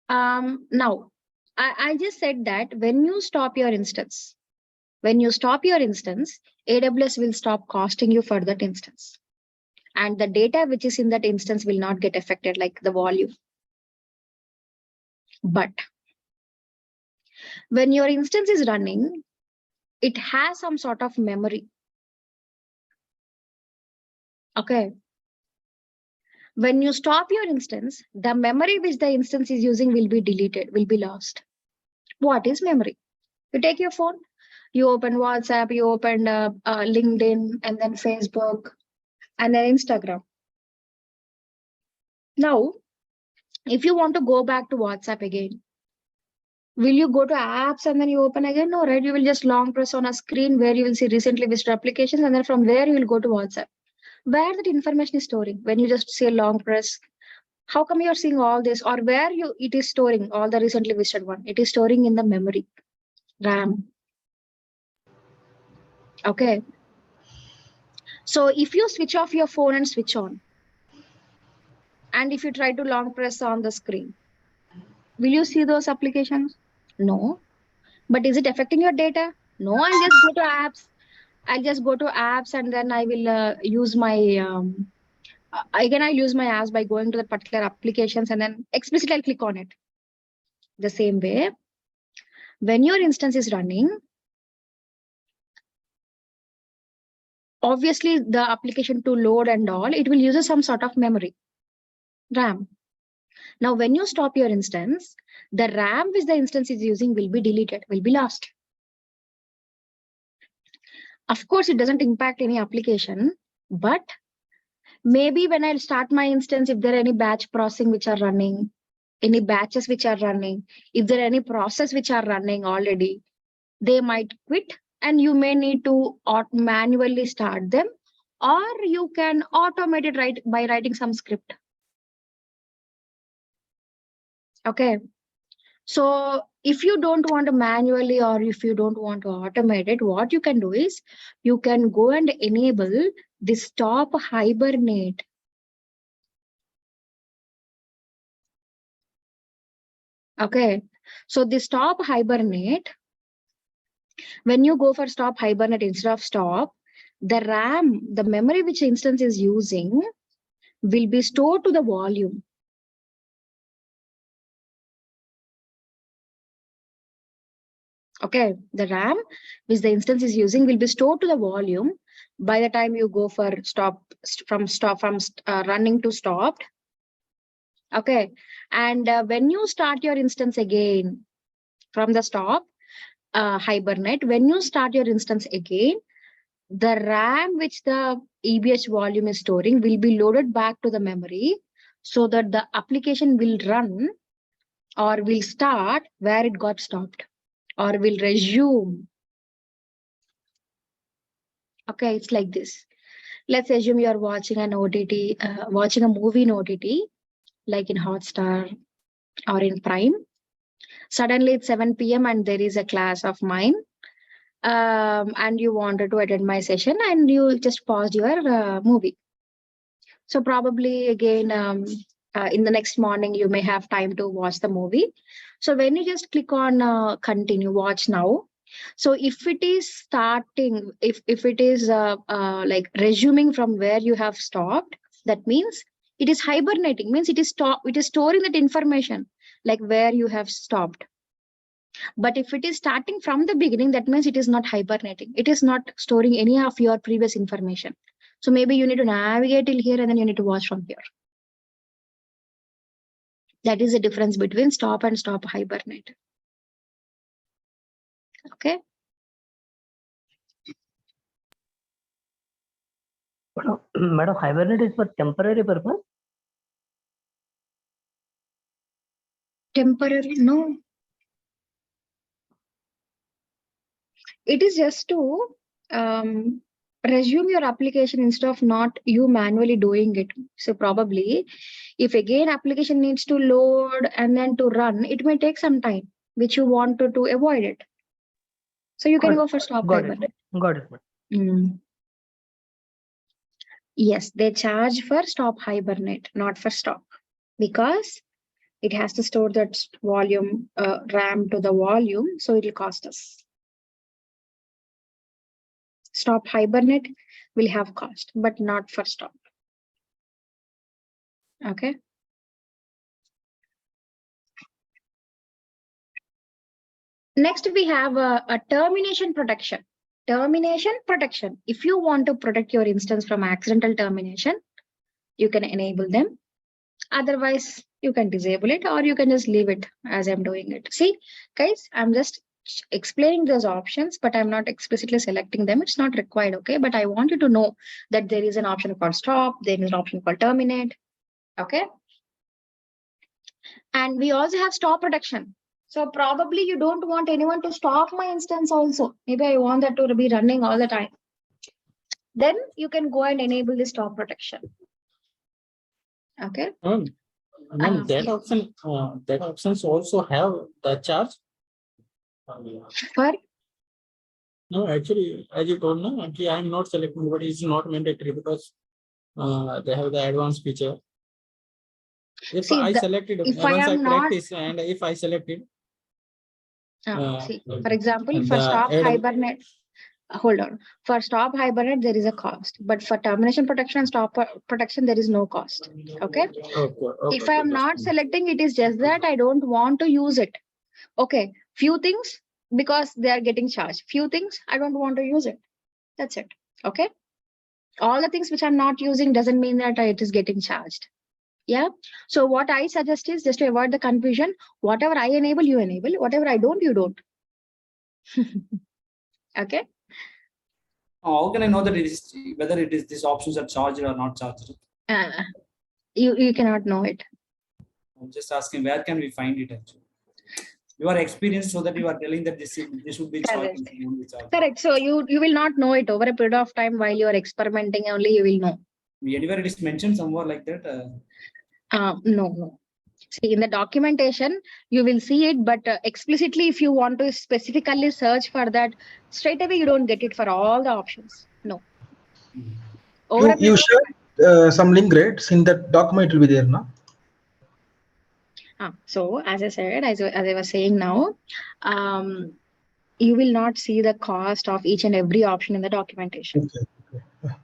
now I just said that when you stop your instance, AWS will stop costing you for that instance. And the data which is in that instance will not get affected, like the volume. But when your instance is running, it has some sort of memory. Okay. When you stop your instance, the memory which the instance is using will be deleted, will be lost. What is memory? You take your phone, you open WhatsApp, you open LinkedIn, and then Facebook, and then Instagram. Now, if you want to go back to WhatsApp again, will you go to apps and then you open again? No, right? You will just long press on a screen where you will see recently visited applications, and then from there you will go to WhatsApp. Where that information is storing? When you just say long press, how come you're seeing all this? Or where it is storing all the recently visited one? It is storing in the memory, RAM. Okay. So if you switch off your phone and switch on, and if you try to long press on the screen, will you see those applications? No. But is it affecting your data? No, I'll just go to apps. And then I will use my I'll use my apps by going to the particular applications and then explicitly I'll click on it. The same way, when your instance is running, obviously the application to load and all, it will use some sort of memory, RAM. Now, when you stop your instance, the RAM which the instance is using will be deleted, will be lost. Of course, it doesn't impact any application, but maybe when I start my instance, if there are any batch processing which are running, any batches which are running, if there are any process which are running already, they might quit and you may need to manually start them, or you can automate it by writing some script. Okay. So if you don't want to manually or if you don't want to automate it, what you can do is you can go and enable the stop hibernate. Okay. So the stop hibernate, when you go for stop hibernate instead of stop, the RAM, the memory which instance is using, will be stored to the volume. Okay, the RAM which the instance is using will be stored to the volume, by the time you go for running to stopped. Okay. And when you start your instance again from the stop, hibernate, when you start your instance again, the RAM which the EBS volume is storing will be loaded back to the memory so that the application will run or will start where it got stopped or will resume. Okay, it's like this. Let's assume you are watching an OTT, watching a movie in OTT, like in Hotstar or in Prime. Suddenly it's 7 p.m. and there is a class of mine. And you wanted to attend my session and you just paused your movie. So probably again, in the next morning, you may have time to watch the movie. So when you just click on continue, watch now. So if it is starting, if it is like resuming from where you have stopped, that means it is hibernating, means it is storing that information like where you have stopped. But if it is starting from the beginning, that means it is not hibernating. It is not storing any of your previous information. So maybe you need to navigate till here and then you need to watch from here. That is the difference between stop and stop hibernate. Okay. Madam, hibernate is for temporary purpose? Temporary, no. It is just to resume your application instead of not you manually doing it. So probably if again application needs to load and then to run, it may take some time, which you want to avoid it. So you can go for stop hibernate. Got it. Yes, they charge for stop hibernate, not for stop, because it has to store that volume RAM to the volume, so it will cost us. Stop hibernate will have cost, but not for stop. Okay. Next, we have a termination protection. Termination protection. If you want to protect your instance from accidental termination, you can enable them. Otherwise, you can disable it or you can just leave it as I'm doing it. See, guys, I'm just explaining those options, but I'm not explicitly selecting them. It's not required, okay? But I want you to know that there is an option called stop, there is an option called terminate, okay? And we also have stop protection. So probably you don't want anyone to stop my instance also. Maybe I want that to be running all the time. Then you can go and enable the stop protection. Okay. That options also have the charge. For? No, actually, as you told, no, actually I am not selecting, but it's not mandatory because they have the advanced feature. If I selected, once I practice and if I selected. See, for example, for stop hibernate, hold on. For stop hibernate, there is a cost, but for termination protection and stop protection, there is no cost. Okay. If I am not selecting, it is just that I don't want to use it. Okay. Few things because they are getting charged. Few things I don't want to use it. That's it. Okay. All the things which I'm not using doesn't mean that it is getting charged. Yeah. So what I suggest is just to avoid the confusion, whatever I enable, you enable. Whatever I don't, you don't. Okay. How can I know that it is whether it is these options are charged or not charged? You cannot know it. I'm just asking where can we find it actually? You are experienced so that you are telling that this should be charged. Correct. So you will not know it over a period of time while you are experimenting only you will know. Anywhere it is mentioned somewhere like that? No. See, in the documentation, you will see it, but explicitly, if you want to specifically search for that, straight away, you don't get it for all the options. No. You share some link, right? In that document, it will be there now. So, as I said, as I was saying now, you will not see the cost of each and every option in the documentation. Okay.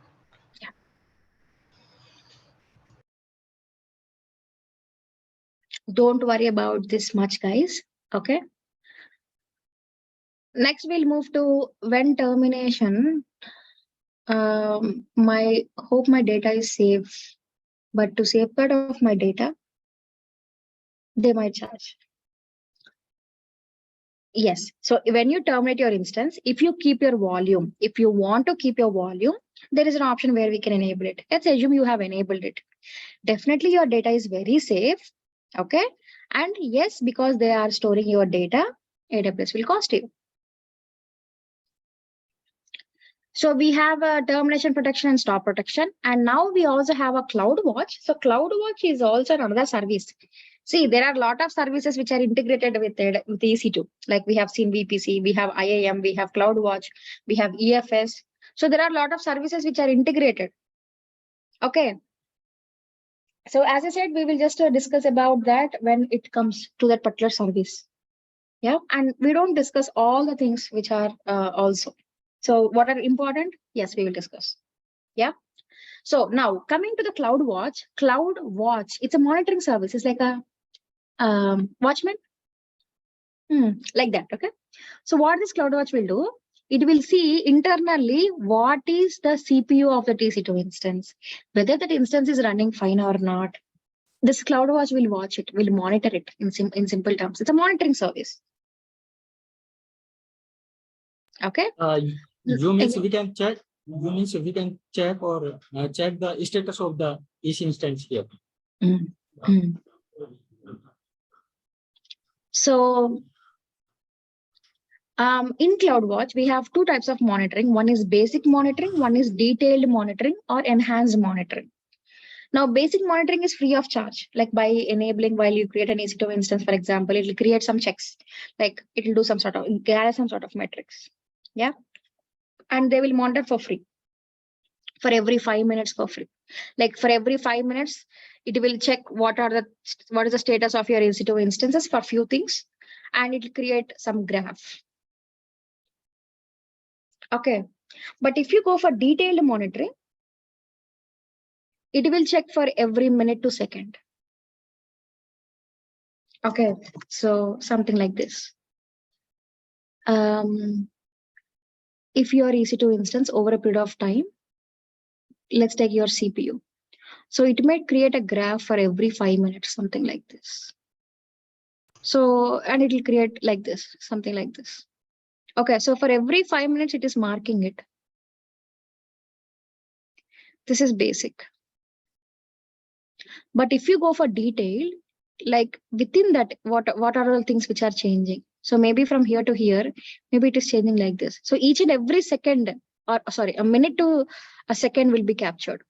Don't worry about this much, guys. Okay. Next, we'll move to when termination. hope my data is safe, but to safeguard of my data, they might charge. Yes. So when you terminate your instance, if you keep your volume, if you want to keep your volume, there is an option where we can enable it. Let's assume you have enabled it. Definitely your data is very safe. Okay. And yes, because they are storing your data, AWS will cost you. So we have a termination protection and stop protection. And now we also have a CloudWatch. So CloudWatch is also another service. See, there are a lot of services which are integrated with EC2. Like we have seen VPC, we have IAM, we have CloudWatch, we have EFS. So there are a lot of services which are integrated. Okay. So as I said, we will just discuss about that when it comes to that particular service. Yeah. And we don't discuss all the things which are also. So what are important? Yes, we will discuss. Yeah. So now coming to the CloudWatch, it's a monitoring service. It's like a watchman. Like that. Okay. So what this CloudWatch will do, it will see internally what is the CPU of the EC2 instance, whether that instance is running fine or not. This CloudWatch will watch it, will monitor it in simple terms. It's a monitoring service. Okay. You means we can check. You means we can check or check the status of the EC instance here. So in CloudWatch, we have two types of monitoring. One is basic monitoring, one is detailed monitoring or enhanced monitoring. Now, basic monitoring is free of charge, like by enabling while you create an EC2 instance, for example, it will create some checks, like it will do some sort of, gather some sort of metrics. Yeah. And they will monitor for free. For every 5 minutes for free. Like for every 5 minutes, it will check what is the status of your EC2 instances for few things, and it will create some graph. Okay. But if you go for detailed monitoring, it will check for every minute to second. Okay. So something like this. If your EC2 instance over a period of time, let's take your CPU. So it might create a graph for every 5 minutes, something like this. So, and it will create like this, something like this. Okay, so for every 5 minutes, it is marking it. This is basic. But if you go for detail, like within that, what are all things which are changing? So maybe from here to here, maybe it is changing like this. So each and every second, or sorry, a minute to a second will be captured.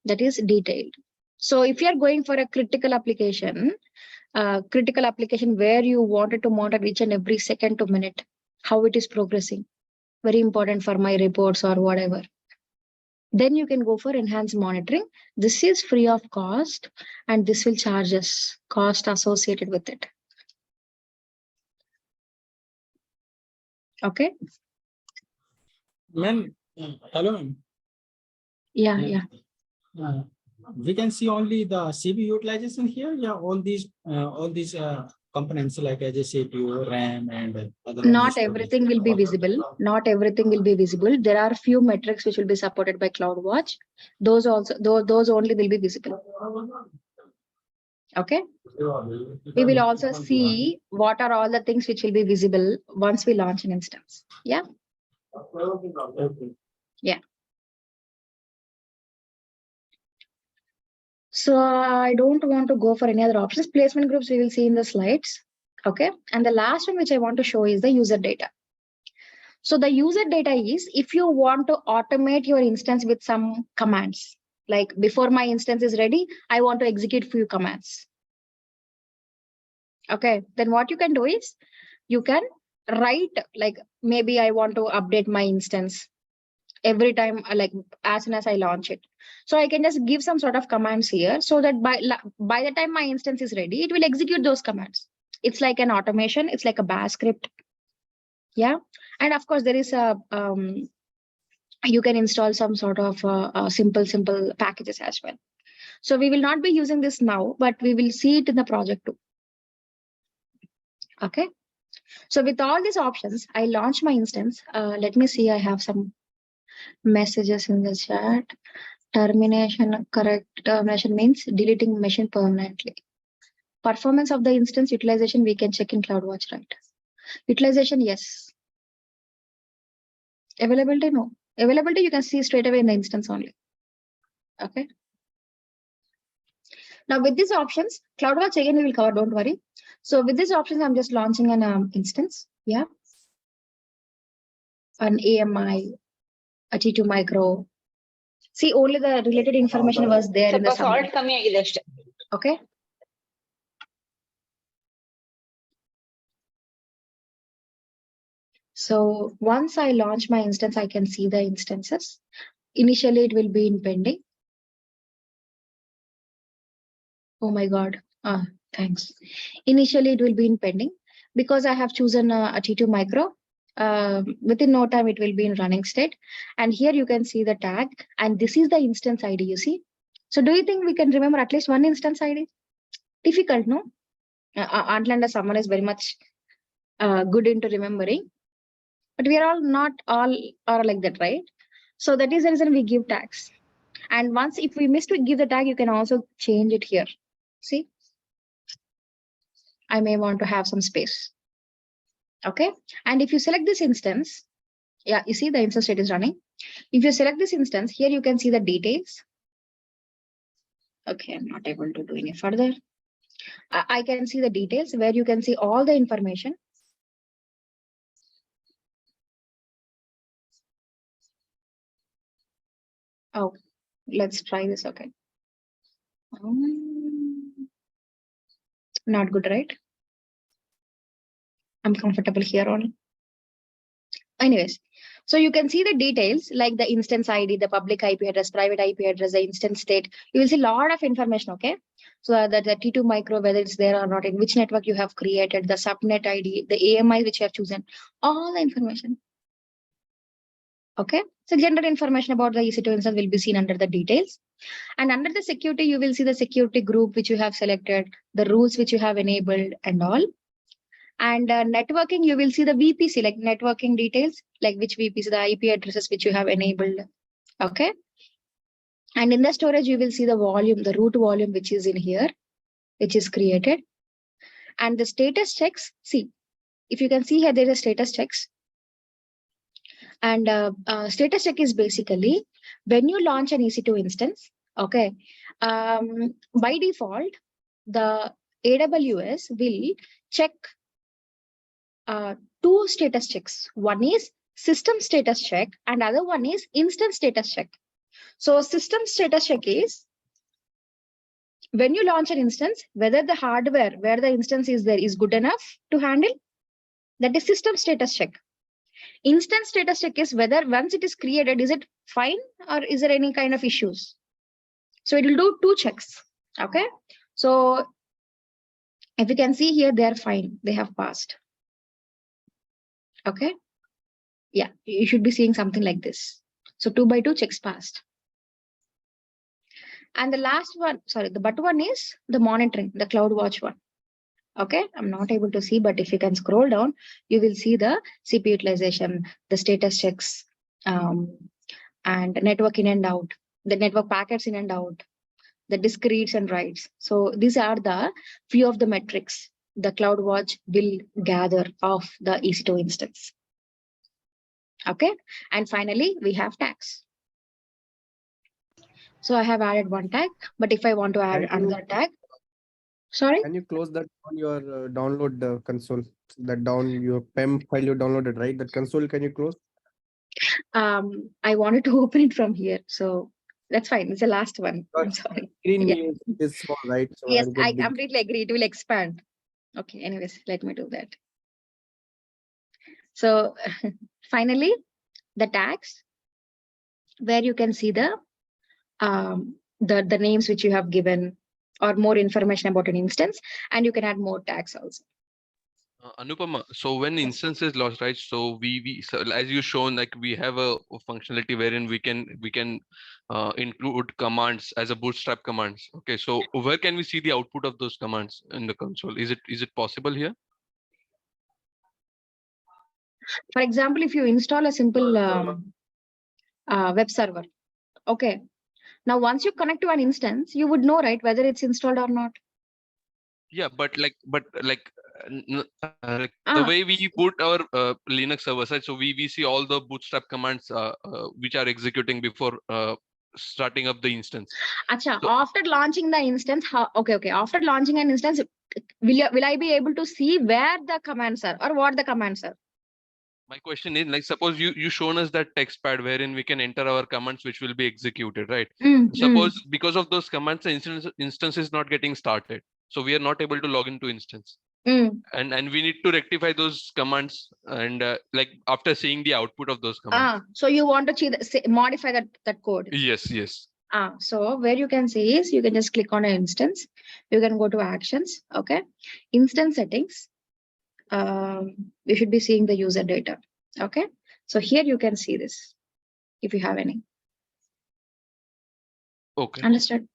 That is detailed. So if you are going for a critical application where you wanted to monitor each and every second to minute, how it is progressing, very important for my reports or whatever, then you can go for enhanced monitoring. This is free of cost, and this will charge us cost associated with it. Okay. Ma'am, hello, ma'am. Yeah. We can see only the CPU utilization here. Yeah, all these components like as a CPU, RAM, and other. Not everything will be visible. Not everything will be visible. There are few metrics which will be supported by CloudWatch. Those only will be visible. Okay. We will also see what are all the things which will be visible once we launch an instance. Yeah. Yeah. So I don't want to go for any other options. Placement groups we will see in the slides. Okay. And the last one which I want to show is the user data. So the user data is if you want to automate your instance with some commands, like before my instance is ready, I want to execute few commands. Okay. Then what you can do is you can write, like maybe I want to update my instance every time, like as soon as I launch it. So I can just give some sort of commands here so that by the time my instance is ready, it will execute those commands. It's like an automation. It's like a bash script. Yeah. And of course, there is a, you can install some sort of simple packages as well. So we will not be using this now, but we will see it in the project too. Okay. So with all these options, I launch my instance. Let me see, I have some messages in the chat. Termination, correct termination means deleting machine permanently. Performance of the instance utilization, we can check in CloudWatch, right? Utilization, yes. Availability, no. Availability, you can see straight away in the instance only. Okay. Now with these options, CloudWatch again we will cover, don't worry. So with these options, I'm just launching an instance. Yeah. An AMI, a T2 micro. See, only the related information was there in the subnet. Okay. So once I launch my instance, I can see the instances. Initially, it will be in pending. Oh my God. Thanks. Initially, it will be in pending because I have chosen a T2 micro. Within no time, it will be in running state. And here you can see the tag. And this is the instance ID, you see. So do you think we can remember at least one instance ID? Difficult, no? Unless someone is very much good into remembering. But we are all not all are like that, right? So that is the reason we give tags. And once if we miss to give the tag, you can also change it here. See, I may want to have some space. Okay. And if you select this instance, yeah, you see the instance state is running. If you select this instance, here you can see the details. Okay, I'm not able to do any further. I can see the details where you can see all the information. Oh, let's try this. Okay. Not good, right? I'm comfortable here only. Anyways, so you can see the details like the instance ID, the public IP address, private IP address, the instance state. You will see a lot of information, okay? So that the T2 micro, whether it's there or not, in which network you have created, the subnet ID, the AMI which you have chosen, all the information. Okay, so general information about the EC2 instance will be seen under the details. And under the security, you will see the security group which you have selected, the rules which you have enabled and all. And networking, you will see the VPC, like networking details, like which VPC, the IP addresses which you have enabled. Okay. And in the storage, you will see the volume, the root volume, which is in here, which is created. And the status checks, see, if you can see here, there is status checks. And status check is basically when you launch an EC2 instance, okay, by default, the AWS will check two status checks. One is system status check and other one is instance status check. So system status check is when you launch an instance, whether the hardware where the instance is there is good enough to handle. That is system status check. Instance status check is whether once it is created, is it fine or is there any kind of issues? So it will do two checks. Okay. So if you can see here, they are fine. They have passed. Okay. Yeah, you should be seeing something like this. So 2 by 2 checks passed. And the last one, sorry, the but one is the monitoring, the CloudWatch one. Okay, I'm not able to see, but if you can scroll down, you will see the CPU utilization, the status checks, and network in and out, the network packets in and out, the disk reads and writes. So these are the few of the metrics the CloudWatch will gather of the EC2 instance. Okay, and finally, we have tags. So I have added one tag, but if I want to add another tag, sorry? Can you close that on your download console? That down your PEM file you downloaded, right? That console, can you close? I wanted to open it from here, so that's fine. It's the last one. I'm sorry. Screen Yeah. is small, right? So Yes, I'll get I big. completely agree. It will expand. Okay, anyways, let me do that. So finally, the tags where you can see the names which you have given or more information about an instance, and you can add more tags also. Anupama, so when instance is lost, right? So so as you shown, like we have a functionality wherein we can include commands as a bootstrap commands. Okay, so where can we see the output of those commands in the console? Is it possible here? For example, if you install a simple web server, okay. Now, once you connect to an instance, you would know, right, whether it's installed or not. Yeah, but like the Ah. way we put our Linux server side, so we see all the bootstrap commands which are executing before starting up the instance. Acha, after launching the instance, okay. After launching an instance, will I be able to see where the commands are or what the commands are? My question is, like, suppose you shown us that text pad wherein we can enter our commands which will be executed, right? Suppose because of those commands, the instance is not getting started, so we are not able to log into instance. And we need to rectify those commands, and like after seeing the output of those commands. So you want to modify that code? Yes. So where you can see is, you can just click on an instance. You can go to actions. Okay, instance settings. You should be seeing the user data. Okay, so here you can see this if you have any. Okay. Understood?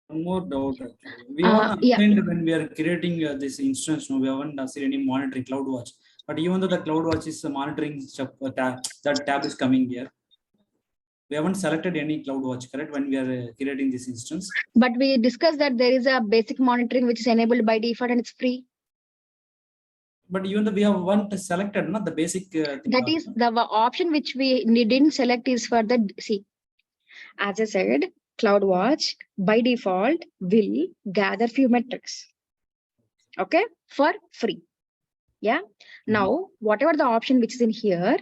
One more doubt. We haven't obtained when we are creating this instance. No, we haven't seen any monitoring CloudWatch. But even though the CloudWatch is monitoring that tab is coming here, we haven't selected any CloudWatch, correct? When we are creating this instance. But we discussed that there is a basic monitoring which is enabled by default and it's free. But even though we haven't selected, not the basic. That is the option which we didn't select is for the as I said, CloudWatch by default will gather few metrics. Okay, for free. Yeah. Now, whatever the option which is in here,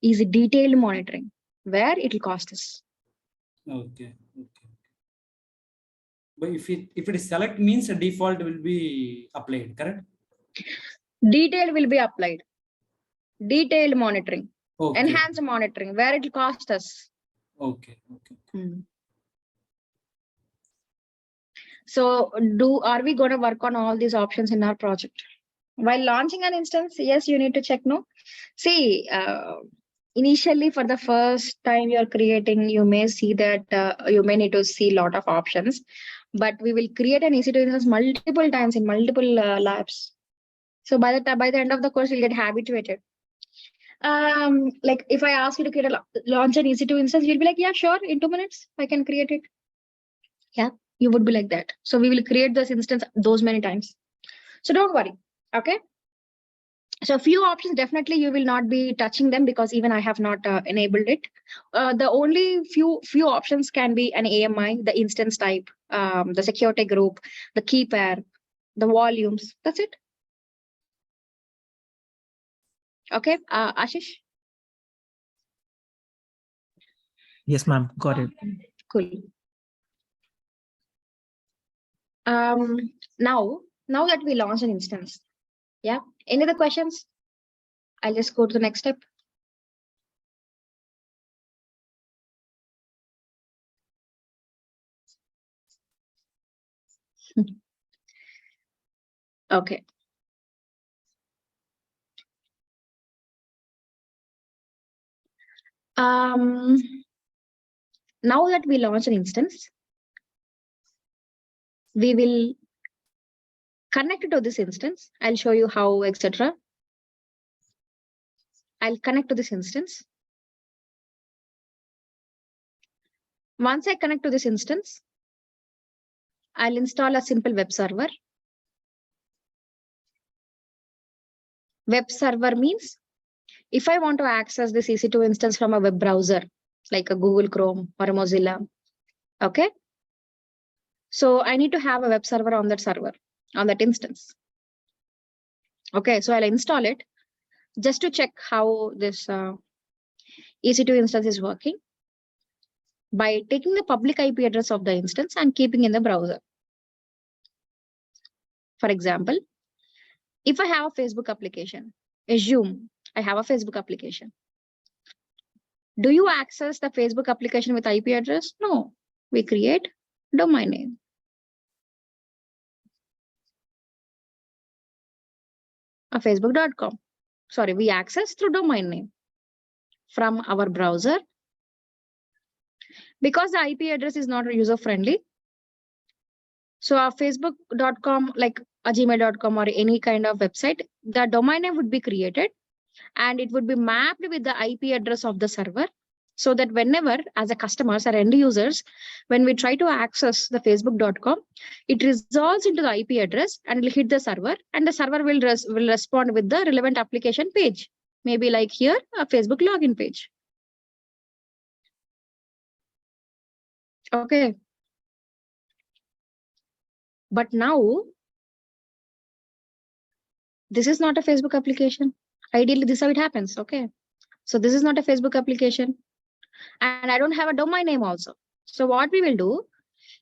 is a detailed monitoring where it will cost us. Okay. But if it is select means a default will be applied, correct? Detail will be applied. Detailed monitoring. Okay. Enhanced monitoring where it will cost us. Okay. So are we going to work on all these options in our project? While launching an instance, yes, you need to check, no? See, initially for the first time you're creating, you may see that you may need to see a lot of options, but we will create an EC2 instance multiple times in multiple labs. So by the end of the course, you'll get habituated. Like if I ask you to launch an EC2 instance, you'll be like, yeah, sure, in 2 minutes, I can create it. Yeah, you would be like that. So we will create this instance those many times. So don't worry. Okay. So few options, definitely you will not be touching them because even I have not enabled it. The only few options can be an AMI, the instance type, the security group, the key pair, the volumes. That's it. Okay, Ashish? Yes, ma'am. Got it. Cool. Now that we launch an instance, yeah. Any other questions? I'll just go to the next step. Okay. Now that we launch an instance, we will connect to this instance. I'll show you how, etc. I'll connect to this instance. Once I connect to this instance, I'll install a simple web server. Web server means if I want to access this EC2 instance from a web browser, like a Google Chrome or a Mozilla, okay? So I need to have a web server on that server, on that instance. Okay, so I'll install it just to check how this EC2 instance is working by taking the public IP address of the instance and keeping in the browser. For example, if I have a Facebook application, assume I have a Facebook application. Do you access the Facebook application with IP address? No, we create domain name. A facebook.com. Sorry, we access through domain name from our browser. Because the IP address is not user friendly, So our facebook.com, like a gmail.com or any kind of website, the domain name would be created and it would be mapped with the IP address of the server. So that whenever as a customers or end users, when we try to access the facebook.com, it resolves into the IP address and will hit the server, and the server will respond with the relevant application page. Maybe like here, a Facebook login page. Okay. But now, this is not a Facebook application. Ideally, this is how it happens. Okay. So this is not a Facebook application. And I don't have a domain name also. So what we will do,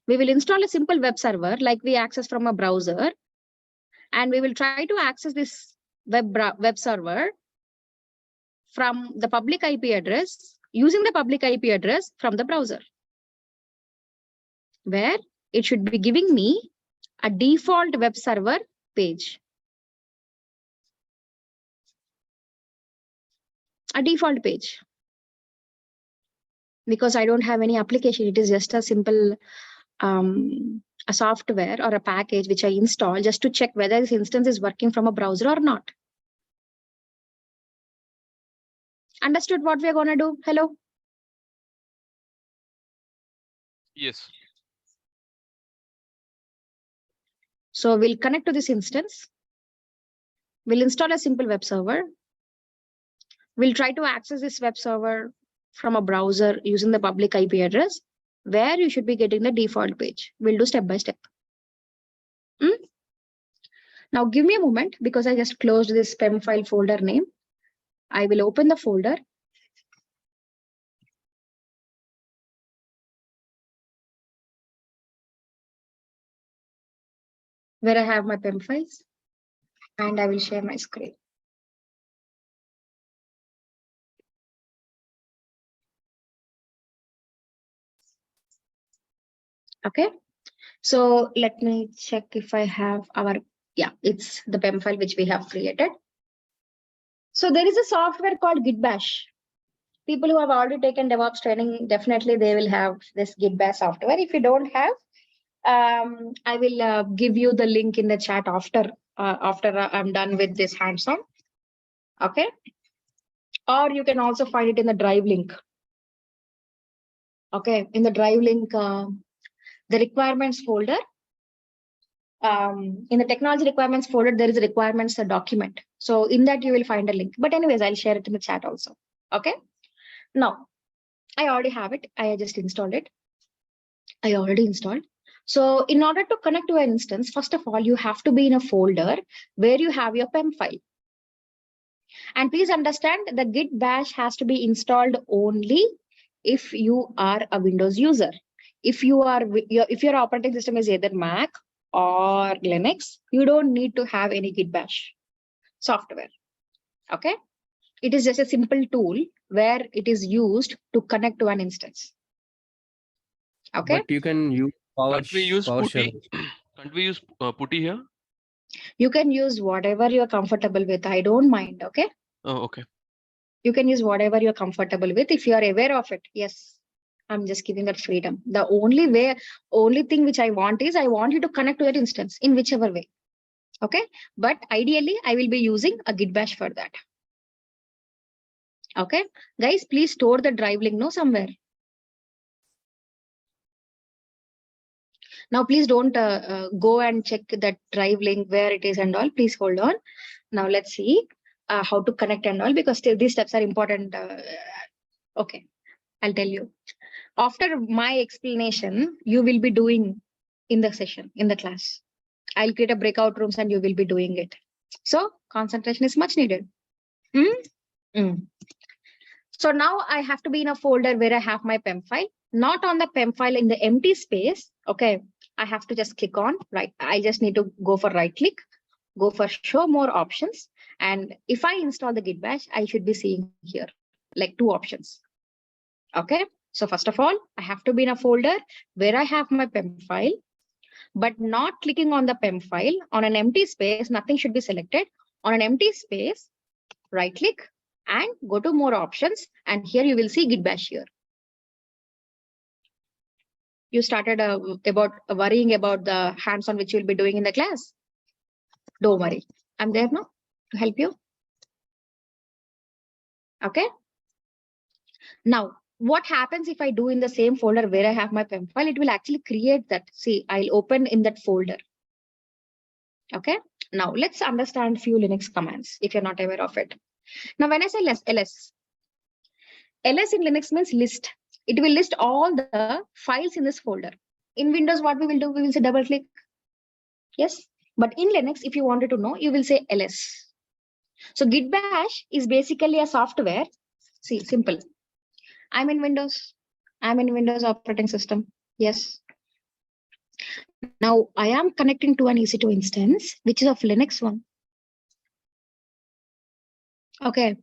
we will install a simple web server like we access from a browser. And we will try to access this web server from the public IP address, using the public IP address from the browser, where it should be giving me a default web server page. A default page. Because I don't have any application, it is just a simple a software or a package which I install just to check whether this instance is working from a browser or not. Understood what we are going to do? Hello? Yes. So we'll connect to this instance. We'll install a simple web server. We'll try to access this web server from a browser using the public IP address, where you should be getting the default page. We'll do step by step. Now give me a moment because I just closed this PEM file folder name. I will open the folder. Where I have my PEM files, and I will share my screen. Okay, so let me check if I have our, yeah, it's the PEM file which we have created. So there is a software called Git Bash. People who have already taken DevOps training, definitely they will have this Git Bash software. If you don't have, I will give you the link in the chat after I'm done with this hands-on. Okay, or you can also find it in the drive link. Okay, in the drive link, the requirements folder. In the technology requirements folder, there is a requirements document. So in that you will find a link. But anyways, I'll share it in the chat also. Okay. Now, I already have it. I just installed it. I already installed. So in order to connect to an instance, first of all, you have to be in a folder where you have your PEM file. And please understand the Git Bash has to be installed only if you are a Windows user. If your operating system is either Mac or Linux, you don't need to have any Git Bash software. Okay, it is just a simple tool where it is used to connect to an instance. Okay, but you can use Can't we use PowerShell. Putty? Can't we use Putty here? you can use whatever you're comfortable with. I don't mind. Okay, Oh, okay. you can use whatever you're comfortable with if you are aware of it. Yes, I'm just giving that freedom. The only thing which I want is I want you to connect to that instance in whichever way. Okay, but ideally I will be using a Git Bash for that. Okay, guys, please store the drive link somewhere. Now, please don't go and check that drive link where it is and all. Please hold on. Now let's see how to connect and all, because these steps are important. Okay, I'll tell you. After my explanation, you will be doing in the session, in the class. I'll create a breakout rooms and you will be doing it. So concentration is much needed. So now I have to be in a folder where I have my PEM file, not on the PEM file in the empty space. Okay, I have to just click on right. I just need to go for right click, go for show more options. And if I install the Git Bash, I should be seeing here like two options. Okay, so first of all, I have to be in a folder where I have my PEM file, but not clicking on the PEM file. On an empty space, nothing should be selected. On an empty space, right click and go to more options. And here you will see Git Bash here. you started about worrying about the hands-on which you'll be doing in the class. Don't worry. I'm there now to help you. Okay. Now, what happens if I do in the same folder where I have my PEM file? It will actually create that. See, I'll open in that folder. Okay. Now, let's understand few Linux commands if you're not aware of it. Now, when I say ls in Linux means list. It will list all the files in this folder. In Windows, what we will do? We will say double click. Yes. But in Linux, if you wanted to know, you will say ls. So git bash is basically a software. See, simple. I'm in Windows operating system. Yes. Now I am connecting to an EC2 instance, which is of Linux one. Okay.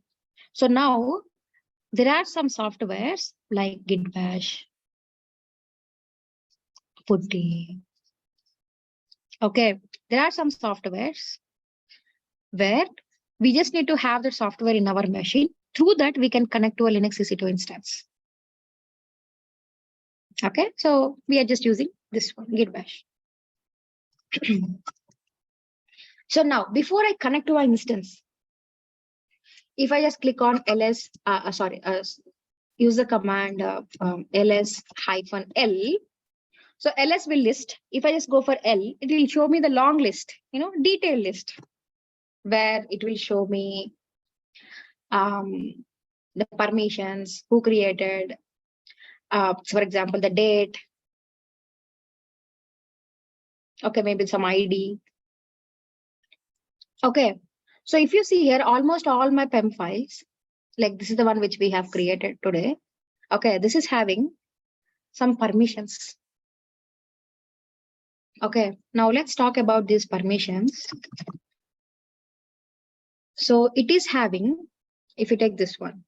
So now there are some softwares like git bash, putty. Okay. There are some softwares where we just need to have the software in our machine. Through that, we can connect to a Linux EC2 instance. Okay. So we are just using this one, git bash. So now, before I connect to an instance, if I just click on ls, use the command ls-l. So ls will list. If I just go for L, it will show me the long list, detailed list, where it will show me the permissions, who created, for example, the date. Okay, maybe some ID. Okay. So if you see here, almost all my PEM files, like this is the one which we have created today. Okay, this is having some permissions. Okay, now let's talk about these permissions. So it is having, if you take this one,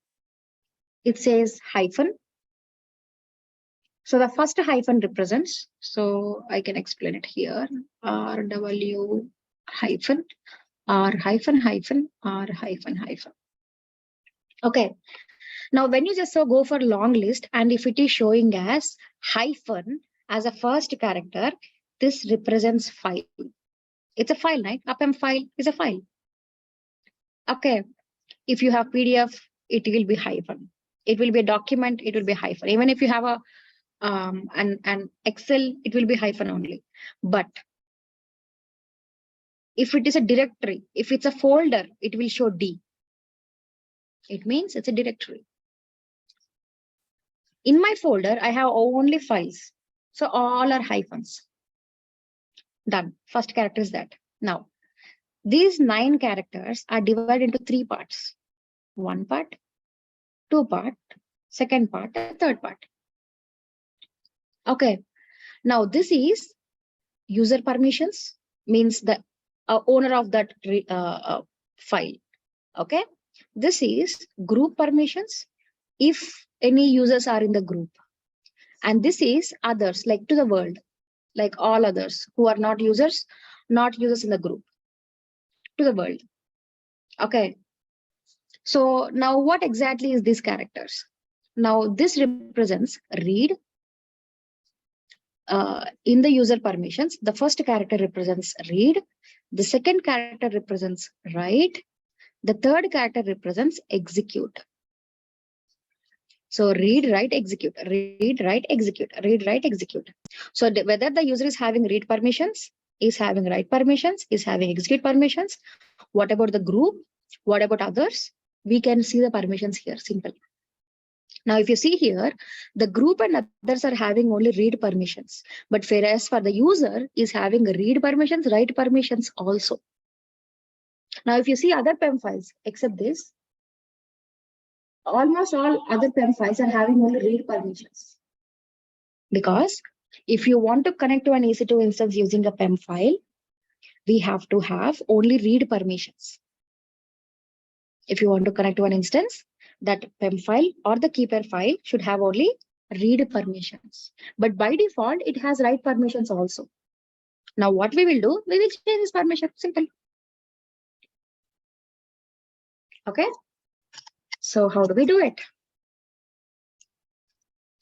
it says hyphen. So the first hyphen represents, so I can explain it here, RW hyphen, R hyphen hyphen, R hyphen hyphen. Okay. Now, when you just go for long list, and if it is showing as hyphen as a first character, this represents file. It's a file, right? A PEM file is a file. Okay. If you have PDF, it will be hyphen. It will be a document, it will be hyphen. Even if you have a an Excel, it will be hyphen only. But if it is a directory, if it's a folder, it will show D. It means it's a directory. In my folder, I have only files. So all are hyphens. Done. First character is that. Now, these 9 characters are divided into 3 parts. 1 part, 2 part, 2nd part, and 3rd part. Okay. Now, this is user permissions, means the owner of that file. Okay. This is group permissions, if any users are in the group. And this is others, like to the world, like all others who are not users in the group, to the world. Okay. So now what exactly is these characters? Now this represents read. In the user permissions, the first character represents read. The 2nd character represents write. The 3rd character represents execute. So read, write, execute, read, write, execute, read, write, execute. So whether the user is having read permissions, is having write permissions, is having execute permissions, what about the group, what about others, we can see the permissions here, simple. Now, if you see here, the group and others are having only read permissions, but whereas for the user is having read permissions, write permissions also. Now, if you see other PEM files, except this, almost all other PEM files are having only read permissions. Because if you want to connect to an EC2 instance using a PEM file, we have to have only read permissions. If you want to connect to an instance, that PEM file or the keeper file should have only read permissions. But by default, it has write permissions also. Now, what we will do, we will change this permission, simple. Okay. So how do we do it?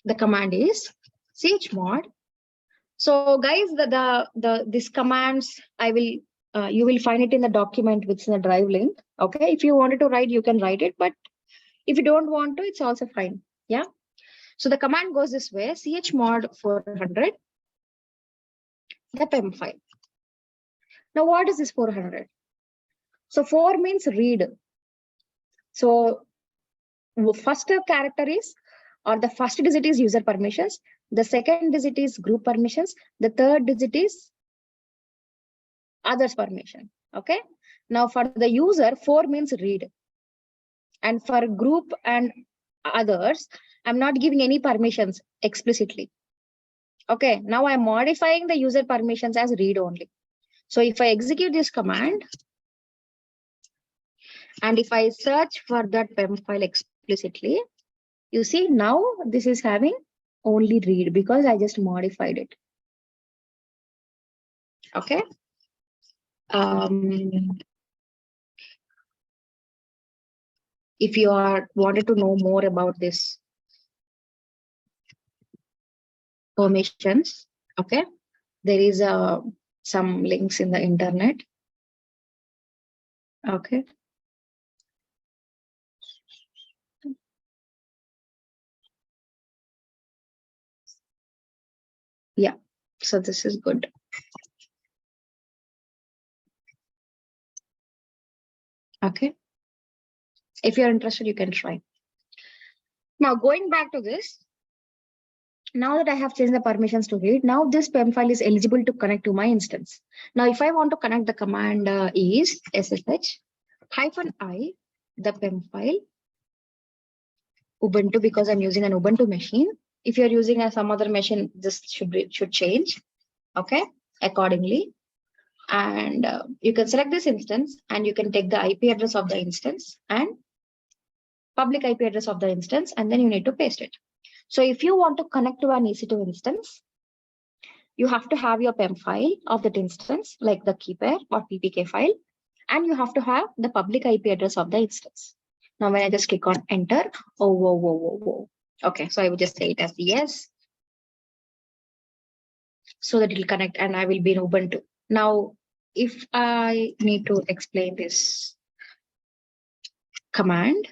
The command is chmod So guys, this commands you will find it in the document which is in the drive link. Okay, if you wanted to write, you can write it, but if you don't want to, it's also fine. Yeah. So the command goes this way: chmod 400 the PEM file. Now what is this 400? So 4 means read. So first character is, or the first digit is user permissions. The second digit is group permissions. The third digit is others permission. Okay. Now for the user, 4 means read. And for group and others, I'm not giving any permissions explicitly. Okay. Now I'm modifying the user permissions as read only. So if I execute this command, and if I search for that PEM file explicitly, you see now this is having only read because I just modified it. Okay. If you wanted to know more about this permissions, okay, there is some links in the internet. Okay. Yeah, so this is good. Okay. If you're interested, you can try. Now going back to this, now that I have changed the permissions to read, now this PEM file is eligible to connect to my instance. Now, if I want to connect, the command is ssh-i, the PEM file, Ubuntu, because I'm using an Ubuntu machine. If you're using some other machine, this should change, okay, accordingly. And you can select this instance, and you can take the IP address of the instance and public IP address of the instance, and then you need to paste it. So if you want to connect to an EC2 instance, you have to have your PEM file of that instance, like the key pair or PPK file, and you have to have the public IP address of the instance. Now, when I just click on enter, oh, whoa, whoa, whoa, whoa. Okay, so I will just say it as yes, so that it will connect and I will be in Ubuntu. Now, if I need to explain this command,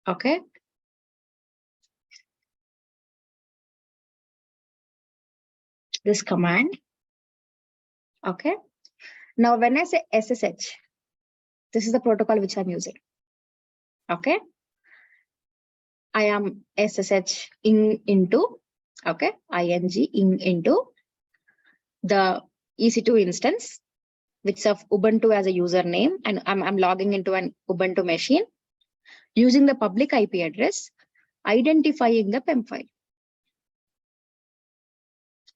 okay, this command, okay. Now, when I say SSH, this is the protocol which I'm using. Okay. I am SSH into, okay, into the EC2 instance, which of Ubuntu as a username, and I'm logging into an Ubuntu machine using the public IP address, identifying the PEM file.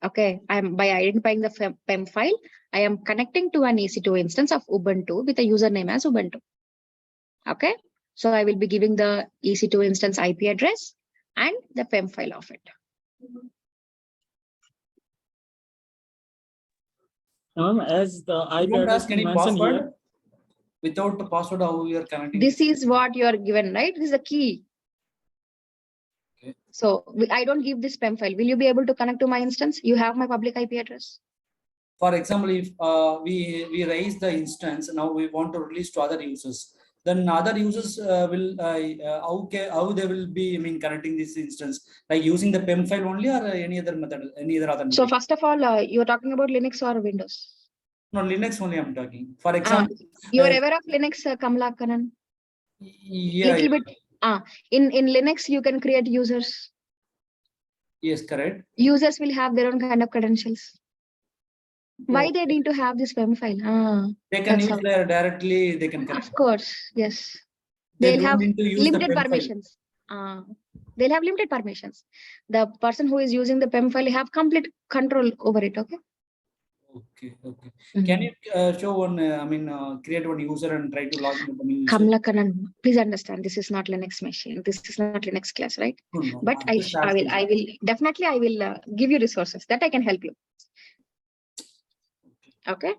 Okay, by identifying the PEM file, I am connecting to an EC2 instance of Ubuntu with a username as Ubuntu. Okay, so I will be giving the EC2 instance IP address and the PEM file of it. As the IP don't address ask any mentioned password. here, Without the password, how you are connecting? This is what you are given, right? This is the key. Okay. So I don't give this PEM file. Will you be able to connect to my instance? You have my public IP address. For example, if we raise the instance, now we want to release to other users, then other users will how they will be connecting this instance, like using the PEM file only or any other method, any other method? So first of all, you're talking about Linux or Windows? No, Linux only I'm talking. For example, you're aware of Linux, Kamala Kanan? Yeah. Little bit. In Linux, you can create users. Yes, correct. Users will have their own kind of credentials. Why they need to have this PEM file? They can use there directly. They can connect. Of course, yes. They They'll have limited permissions. They'll have limited permissions. The person who is using the PEM file have complete control over it. Okay. Okay. Can you show one? Create one user and try to log in the new user. Kamala Kanan, please understand, this is not Linux machine. This is not Linux class, right? No, but I will definitely give you resources that I can help you. Okay.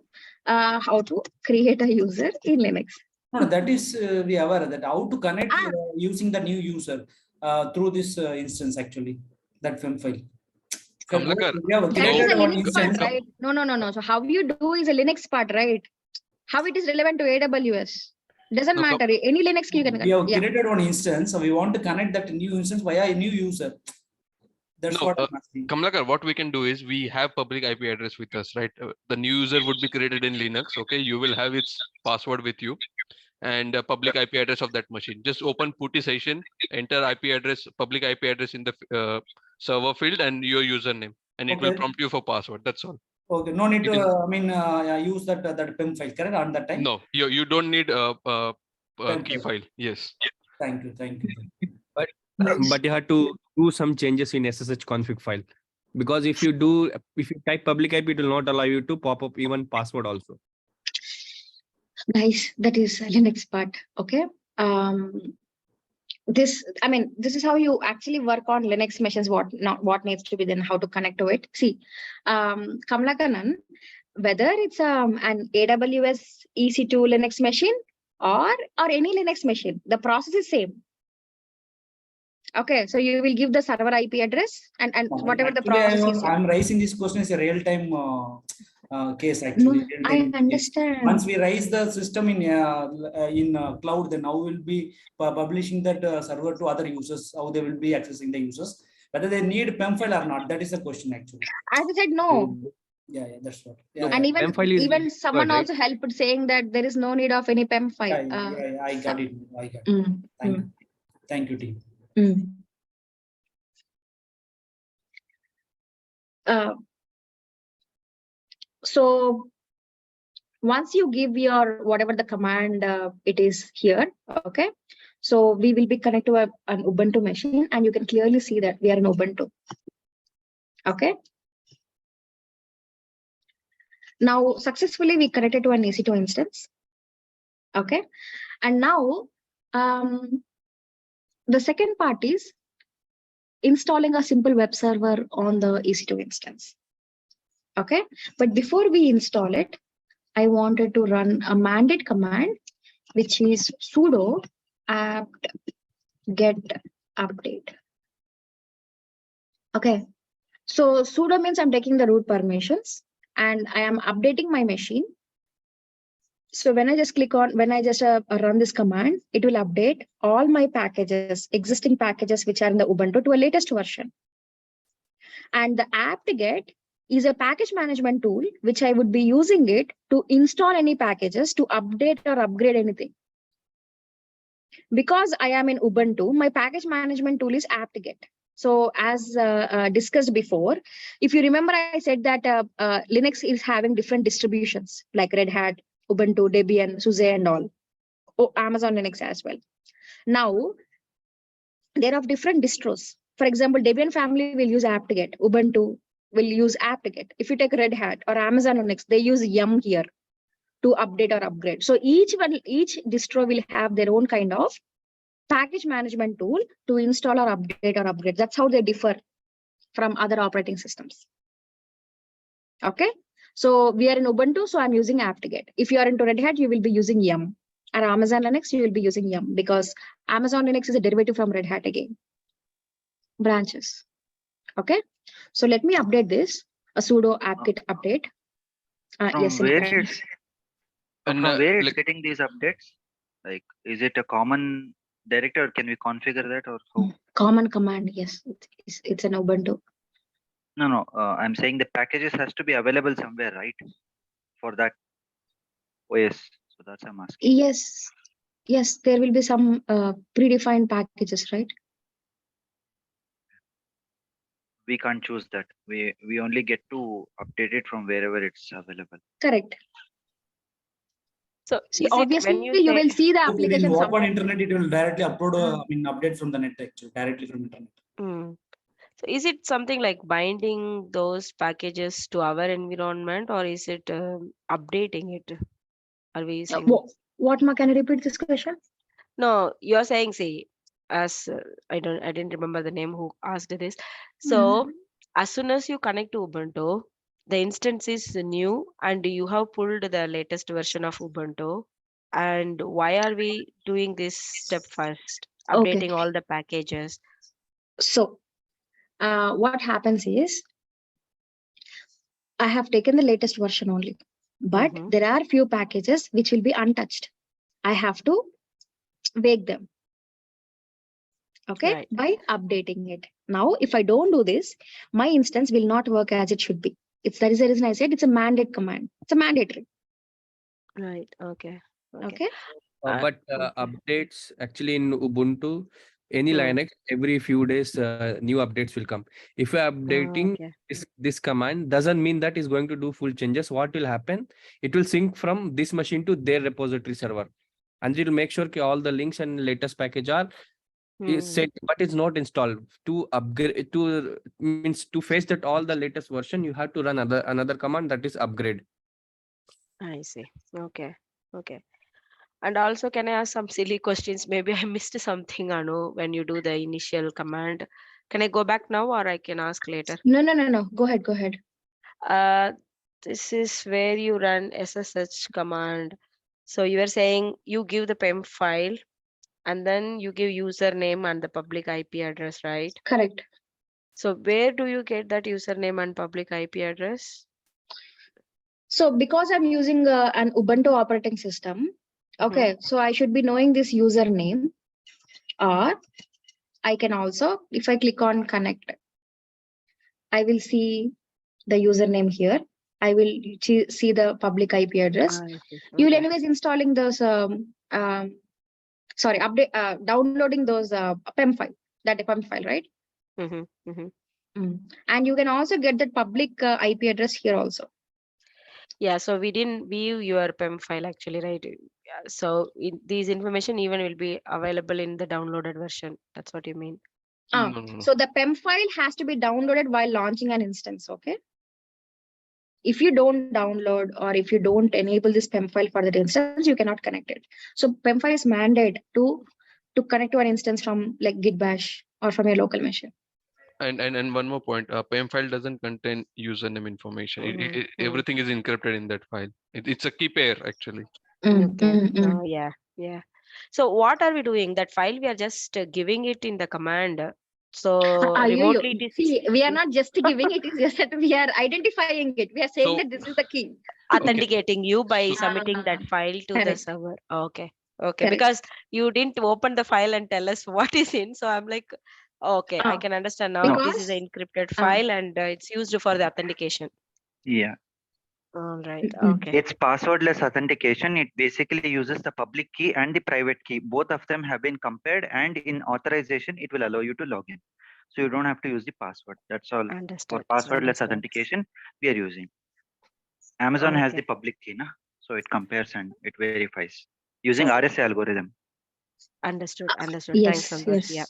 How to create a user in Linux. No, that is we are aware that how to connect using the new user through this instance, actually, that PEM file. Kamlakar, We have That is created a one Linux part, instance. right? No. So how you do is a Linux part, right? How it is relevant to AWS? Doesn't No, matter. Any Linux you can We have yeah. created one instance, so we want to connect that new instance via a new user. That's no, what I'm asking. Kamlakar, what we can do is we have public IP address with us, right? The new user would be created in Linux. Okay, you will have its password with you and a public IP address of that machine. Just open PuTTY session, enter IP address, public IP address in the server field and your username, and it will Okay. prompt you for password. That's all. Okay, no need You to, can- use that PEM file, correct, on that time? No, you don't need a PEM key file. Yes. Thank you. But but you have to do some changes in SSH config file, because if you type public IP, it will not allow you to pop up even password also. Guys, that is a Linux part. Okay. This is how you actually work on Linux machines. What needs to be then how to connect to it. See, Kamlakanan, whether it's an AWS EC2 Linux machine or any Linux machine, the process is same. Okay, so you will give the server IP address and whatever the process is. I'm raising this question as a real-time case actually. No, I understand. Once we raise the system in cloud, then how we'll be publishing that server to other users, how they will be accessing the users, whether they need PEM file or not. That is the question actually. As I said, no. Yeah, that's what. No, And PEM file is even someone right? also helped saying that there is no need of any PEM file. I got it. Thank you, team. So once you give your whatever the command it is here, okay, so we will be connected to an Ubuntu machine, and you can clearly see that we are in Ubuntu. Okay, now successfully we connected to an EC2 instance. Okay, and now the second part is installing a simple web server on the EC2 instance. Okay, but before we install it, I wanted to run a mandate command, which is sudo apt get update. Okay, so sudo means I'm taking the root permissions and I am updating my machine. So when I just run this command, it will update all my packages, existing packages which are in the Ubuntu to a latest version. And the apt-get is a package management tool which I would be using it to install any packages, to update or upgrade anything. Because I am in Ubuntu, my package management tool is apt-get. So as discussed before, if you remember, I said that Linux is having different distributions like Red Hat, Ubuntu, Debian, SUSE and all. Amazon Linux as well. Now, there are different distros. For example, Debian family will use apt-get. Ubuntu will use apt-get. If you take Red Hat or Amazon Linux, they use yum here to update or upgrade. So each distro will have their own kind of package management tool to install or update or upgrade. That's how they differ from other operating systems. Okay, so we are in Ubuntu, so I'm using apt-get. If you are into Red Hat, you will be using yum. And Amazon Linux, you will be using yum, because Amazon Linux is a derivative from Red Hat again. Branches. Okay, so let me update this, a sudo apt-get update. Yes, any questions? From where it's getting these updates? Like, is it a common directory, or can we configure that, or how? Common command, yes, it's an Ubuntu. No, I'm saying the packages has to be available somewhere, right? For that OS. So that's I'm asking. Yes, there will be some predefined packages, right? We can't choose that. We only get to update it from wherever it's available. Correct. So see, obviously you will see the application. When you open internet, it will directly upload update from the net actually, directly from internet. So is it something like binding those packages to our environment, or is it updating it? Are we saying what ma, can you repeat this question? No, you're saying, see, as I didn't remember the name who asked this. So as soon as you connect to Ubuntu, the instance is new and you have pulled the latest version of Ubuntu. And why are we doing this step first, updating all the packages? So what happens is, I have taken the latest version only. But there are few packages which will be untouched. I have to wake them. Okay, by updating it. Now, if I don't do this, my instance will not work as it should be. That is the reason I said it's a mandate command. It's a mandatory. Right. Okay. Okay. But updates actually in Ubuntu, any Linux, every few days, new updates will come. If you're updating this command, doesn't mean that is going to do full changes. What will happen? It will sync from this machine to their repository server, and it will make sure all the links and latest package are is set, but it's not installed. To upgrade, to means to face that all the latest version, you have to run another command, that is upgrade. I see. Okay. Okay. And also, can I ask some silly questions? Maybe I missed something, Anu, when you do the initial command. Can I go back now, or I can ask later? No. Go ahead. Go ahead. This is where you run SSH command. So you are saying you give the PEM file, and then you give username and the public IP address, right? Correct. So where do you get that username and public IP address? So because I'm using an Ubuntu operating system, okay, so I should be knowing this username, or I can also, if I click on connect, I will see the username here. I will see the public IP address. You will anyways installing those, downloading those PEM file, that PEM file, right? And you can also get that public IP address here also. Yeah, so we didn't view your PEM file actually, right? Yeah, so these information even will be available in the downloaded version. That's what you mean? So the PEM file has to be downloaded while launching an instance, okay? If you don't download or if you don't enable this PEM file for that instance, you cannot connect it. So PEM file is mandated to connect to an instance from like Git Bash or from your local machine. And one more point, PEM file doesn't contain username information. Everything is encrypted in that file. It's a key pair actually. Okay. Oh, yeah. So what are we doing? That file we are just giving it in the command. So remotely it is. See, we are not just giving it, is just that we are identifying it. We are saying that this is the key. Authenticating you by submitting that file to the server. Okay. Okay. Because you didn't open the file and tell us what is in. So I'm like, okay, I can understand now. This is an encrypted file and it's used for the authentication. Yeah. All right. Okay. It's passwordless authentication. It basically uses the public key and the private key. Both of them have been compared, and in authorization, it will allow you to log in. So you don't have to use the password. That's all. Understood. For passwordless authentication, we are using. Amazon has the public key, na? So it compares and it verifies using RSA algorithm. Understood. Yes, Thanks, Santosh. yes. Yeah.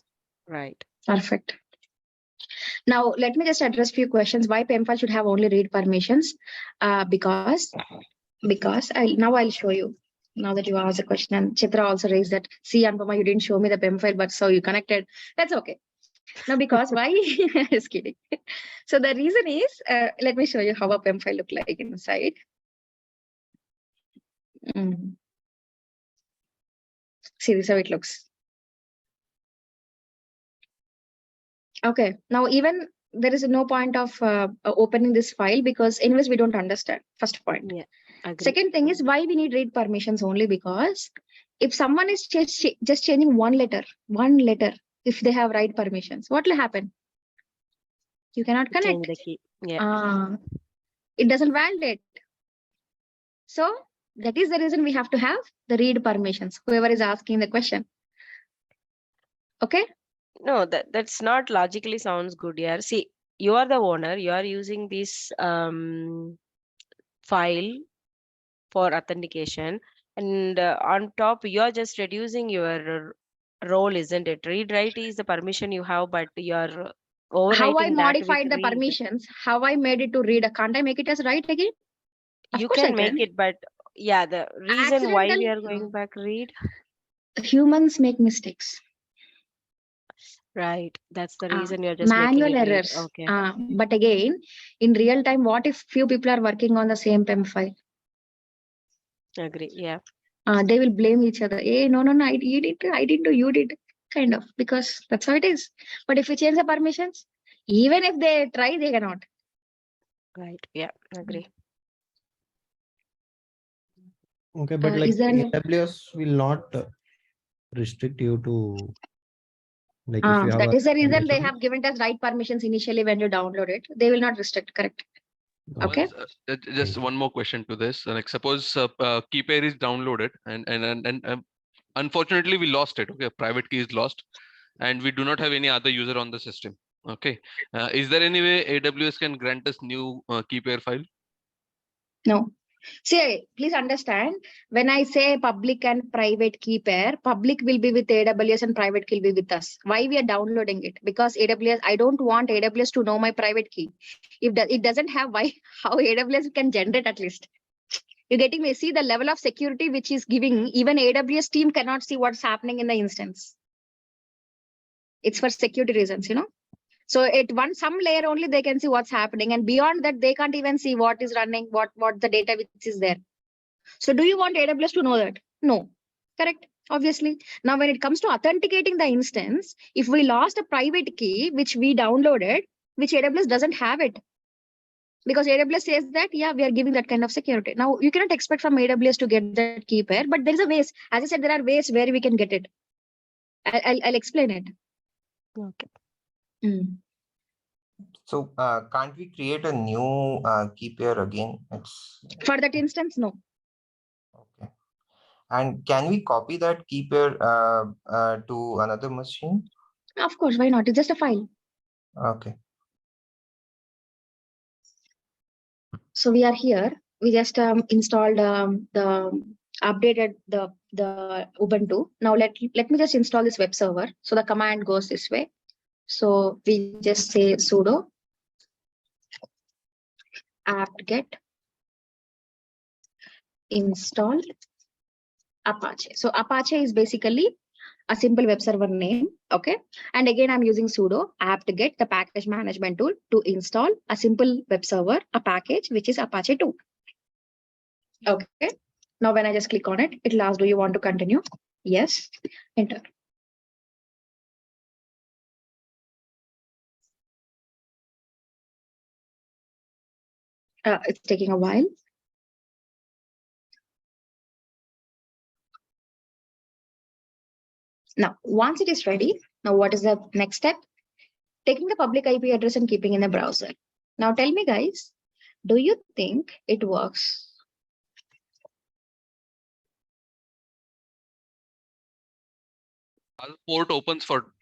Right. Perfect. Now, let me just address few questions. Why PEM file should have only read permissions? Because I'll show you. Now that you asked the question, and Chitra also raised that, see, Anupama, you didn't show me the PEM file, but so you connected. That's okay. Now, because why? Just kidding. So the reason is, let me show you how a PEM file look like inside. See, this is how it looks. Okay, now even there is no point of opening this file because anyways we don't understand. First point. Yeah. Agree. Second thing is why we need read permissions only because if someone is just changing one letter, if they have write permissions, what will happen? You cannot connect. Change the key. Yeah. It doesn't validate. So that is the reason we have to have the read permissions. Whoever is asking the question. Okay. No, that's not logically sounds good. Yeah. See, you are the owner. You are using this file for authentication, and on top you are just reducing your role, isn't it? Read write is the permission you have, but you're overwriting how I that modified with the read. Permissions, how I made it to read. Can't I make it as write again? You can make it, but yeah, the reason why we are going back read. Humans make mistakes. Right. That's the reason you're just manual making it errors. read. Okay. But again, in real time, what if few people are working on the same PEM file? Agree. Yeah. They will blame each other. Hey, no, you did, I didn't do, you did. Kind of, because that's how it is. But if you change the permissions, even if they try, they cannot. Right. Yeah, agree. Okay, but like Is there any? AWS will not restrict you to like if you have That a is the reason they account. have given us right permissions initially when you download it. They will not restrict, correct? Okay. Just one more question to this. Like suppose key pair is downloaded and unfortunately we lost it. Okay, private key is lost, and we do not have any other user on the system. Okay, is there any way AWS can grant us new key pair file? No. See, please understand, when I say public and private key pair, public will be with AWS and private will be with us. Why we are downloading it? Because AWS, I don't want AWS to know my private key. If it doesn't have, why, how AWS can generate at least? You're getting me? See the level of security which is giving, even AWS team cannot see what's happening in the instance. It's for security reasons, you know. So at some layer only they can see what's happening, and beyond that they can't even see what is running, what the data which is there. So do you want AWS to know that? No, correct? Obviously. Now when it comes to authenticating the instance, if we lost a private key which we downloaded, which AWS doesn't have it, because AWS says that yeah, we are giving that kind of security. Now you cannot expect from AWS to get that key pair, but there is a ways. As I said, there are ways where we can get it. I'll explain it. Okay. So can't we create a new key pair again? For that instance, no. Okay. And can we copy that key pair to another machine? Of course, why not? It's just a file. Okay. So we are here. We just installed updated the Ubuntu. Now let me just install this web server. So the command goes this way. So we just say sudo apt-get install Apache. So Apache is basically a simple web server name. Okay. And again, I'm using sudo apt-get, the package management tool, to install a simple web server, a package, which is Apache 2. Okay. Now when I just click on it, it'll ask, do you want to continue? Yes. Enter. It's taking a while. Now, once it is ready, now what is the next step? Taking the public IP address and keeping in the browser. Now tell me guys, do you think it works? Our port opens for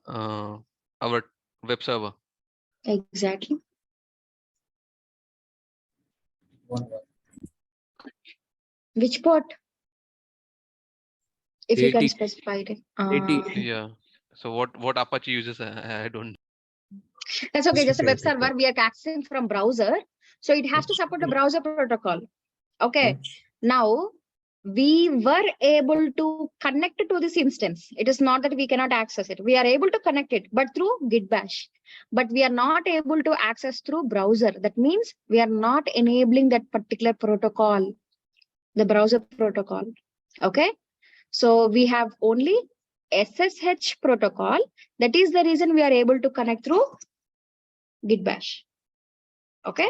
our web server. Exactly. Which port? If you can specify it. Yeah. So what Apache uses, I don't. That's okay. Just a web server. We are accessing from browser, so it has to support the browser protocol. Okay. Now we were able to connect to this instance. It is not that we cannot access it. We are able to connect it, but through Git bash. But we are not able to access through browser. That means we are not enabling that particular protocol, the browser protocol. Okay. So we have only SSH protocol. That is the reason we are able to connect through Git bash. Okay.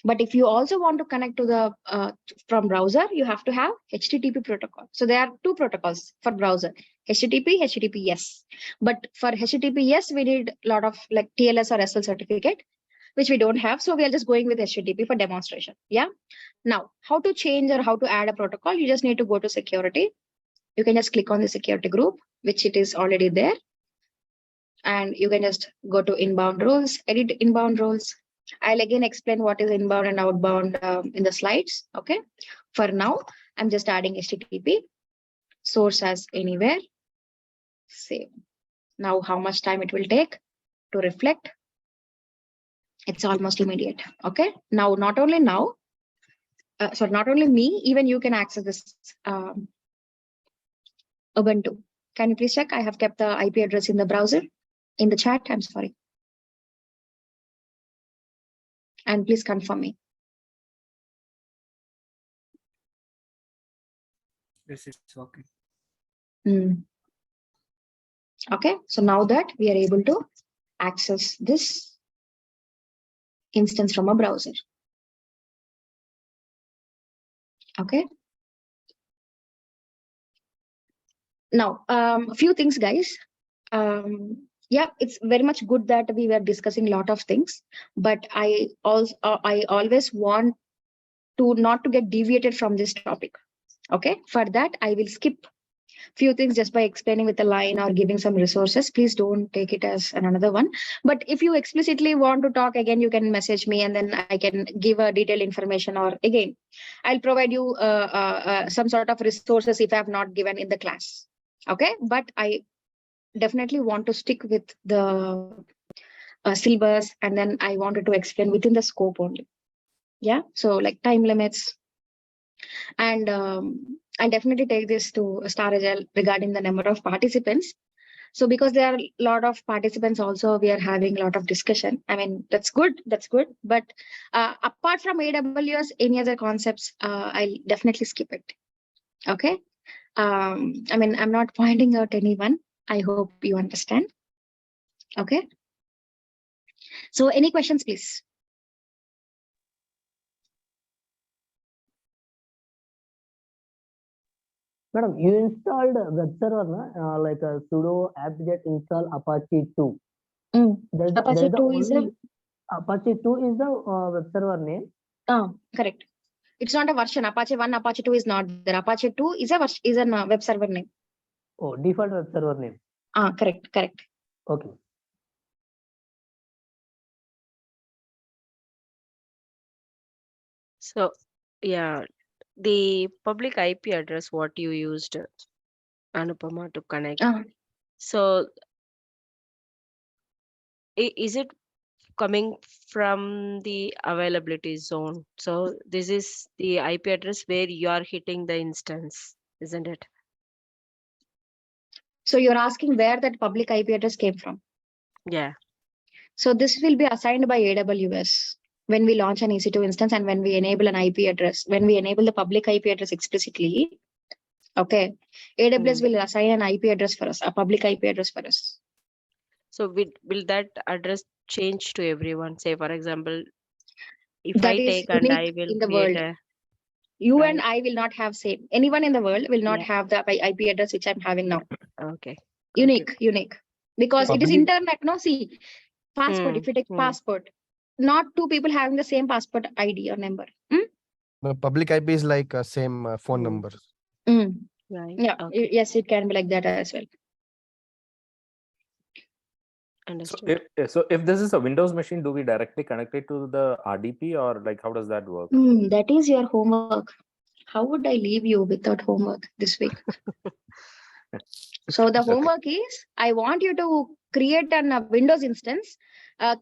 But if you also want to connect to the from browser, you have to have HTTP protocol. So there are two protocols for browser: HTTP, HTTPS. But for HTTPS, we need a lot of like TLS or SL certificate, which we don't have. So we are just going with HTTP for demonstration. Yeah. Now, how to change or how to add a protocol? You just need to go to security. You can just click on the security group, which it is already there. And you can just go to inbound roles, edit inbound roles. I'll again explain what is inbound and outbound in the slides. Okay. For now, I'm just adding HTTP, source as anywhere, save. Now, how much time it will take to reflect? It's almost immediate. Okay. Now, not only now, so not only me, even you can access this Ubuntu. Can you please check? I have kept the IP address in the browser, in the chat. I'm sorry. And please confirm me. Yes, it's okay. Okay, so now that we are able to access this instance from a browser. Okay. Now, a few things, guys. Yeah, it's very much good that we were discussing a lot of things, but I always want to not to get deviated from this topic. Okay, for that I will skip few things just by explaining with a line or giving some resources. Please don't take it as another one. But if you explicitly want to talk again, you can message me and then I can give a detailed information, or again, I'll provide you some sort of resources if I have not given in the class. Okay, but I definitely want to stick with the syllabus, and then I wanted to explain within the scope only. Yeah, so like time limits, and I'll definitely take this to Star Agile regarding the number of participants. So because there are a lot of participants also, we are having a lot of discussion. I mean, that's good. That's good. But apart from AWS, any other concepts, I'll definitely skip it. Okay. I mean, I'm not pointing out anyone. I hope you understand. Okay. So any questions, please? Madam, you installed a web server, like a sudo apt-get install Apache 2. Apache 2 is a Apache 2 is the web server name. Correct. It's not a version. Apache 1, Apache 2 is not there. Apache 2 is a web server name. Oh, default web server name. Correct. Okay. So, yeah, the public IP address what you used, Anupama, to connect. So, is it coming from the availability zone? So this is the IP address where you are hitting the instance, isn't it? So you're asking where that public IP address came from? Yeah. So this will be assigned by AWS when we launch an EC2 instance, and when we enable an IP address, when we enable the public IP address explicitly, okay, AWS will assign an IP address for us, a public IP address for us. So will that address change to everyone? Say, for example, if That I is take and I unique will in the create world. a You right. and I will not have same. Anyone in the world will not have the IP address which I'm having now. Okay. Unique. Because it is Public- internet. No, see, passport. If you take passport, not two people having the same passport ID or number. The public IP is like same phone number. Right. Yeah. Yes, it can be like that as well. Understood. So if this is a Windows machine, do we directly connect it to the RDP, or like how does that work? That is your homework. How would I leave you without homework this week? So the homework is, I want you to create a Windows instance.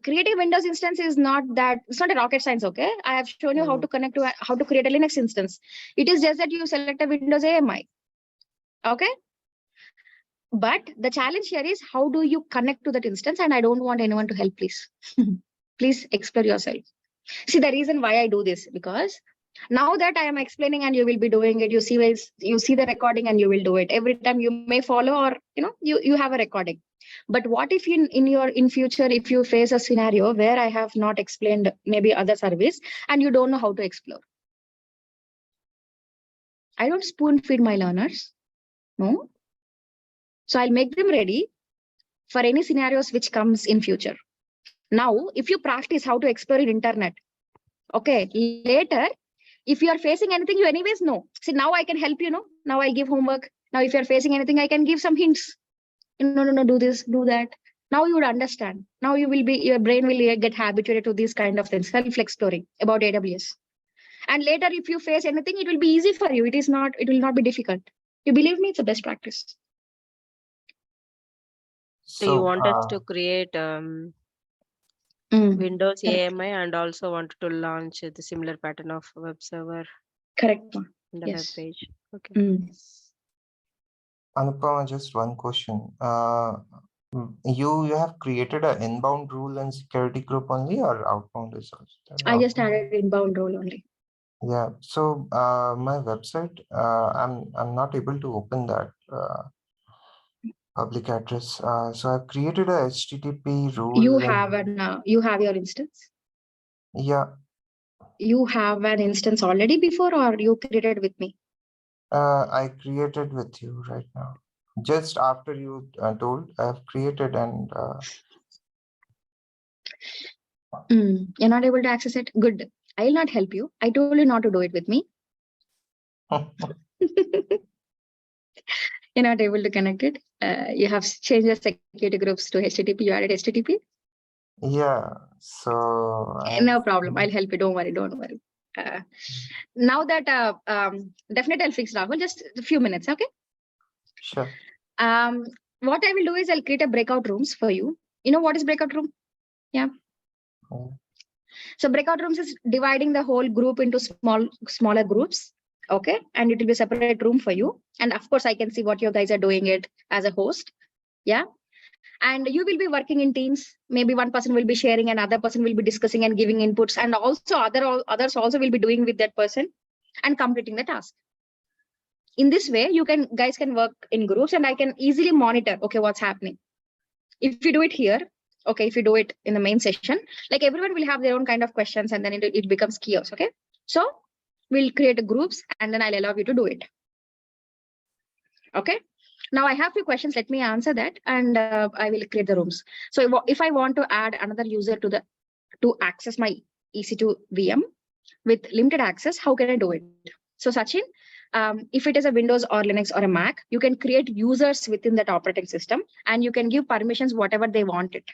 Creating Windows instance is not that, it's not a rocket science, okay? I have shown you how to connect to, how to create a Linux instance. It is just that you select a Windows AMI, okay? But the challenge here is, how do you connect to that instance? And I don't want anyone to help, please. Please explore yourself. See, the reason why I do this, because now that I am explaining and you will be doing it, you see the recording and you will do it. Every time you may follow, or you have a recording. But what if in future, if you face a scenario where I have not explained maybe other service and you don't know how to explore? I don't spoon feed my learners. No. So I'll make them ready for any scenarios which comes in future. Now, if you practice how to explore in internet, okay, later, if you are facing anything, you anyways know. See, now I can help you, now I'll give homework. Now, if you're facing anything, I can give some hints. No, do this, do that. Now you would understand. Now your brain will get habituated to these kind of things, self-exploring about AWS. And later, if you face anything, it will be easy for you. It will not be difficult. You believe me, it's the best practice. So you want us to create Windows AMI and also wanted to launch the similar pattern of web server. Correct. In the web page. Okay. Anupama, just one question. You have created an inbound rule and security group only, or outbound is also? I just added inbound role only. Yeah. So my website, I'm not able to open that public address. So I've created a HTTP rule. You have your instance. Yeah. You have an instance already before, or you created with me? I created with you right now. Just after you told, I have created and You're not able to access it? Good. I'll not help you. I told you not to do it with me. You're not able to connect it. You have changed the security groups to HTTP. You added HTTP. yeah. So No problem. I'll help you. Don't worry. Don't worry. Now that definitely I'll fix Rahul. Just a few minutes. Okay. Sure. What I will do is I'll create a breakout rooms for you. You know what is breakout room? Yeah. So breakout rooms is dividing the whole group into smaller groups. Okay. And it will be a separate room for you. And of course, I can see what you guys are doing it as a host. Yeah. And you will be working in teams. Maybe one person will be sharing, another person will be discussing and giving inputs. And also others also will be doing with that person and completing the task. In this way, guys can work in groups and I can easily monitor, okay, what's happening. If you do it here, okay, if you do it in the main session, like everyone will have their own kind of questions and then it becomes chaos. Okay. So we'll create groups and then I'll allow you to do it. Okay. Now I have few questions. Let me answer that and I will create the rooms. So if I want to add another user to access my EC2 VM with limited access, how can I do it? So Sachin, if it is a Windows or Linux or a Mac, you can create users within that operating system and you can give permissions whatever they want it.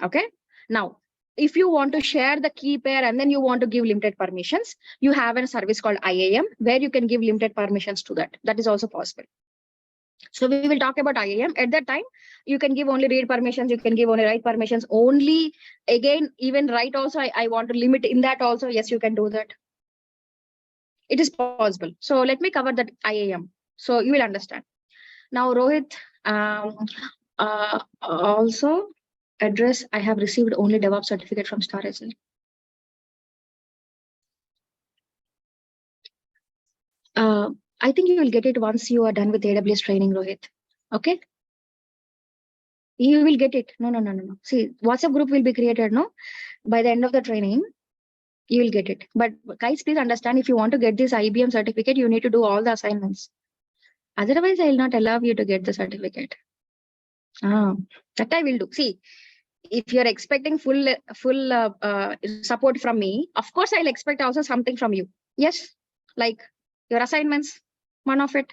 Okay. Now, if you want to share the key pair and then you want to give limited permissions, you have a service called IAM where you can give limited permissions to that. That is also possible. So we will talk about IAM. At that time, you can give only read permissions. You can give only write permissions. Only, again, even write also, I want to limit in that also. Yes, you can do that. It is possible. So let me cover that IAM. So you will understand. Now, Rohit, also address, I have received only DevOps certificate from Storage. I think you will get it once you are done with AWS training, Rohit. Okay. You will get it. No. See, WhatsApp group will be created, no? By the end of the training, you will get it. But guys, please understand, if you want to get this IBM certificate, you need to do all the assignments. Otherwise, I will not allow you to get the certificate. That I will do. See, if you're expecting full support from me, of course, I'll expect also something from you. Yes, like your assignments, one of it,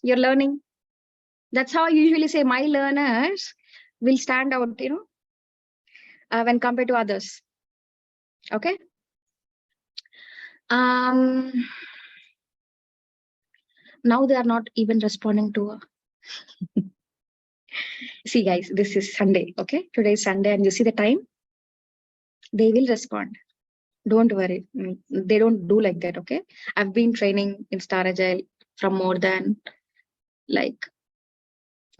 your learning. That's how I usually say my learners will stand out, when compared to others. Okay. Now they are not even responding to. See, guys, this is Sunday. Okay, today is Sunday, and you see the time. They will respond. Don't worry. They don't do like that. Okay, I've been training in Star Agile from more than like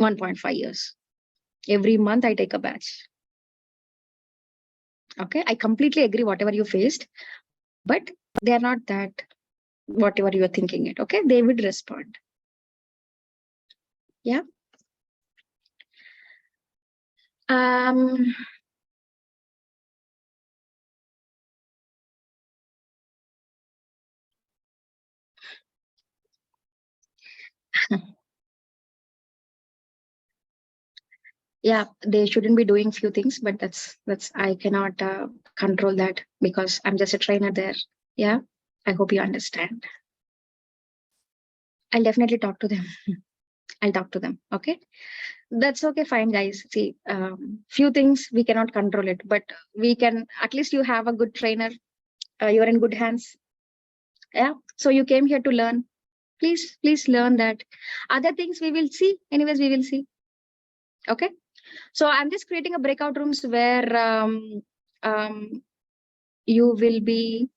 1.5 years. Every month I take a batch. Okay, I completely agree whatever you faced, but they are not that whatever you are thinking it. Okay, they would respond. Yeah. Yeah, they shouldn't be doing few things, but that's I cannot control that because I'm just a trainer there. Yeah, I hope you understand. I'll definitely talk to them. I'll talk to them. Okay, that's okay. Fine, guys. See, few things we cannot control it, but we can. At least you have a good trainer. You're in good hands. Yeah. So you came here to learn. Please learn that. Other things we will see. Anyways, we will see. Okay. So I'm just creating a breakout rooms where you will be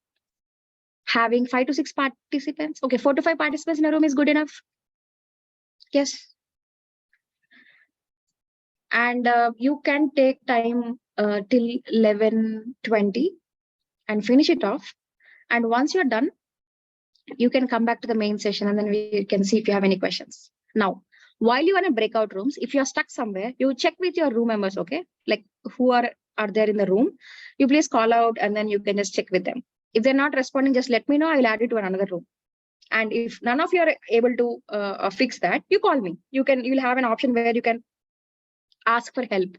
having 5 to 6 participants. Okay, 4 to 5 participants in a room is good enough. Yes. And you can take time till 11:20 and finish it off. And once you're done, you can come back to the main session and then we can see if you have any questions. Now, while you are in breakout rooms, if you're stuck somewhere, you check with your room members, okay? Like who are are there in the room, you please call out and then you can just check with them. If they're not responding, just let me know. I will add you to another room. And if none of you are able to fix that, you call me. You'll have an option where you can ask for help.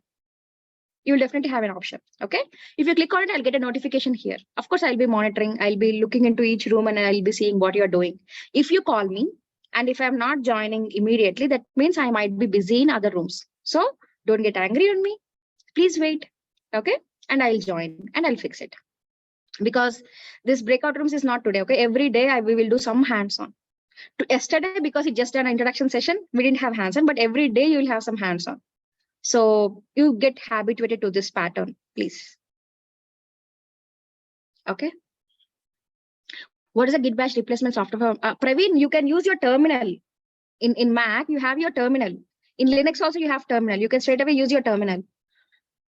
You'll definitely have an option. Okay. If you click on it, I'll get a notification here. Of course, I'll be monitoring. I'll be looking into each room and I'll be seeing what you're doing. If you call me and if I'm not joining immediately, that means I might be busy in other rooms. So don't get angry on me. Please wait. Okay. And I'll join and I'll fix it. Because this breakout rooms is not today. Okay. Every day we will do some hands-on. Yesterday, because it just an introduction session, we didn't have hands-on, but every day you will have some hands-on. So you get habituated to this pattern, please. Okay. What is a Git bash replacement software? Praveen, you can use your terminal. In Mac, you have your terminal. In Linux also you have terminal. You can straight away use your terminal.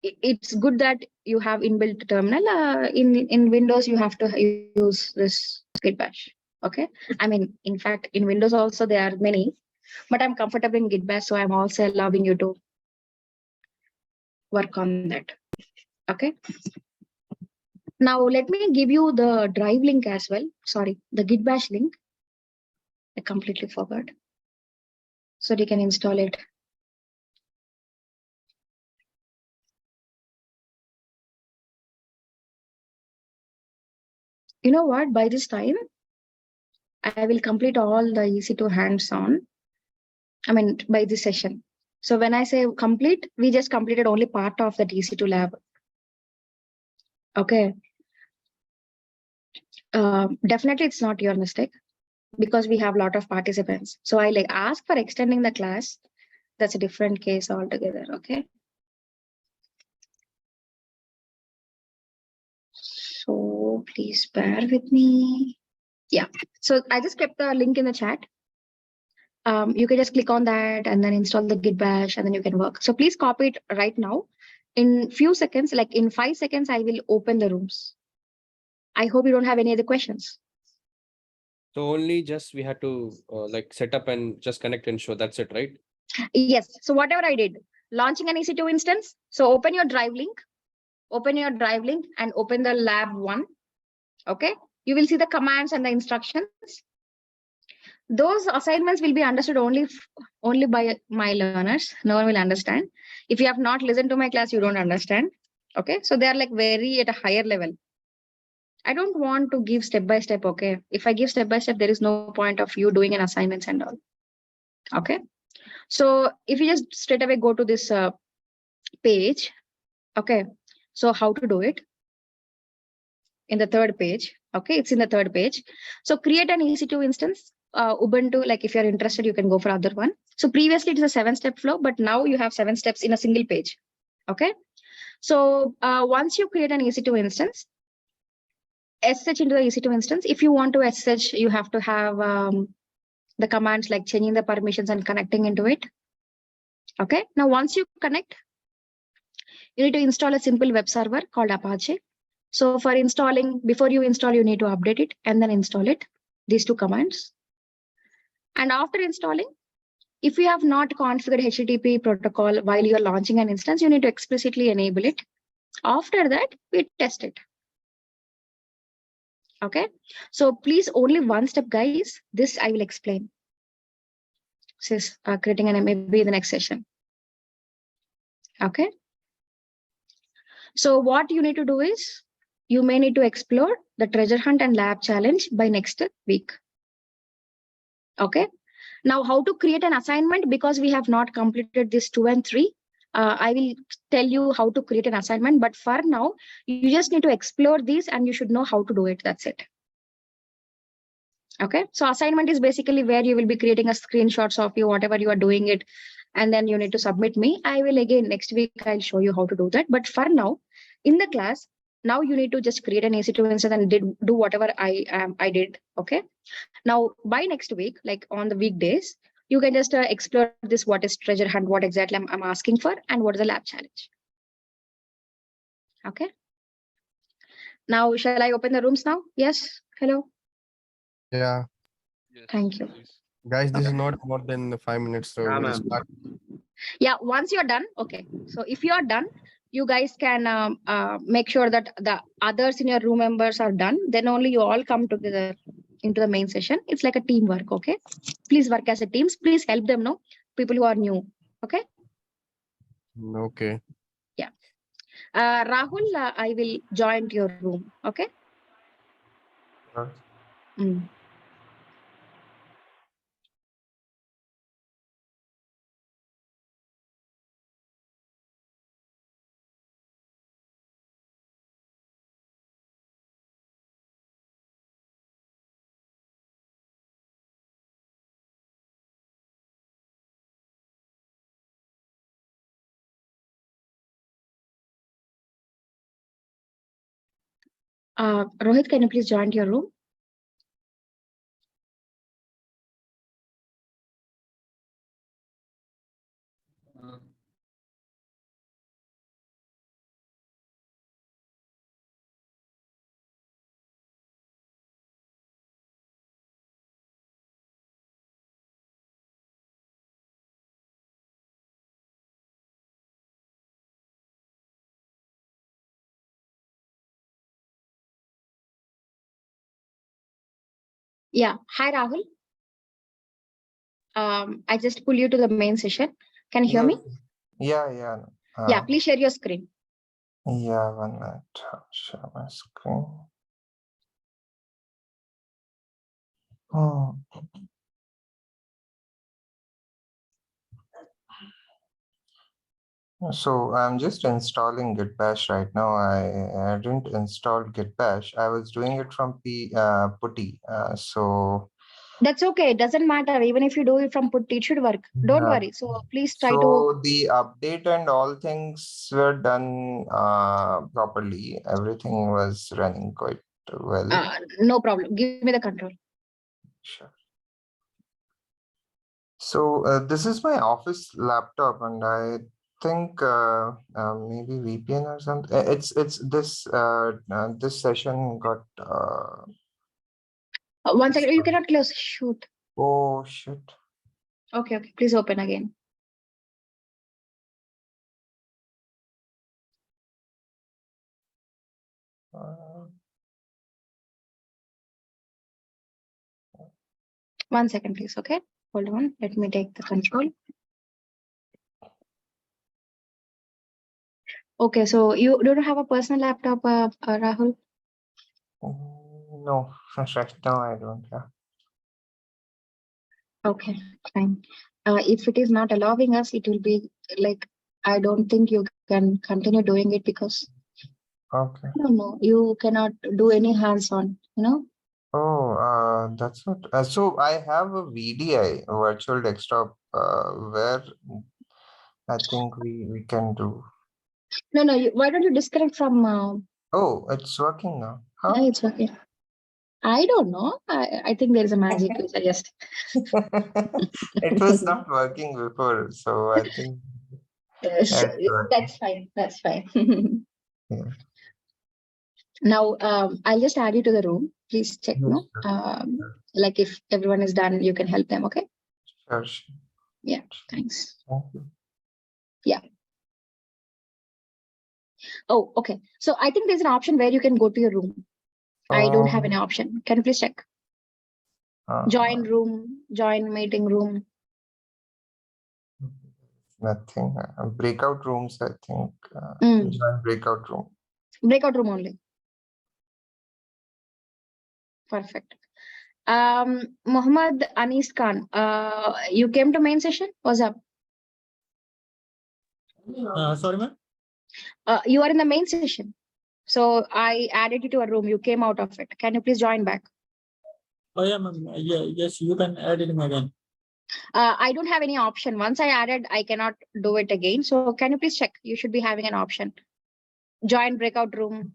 It's good that you have inbuilt terminal. In Windows, you have to use this Git bash. Okay. I mean, in fact, in Windows also there are many, but I'm comfortable in Git bash, so I'm also allowing you to work on that. Okay. Now let me give you the drive link as well. Sorry, the Git bash link. I completely forgot. So you can install it. You know what? By this time, I will complete all the EC2 hands-on. I mean, by this session. So when I say complete, we just completed only part of the EC2 lab. Okay. Definitely it's not your mistake because we have a lot of participants. So I ask for extending the class. That's a different case altogether. Okay. So please bear with me. Yeah. So I just kept the link in the chat. You can just click on that and then install the Git bash and then you can work. So please copy it right now. In few seconds, like in 5 seconds, I will open the rooms. I hope you don't have any other questions. So only just we had to set up and just connect and show. That's it, right? Yes. So whatever I did, launching an EC2 instance. So open your drive link. Open your drive link and open the lab 1. Okay. You will see the commands and the instructions. Those assignments will be understood only by my learners. No one will understand. If you have not listened to my class, you don't understand. Okay. So they are very at a higher level. I don't want to give step by step. Okay. If I give step by step, there is no point of you doing an assignments and all. Okay. So if you just straight away go to this page. Okay. So how to do it? In the third page. Okay. It's in the third page. So create an EC2 instance. Ubuntu, if you're interested, you can go for other one. So previously it is a 7-step flow, but now you have 7 steps in a single page. Okay. So once you create an EC2 instance, SSH into the EC2 instance. If you want to SSH, you have to have the commands like changing the permissions and connecting into it. Okay. Now, once you connect, you need to install a simple web server called Apache. So for installing, before you install, you need to update it and then install it. These 2 commands. And after installing, if you have not configured HTTP protocol while you're launching an instance, you need to explicitly enable it. After that, we test it. Okay. So please only one step, guys. This I will explain. This is creating an maybe in the next session. Okay. So what you need to do is you may need to explore the treasure hunt and lab challenge by next week. Okay. Now, how to create an assignment, because we have not completed this 2 and 3. I will tell you how to create an assignment, but for now, you just need to explore these and you should know how to do it. That's it. Okay. So assignment is basically where you will be creating a screenshots of you, whatever you are doing it, and then you need to submit me. I will again next week, I'll show you how to do that. But for now, in the class, now you need to just create an EC2 instance and do whatever I did. Okay. Now by next week, like on the weekdays, you can just explore this. What is treasure hunt? What exactly I'm asking for, and what is the lab challenge? Okay. Now, shall I open the rooms now? Yes. Hello. Yeah. Yes, Thank you. please. Guys, this is not more than 5 minutes, so Yeah, we'll ma'am. start. Yeah. Once you're done. Okay. So if you are done, you guys can make sure that the others in your room members are done. Then only you all come together into the main session. It's like a teamwork. Okay. Please work as a teams. Please help them know people who are new. Okay. Okay. Yeah. Rahul, I will join to your room. Okay. Sure. Mm. Rohit, can you please join to your room? Yeah. Hi, Rahul. I just pull you to the main session. Can you hear me? Yeah, yeah. Yeah, please share your screen. Yeah, 1 minute. I'll share my screen. Oh. So I'm just installing Git Bash right now. I didn't install Git Bash. I was doing it from Putty. So That's okay. It doesn't matter. Even if you do it from Putty, it should work. Don't yeah. worry. So please try to. So the update and all things were done properly. Everything was running quite well. No problem. Give me the control. Sure. So this is my office laptop, and I think maybe VPN or something. It's this this session got. 1 second. You cannot close. Shoot. Oh shit. Okay. Okay. Please open again. Uh, 1 second, please. Okay. Hold on. Let me take the control. Okay. So you don't have a personal laptop, Rahul? no, right now I don't have. Okay. Fine. If it is not allowing us, it will be like, I don't think you can continue doing it because. Okay. No, you cannot do any hands-on, Oh, that's what. So I have a VDI, virtual desktop, where I think we can do. No. Why don't you disconnect from? Oh, it's working now. Yeah, it's working. I don't know. I think there is a magic you suggest. It was not working before, so I think That's fine. That's fine. yeah. Now, I'll just add you to the room. Please check, Yes, no? Like if everyone is done, you can help them, okay? Sure. Yeah, thanks. Thank you. Yeah. Oh, okay. So I think there's an option where you can go to your room. I don't have any option. Can you please check? Join room, join meeting room. Nothing. Breakout rooms, I think. Join breakout room. Breakout room only. Perfect. Muhammad Anis Khan, you came to main session? What's up? Sorry, ma'am. You are in the main session. So I added you to a room. You came out of it. Can you please join back? Oh, yeah, ma'am. Yeah, yes, you can add it again. I don't have any option. Once I added, I cannot do it again. So can you please check? You should be having an option. Join breakout room.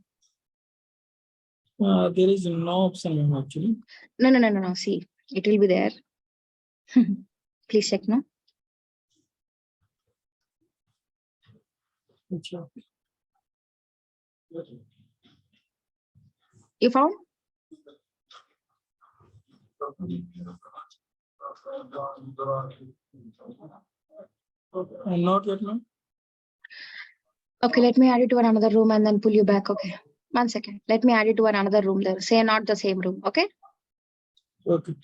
There is no option, ma'am, actually. No. See, it will be there. Please check, no? You found? Not yet, ma'am. Okay, let me add you to another room and then pull you back. Okay. 1 second. Let me add you to another room there. Say not the same room. Okay. Okay.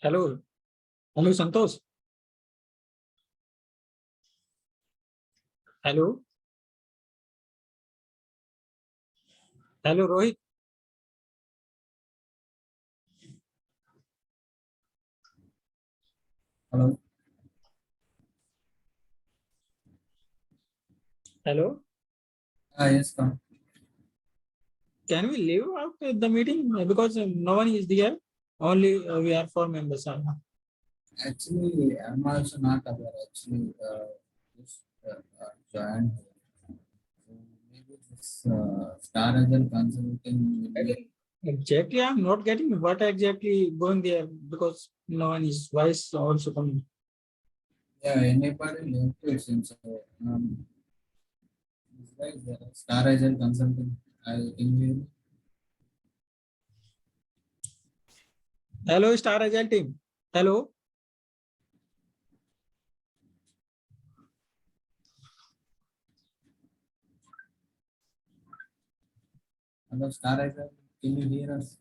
Hello. Hello, Santosh. Hello. Hello, Rohit. Hello. Hello. Yes, come. Can we leave out the meeting because no one is there? Only we are 4 members. Actually, I'm also not aware. Actually, just joined. So maybe this Star Agile Consulting will be. Exactly, I'm not getting what exactly going there because no one is voice also coming. Yeah, anybody left it seems so. This guy is Star Agile Consulting. I think Hello, Star Agile team. Hello. hello Star Agile. Can you hear us?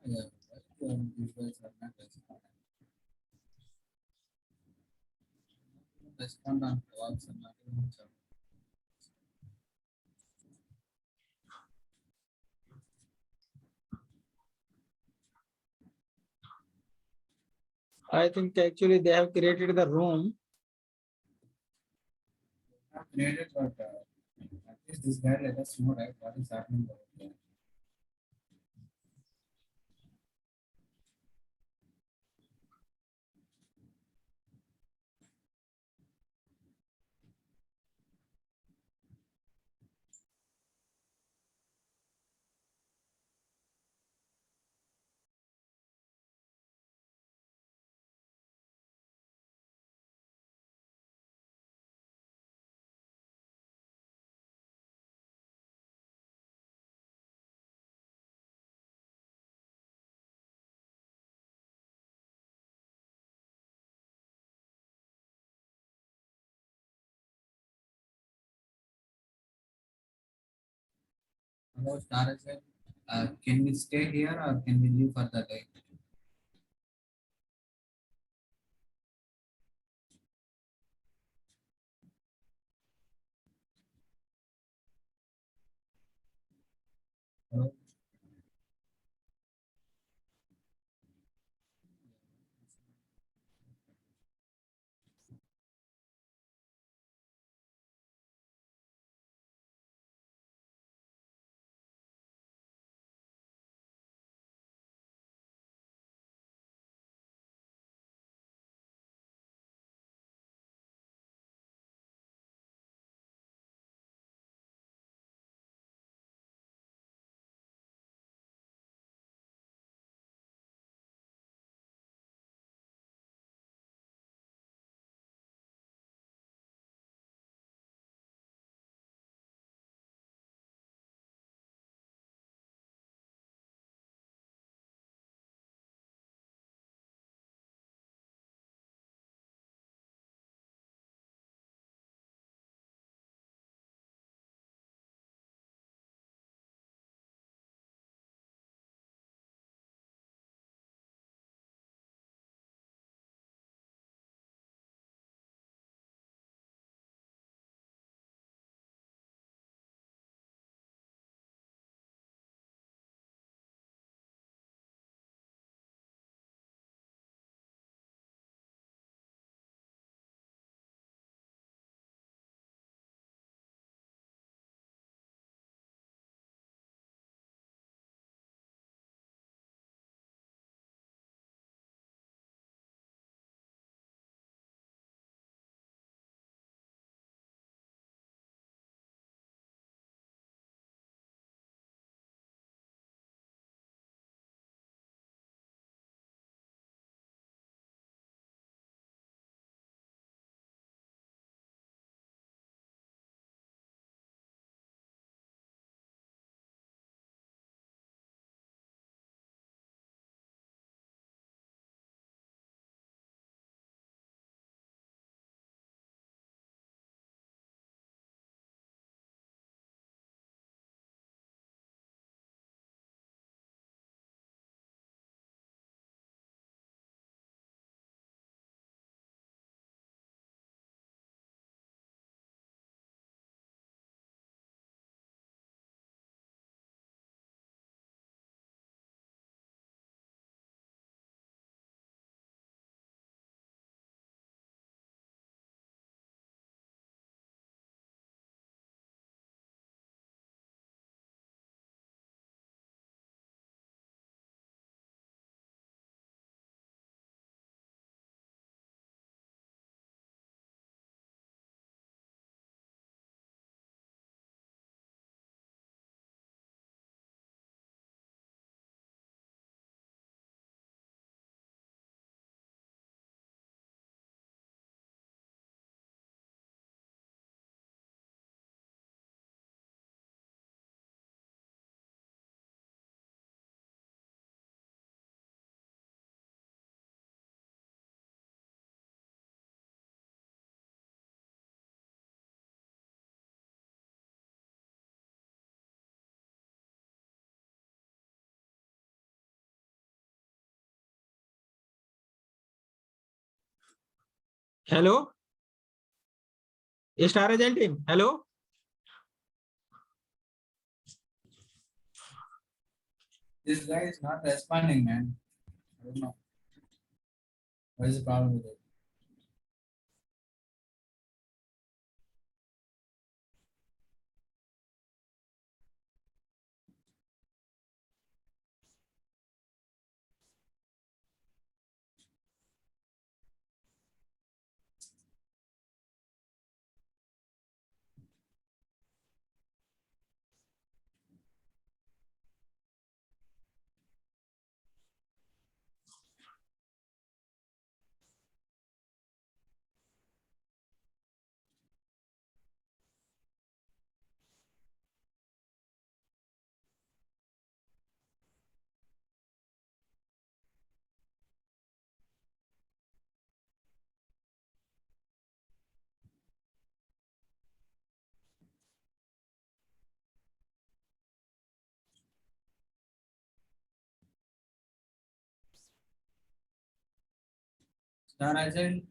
Yeah. These guys are not respond on calls and not even chat. I think actually they have created the room. Not created, but at least this guy let us know, right, what is happening over there. Hello, Star Agile. Can we stay here or can we leave for the day? Hello? Hello? Star Agile team. Hello? This guy is not responding, man. I don't know. What is the problem with it? Star Agile.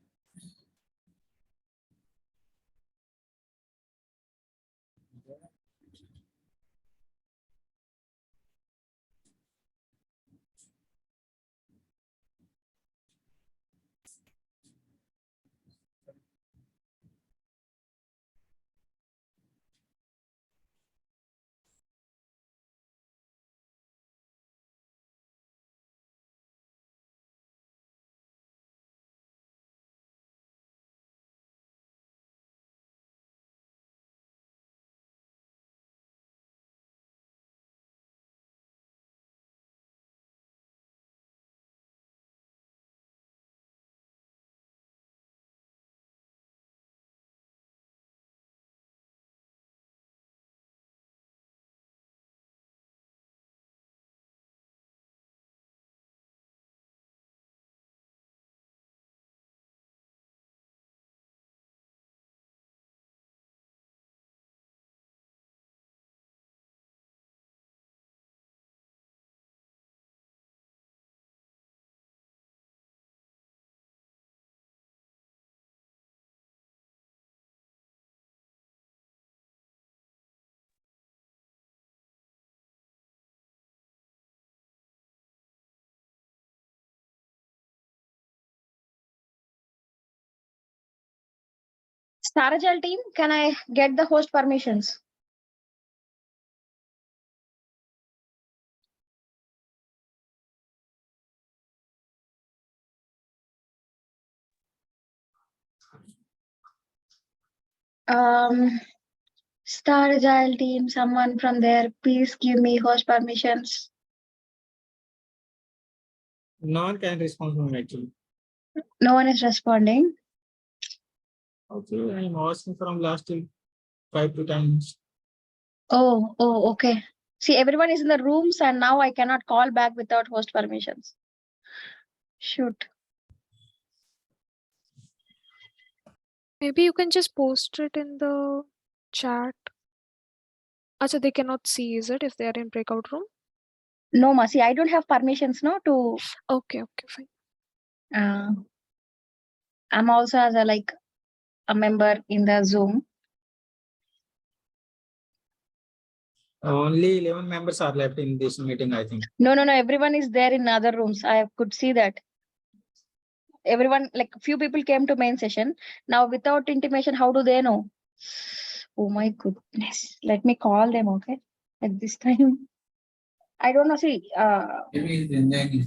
Star Agile team, can I get the host permissions? Star Agile team, someone from there, please give me host permissions. No one can respond to me actually. No one is responding. Okay, I'm asking from last till 5 to 10 minutes. Oh, okay. See, everyone is in the rooms and now I cannot call back without host permissions. Shoot. Maybe you can just post it in the chat. Acha, they cannot see, is it, if they are in breakout room? No, Masi, I don't have permissions, no, to. Okay, fine. I'm also as a member in the Zoom. Only 11 members are left in this meeting, I think. No, everyone is there in other rooms. I could see that. Everyone, like few people came to main session. Now without intimation, how do they know? Oh my goodness. Let me call them, okay? At this time. I don't know, see,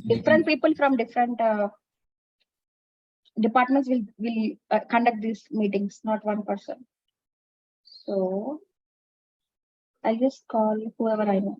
different people from different departments will conduct these meetings, not one person. So I'll just call whoever I know.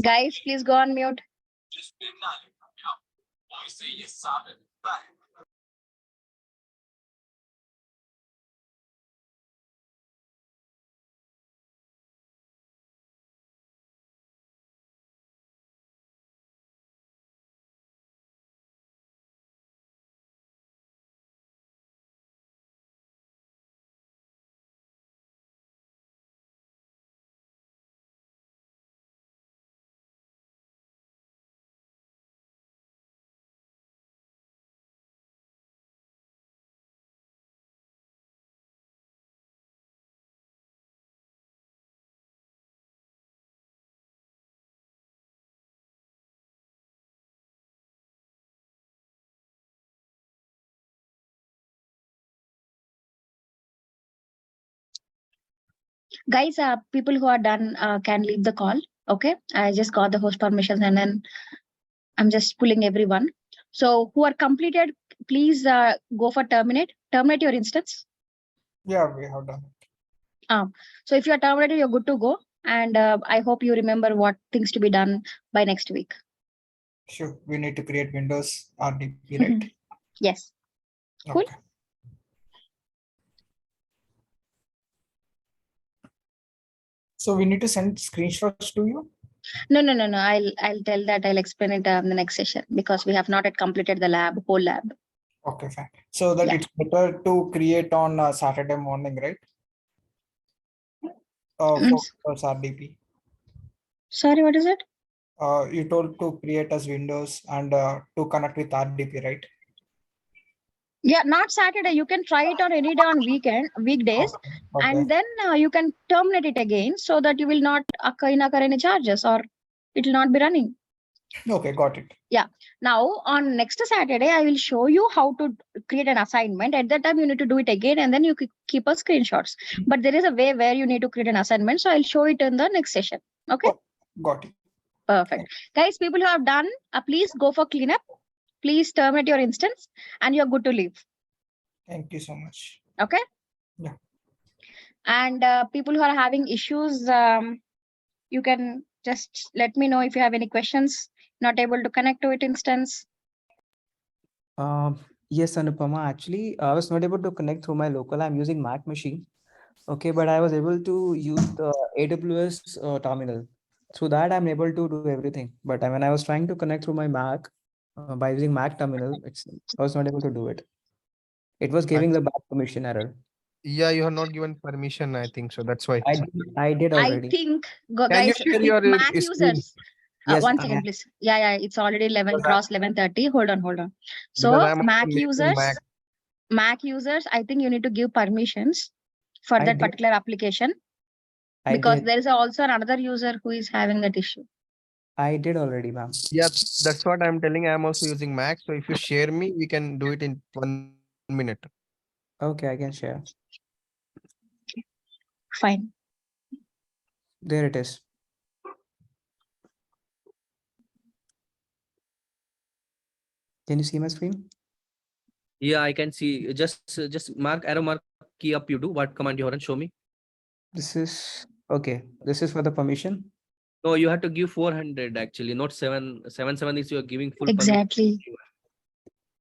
Guys, please go on mute. Guys, people who are done can leave the call. Okay, I just got the host permissions and then I'm just pulling everyone. So who are completed, please go for terminate your instance. Yeah, we have done. So if you are terminated, you're good to go. And I hope you remember what things to be done by next week. Sure, we need to create Windows RDP, right? Yes. Cool. Okay. So we need to send screenshots to you? No. I'll tell that. I'll explain it in the next session because we have not yet completed the whole lab. Okay, fine. So that it's better to create on Saturday morning, right? For RDP. Sorry, what is it? You told to create as Windows and to connect with RDP, right? Yeah, not Saturday. You can try it on any day on weekdays, Okay. and then you can terminate it again so that you will not incur any charges or it will not be running. Okay, got it. Yeah. Now on next Saturday, I will show you how to create an assignment. At that time, you need to do it again, and then you keep a screenshots. But there is a way where you need to create an assignment, so I'll show it in the next session. Okay. Got it. Perfect. Guys, people who have done, please go for cleanup. Please terminate your instance, and you're good to leave. Thank you so much. Okay. Yeah. And people who are having issues, you can just let me know if you have any questions. Not able to connect to it instance. Yes, Anupama. Actually, I was not able to connect through my local. I'm using Mac machine. Okay, but I was able to use the AWS terminal. Through that, I'm able to do everything. But when I was trying to connect through my Mac by using Mac terminal, I was not able to do it. It was giving the back permission error. Yeah, you have not given permission, I think so. That's why. I did already. I think, Can you guys, share your Mac screen? users. Yes, One second, please. Yeah, it's already 11 Because cross 11:30. Hold on. So Because I'm Mac also using users, Mac. I think you need to give permissions for I that did. particular application because there is also another user who is having that issue. I did already, ma'am. Yeah, that's what I'm telling. I'm also using Mac. So if you share me, we can do it in 1 minute. Okay, I can share. Fine. There it is. Can you see my screen? Yeah, I can see. Just mark arrow mark key up. You do what command you haven't show me. This is okay. This is for the permission. No, you have to give 400 actually, not 777 is you are giving full Exactly. permission.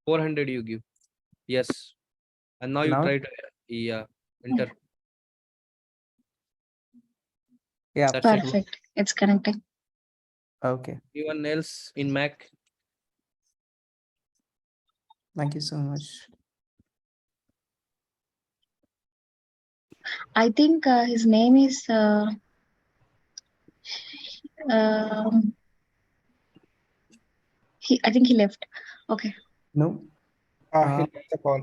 400 you give. Yes. And now you Now? try to enter. Yeah. That's it. Perfect. It's connecting. Okay. Anyone else in Mac? Thank you so much. I think his name is I think he left. Okay. No. He left the call.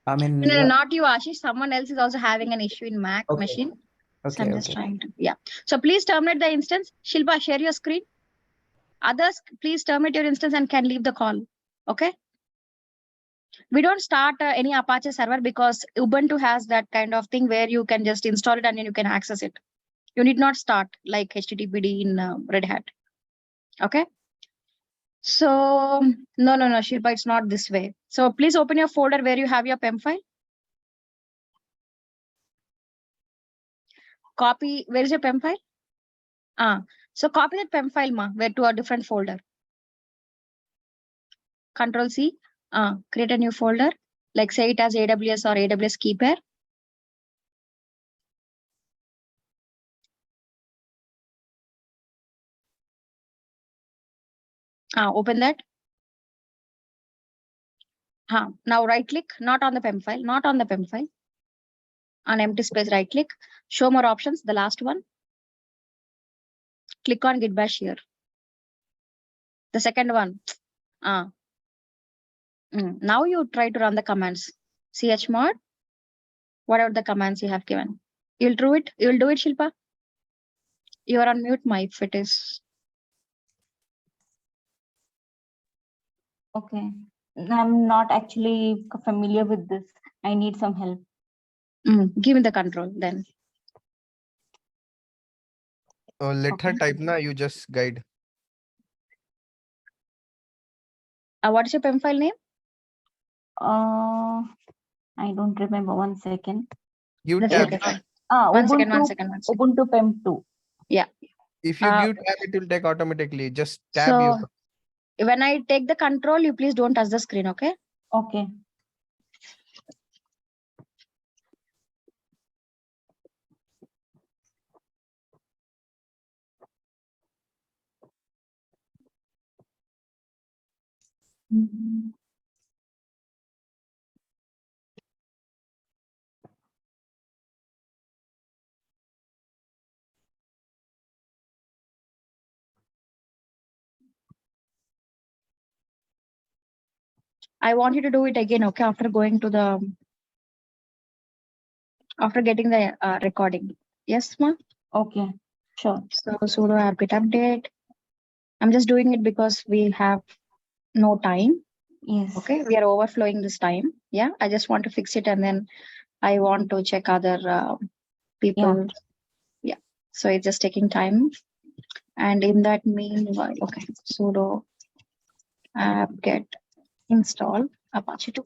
I mean, No, not you, Ashish. Someone else is also having an issue in Mac machine. So I'm just trying to. Yeah. So please terminate the instance. Shilpa, share your screen. Others, please terminate your instance and can leave the call. Okay. We don't start any Apache server because Ubuntu has that kind of thing where you can just install it and then you can access it. You need not start like HTTPD in Red Hat. Okay. So no, Shilpa, it's not this way. So please open your folder where you have your PEM file. Copy, where is your PEM file? So copy that PEM file where to a different folder. Control C, create a new folder, like say it as AWS or AWS key pair. Open that. Now right click, not on the PEM file, on empty space, right click, show more options, the last one. Click on git bash here. The second one. Now you try to run the commands. chmod, whatever the commands you have given. You'll do it, Shilpa. You are on mute, if it is. Okay. I'm not actually familiar with this. I need some help. Give me the control then. Let her type na, you just guide. What is your PEM file name? I don't remember. 1 second. You That's tab. okay, fine. One Ubuntu, second. Ubuntu PEM 2. Yeah. If you give tab, it will take automatically. Just tab So you. when I take the control, you please don't touch the screen, okay? Okay. I want you to do it again, okay? After getting the recording. Yes, ma? Okay. Sure. So sudo apt update. I'm just doing it because we have no time. Yes. Okay, we are overflowing this time. Yeah, I just want to fix it and then I want to check other people. Yeah. So it's just taking time. And in that meanwhile, okay, sudo apt-get install Apache 2.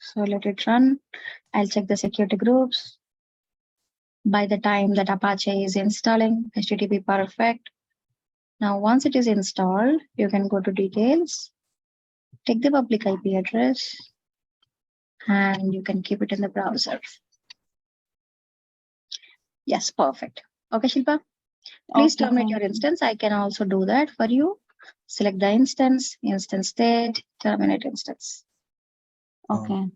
So let it run. I'll check the security groups. By the time that Apache is installing, HTTP perfect. Now, once it is installed, you can go to details, take the public IP address, and you can keep it in the browser. Yes, perfect. Okay, Shilpa. Please Okay, terminate thank your you. instance. I can also do that for you. Select the instance state, terminate instance. Okay.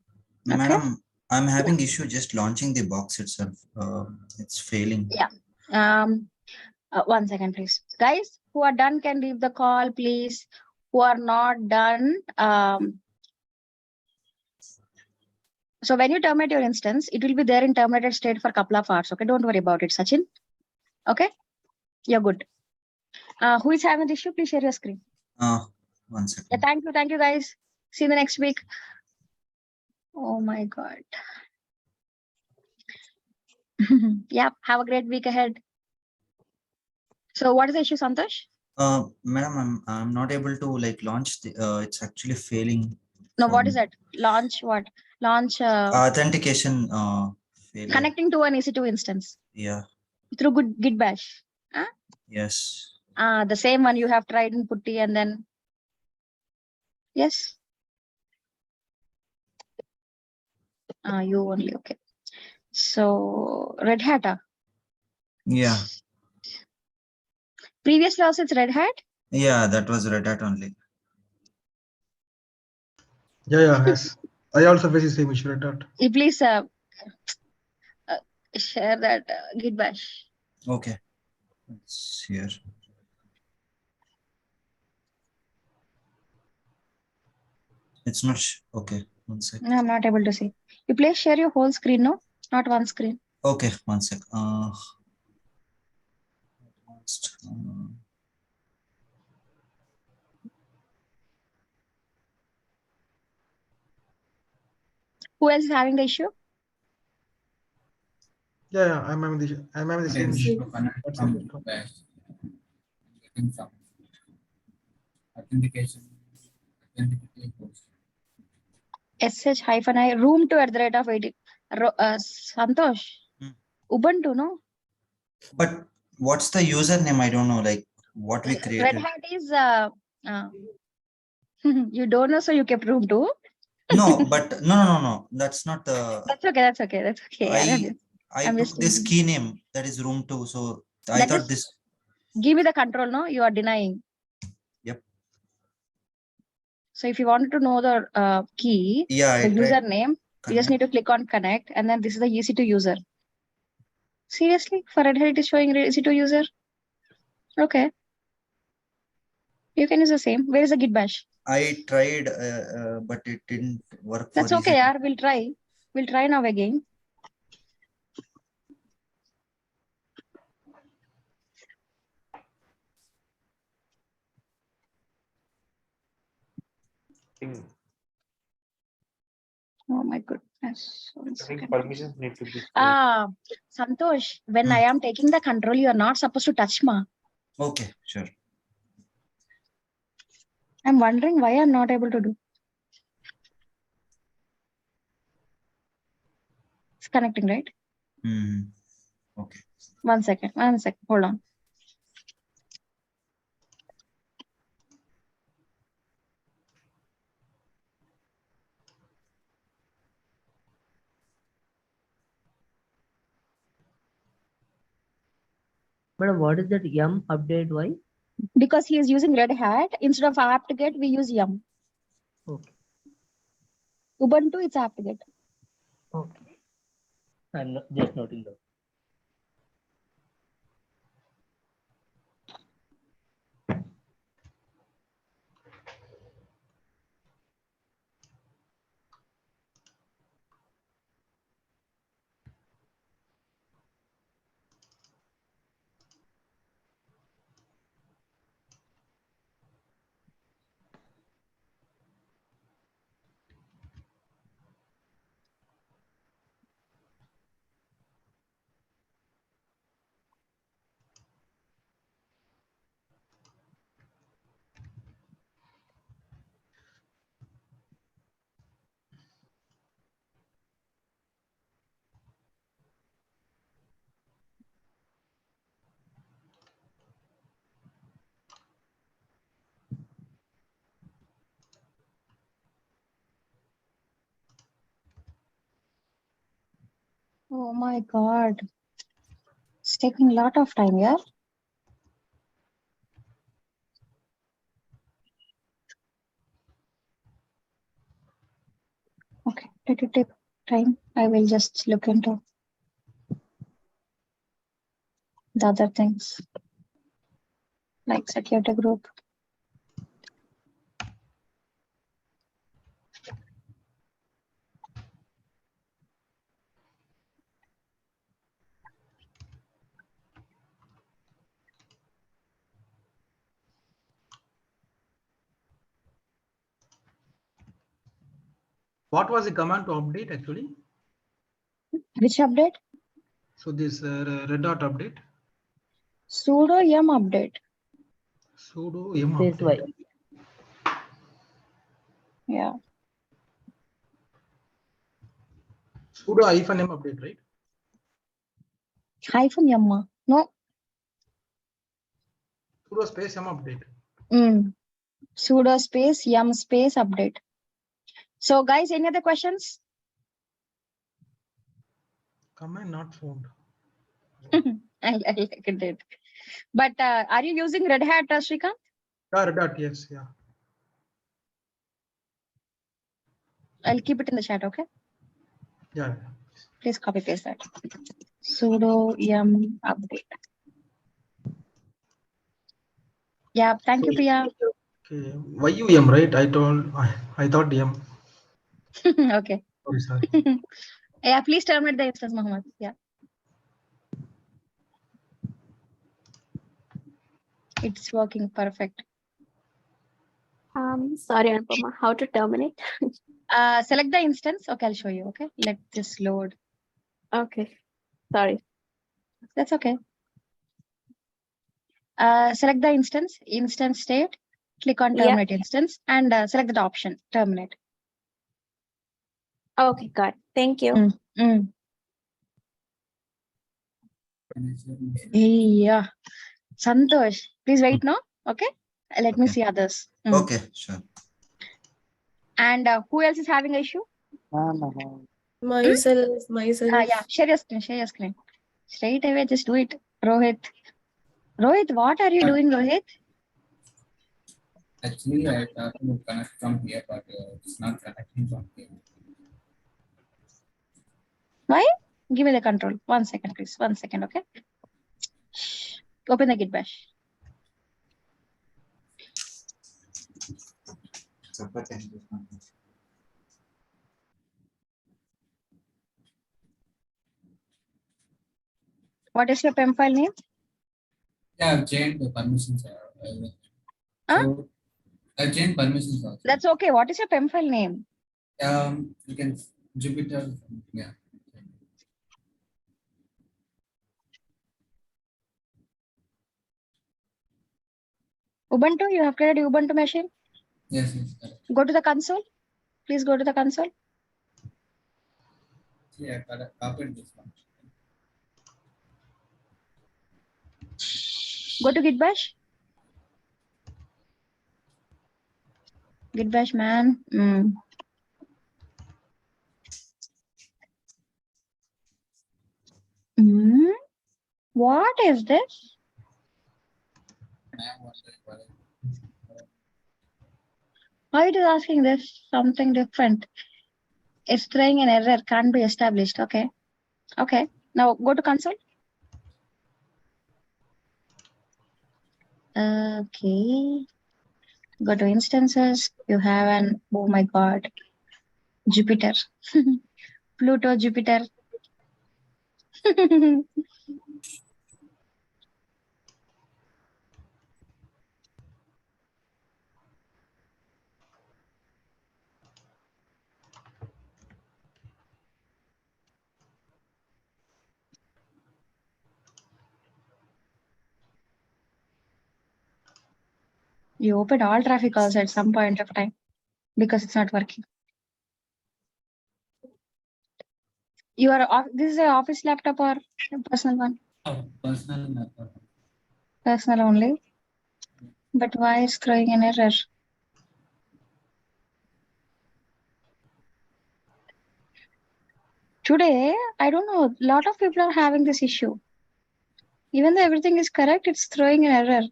Madam, I'm having issue just launching the box itself. It's failing. Yeah. 1 second, please. Guys who are done can leave the call, please. Who are not done, so when you terminate your instance, it will be there in terminated state for a couple of hours. Okay, don't worry about it, Sachin. Okay, you're good. Who is having the issue? Please share your screen. 1 second. Yeah, thank you, guys. See you the next week. Oh my God. Yeah, have a great week ahead. So, what is the issue, Santosh? Madam, I'm not able to like launch the. It's actually failing. No, what is that? Launch what? Launch Authentication failure. connecting to an EC2 instance. Yeah. Through git bash. Yes. The same one you have tried in Putty and then. Yes. You only, okay. So Red Hat. Yeah. Previously also it's Red Hat. Yeah, that was Red Hat only. Yeah, yes. I also face the same issue, Red Hat. Please share that git bash. Okay. It's here. It's not okay. 1 second. No, I'm not able to see. You please share your whole screen, no? Not one screen. Okay, 1 sec. Who else is having the issue? Yeah, I'm having the same issue. Confirm. Authentication. sh-i room2 Santosh. Ubuntu, no? But what's the username? I don't know, like what we Red created. Hat is you don't know, so you kept room2. No, but no. That's not the. That's okay. That's okay. That's okay. I I'm took just this thinking. key name that is room2. So I That thought is, this. give me the control, no? You are denying. Yep. So if you wanted to know the key, Yeah, the I tried username, you just need to click on connect, and then this is the EC2 user. Seriously, for Red Hat it is showing EC2 user. Okay, you can use the same. Where is the git bash? I tried, but it didn't work for That's okay, EC2. yaar. We'll try. We'll try now again. Oh my goodness. One second. Permissions need to be. Santosh, when I am taking the control, you are not supposed to touch ma. Okay, sure. I'm wondering why I'm not able to do. It's connecting, right? Okay. One second. Hold on. Madam, what is that yum update? Why? Because he is using Red Hat, instead of apt-get, we use yum. Okay. Ubuntu, it's apt-get. Okay. I'm just noting that. Oh my God. It's taking a lot of time, yeah? Okay, let it take time. I will just look into the other things, like security group. What was the command to update actually? Which update? So this red dot update. Sudo yum update. Sudo yum This update. Yeah. Sudo -m update, right? Hyphen yum. No. Sudo space yum update. Sudo space yum space update. So guys, any other questions? Command not found. I like it. But are you using Red Hat, Shrikant? Yeah, red dot, yes, yeah. I'll keep it in the chat, okay? Yeah. Please copy paste that. Sudo yum update. Yeah, thank you, Priya. Okay. YUM, right? I thought yum. Okay. Sorry. Yeah, please terminate the instance, Mohammed. Yeah. It's working perfect. Sorry, Anupama, how to terminate? Select the instance. Okay, I'll show you. Okay, let this load. Okay, sorry. That's okay. Select the instance state, click on Yeah. terminate instance, and select that option, terminate. Okay, got it. Thank you. Yeah. Santosh, please wait now. Okay. Let me see others. Okay, sure. And who else is having an issue? Myself. Yeah, share your screen. Straight away, just do it. Rohit, what are you doing, Rohit? Actually, I thought to connect from here, but it's not connecting from here. Why? Give me the control. 1 second, please. 1 second, okay? Open the Git bash. What is your PEM file name? Yeah, I've changed the permissions. Huh? So I've changed permissions also. That's okay. What is your PEM file name? You can Jupyter. Yeah. Ubuntu, you have created Ubuntu machine? Yes, correct. Go to the console. Please go to the console. Yeah, correct. Open this one. Go to Git bash. Git bash, man. What is this? Why it is asking this? Something different. It's throwing an error, can't be established. Okay. Okay. Now go to console. Okay. Go to instances. You have an, oh my God, Jupyter. Pluto, Jupyter. You open all traffic also at some point of time because it's not working. You are off. This is an office laptop or a personal one? Personal laptop. Personal only. But why is throwing an error? Today, I don't know. A lot of people are having this issue. Even though everything is correct, it's throwing an error.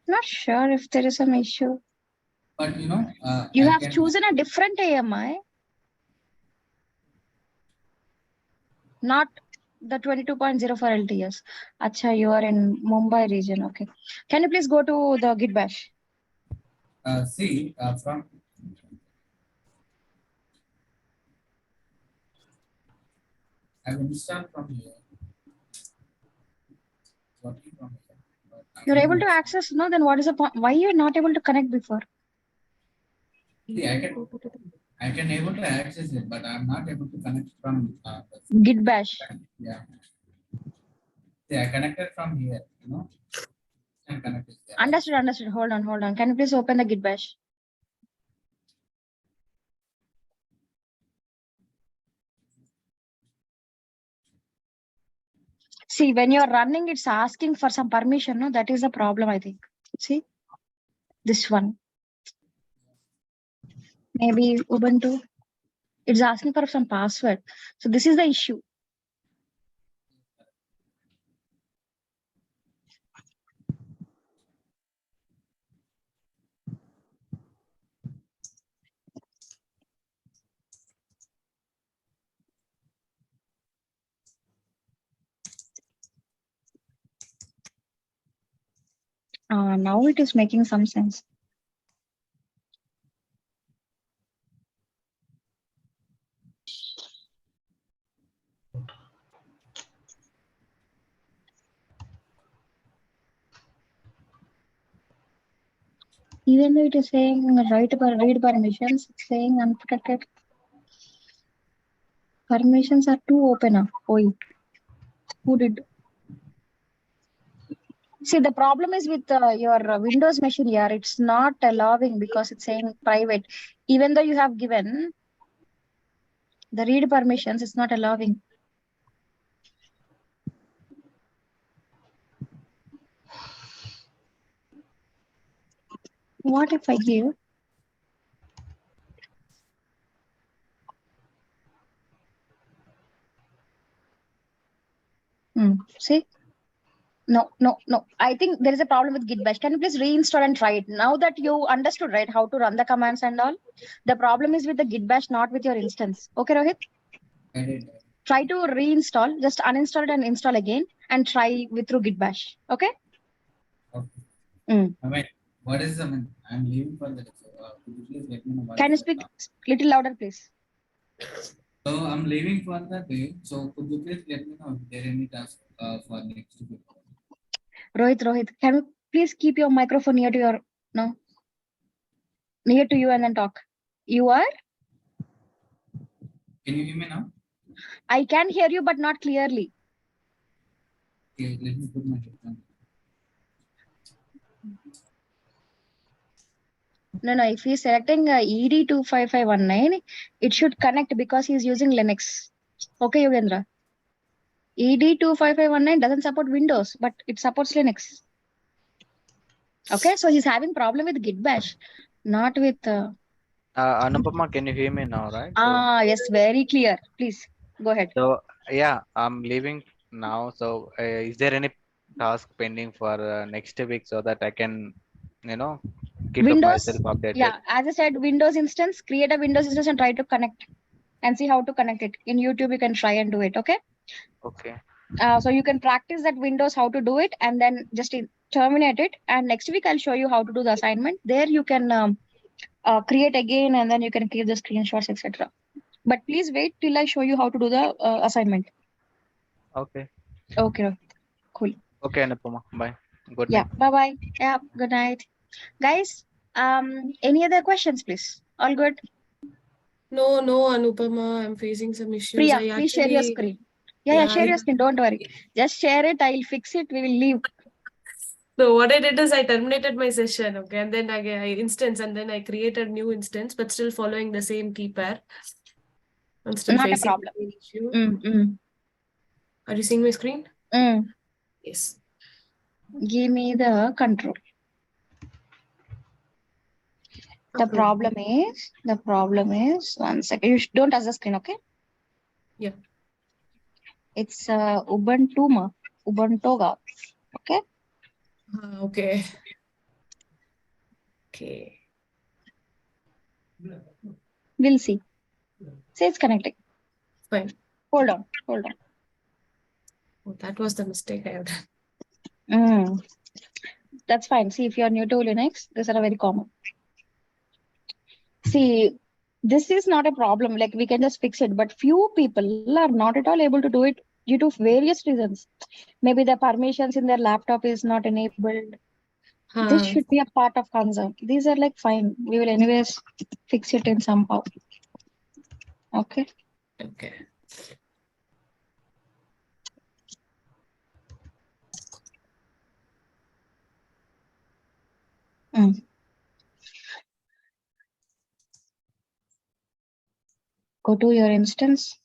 Not sure if there is some issue. But you have chosen a different AMI, not the 22.04 LTS. Acha, you are in Mumbai region. Okay. Can you please go to the Git bash? See, from I will start from here. Working from here. You're able to access, no? Then what is the point? Why you're not able to connect before? See, I can able to access it, but I'm not able to connect from Git bash. Yeah. See, I connected from here. I'm connected there. Understood. Hold on. Can you please open the Git bash? See, when you're running, it's asking for some permission. No, that is the problem, I think. See, this one. Maybe Ubuntu. It's asking for some password. So this is the issue. Now it is making some sense. Even though it is saying read permissions, it's saying unprotected. Permissions are too open. Oi. Who did? See, the problem is with your Windows machine here. It's not allowing because it's saying private. Even though you have given the read permissions, it's not allowing. What if I give? See? No. I think there is a problem with Git bash. Can you please reinstall and try it? Now that you understood, right, how to run the commands and all, the problem is with the Git bash, not with your instance. Okay, Rohit? I did. Try to reinstall, just uninstall it and install again and try with through Git bash. Okay? Okay. Mm. I mean, what is I'm leaving for the could you please let me know what Can you is the speak task? little louder, please? So I'm leaving for the day. So could you please let me know if there are any tasks for next week? Rohit, can you please keep your microphone near to your near to you and then talk? You are? Can you hear me now? I can hear you, but not clearly. Okay, let me put my headphone. No, if he's selecting ED25519, it should connect because he's using Linux. Okay, Yogendra. ED25519 doesn't support Windows, but it supports Linux. Okay, so he's having problem with Git bash, not with... Anupama, can you hear me now, right? Yes, very clear. Please, go ahead. So, yeah, I'm leaving now. So, is there any task pending for next week so that I can, keep Windows, myself updated? yeah, as I said, Windows instance, create a Windows instance and try to connect and see how to connect it. In YouTube, you can try and do it, okay? Okay. So you can practice that Windows, how to do it, and then just terminate it. And next week, I'll show you how to do the assignment. There you can create again, and then you can create the screenshots, etc. But please wait till I show you how to do the assignment. Okay. Okay, cool. Okay, Anupama. Bye. Good Yeah, night. bye-bye. Yeah, good night. Guys, any other questions, please? All good? No, Anupama, I'm facing some issues. Priya, please share your screen. Yeah, share your screen. Don't worry. Just share it. I'll fix it. We will leave. So what I did is I terminated my session, okay, and then and then I created new instance, but still following the same key pair. I'm still Not a facing problem. the issue. Are you seeing my screen? Yes. Give me the control. The problem is, 1 second. You don't touch the screen, okay? Yeah. It's Ubuntu, okay? Okay. Okay. We'll see. Say it's connecting. Fine. Hold on. Oh, that was the mistake I have done. That's fine. See, if you're new to Linux, these are very common. See, this is not a problem. Like, we can just fix it. But few people are not at all able to do it due to various reasons. Maybe the permissions in their laptop is not enabled. This should be a part of concern. These are like fine. We will anyways fix it in somehow. Okay. Okay. Go to your instance.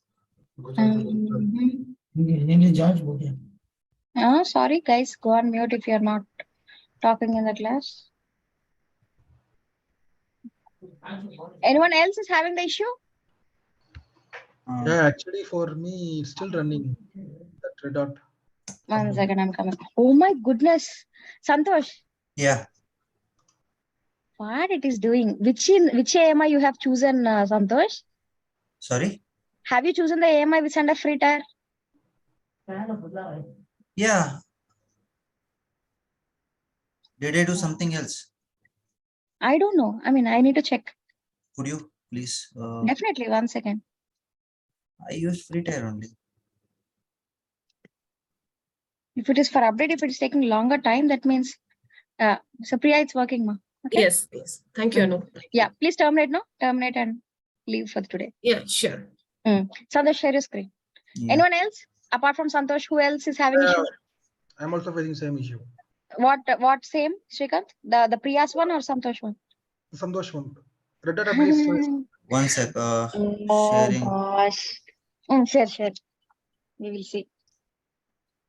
Sorry, guys. Go on mute if you're not talking in the class. Anyone else is having the issue? Yeah, actually, for me, it's still running. That red dot. 1 second, I'm coming. Oh my goodness, Santosh. Yeah. What it is doing? Which AMI you have chosen, Santosh? Sorry? Have you chosen the AMI which under free tier? Yeah. Did I do something else? I don't know. I mean, I need to check. Could you please? Definitely, 1 second. I use free tier only. If it is for update, if it is taking longer time, that means so Priya, it's working, ma. Okay? Yes. Thank you, Anu. Yeah, please terminate, no? Terminate and leave for today. Yeah, sure. Santosh, share your screen. Yeah. Anyone else? Apart from Santosh, who else is having issue? I'm also facing same issue. What same, Shrikant? The Priyas one or Santosh one? Santosh one. Red Data Base first. One sec. Oh Sharing. gosh. Share. We will see.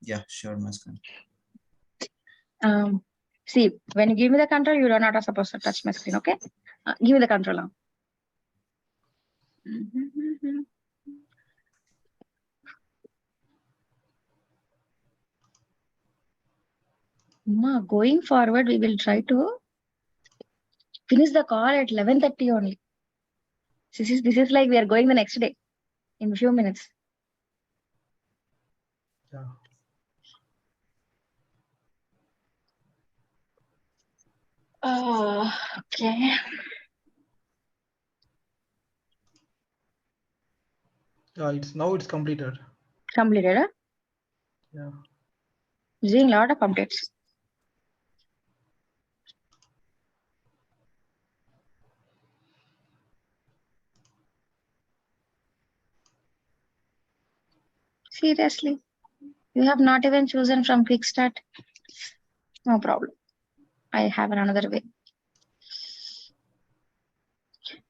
Yeah, sure, my screen. See, when you give me the control, you are not supposed to touch my screen, okay? Give me the control now. Going forward, we will try to finish the call at 11:30 only. This is like we are going the next day in a few minutes. Yeah. Okay. Yeah, it's completed. Completed, huh? Yeah. Doing a lot of updates. Seriously, you have not even chosen from quick start. No problem. I have another way.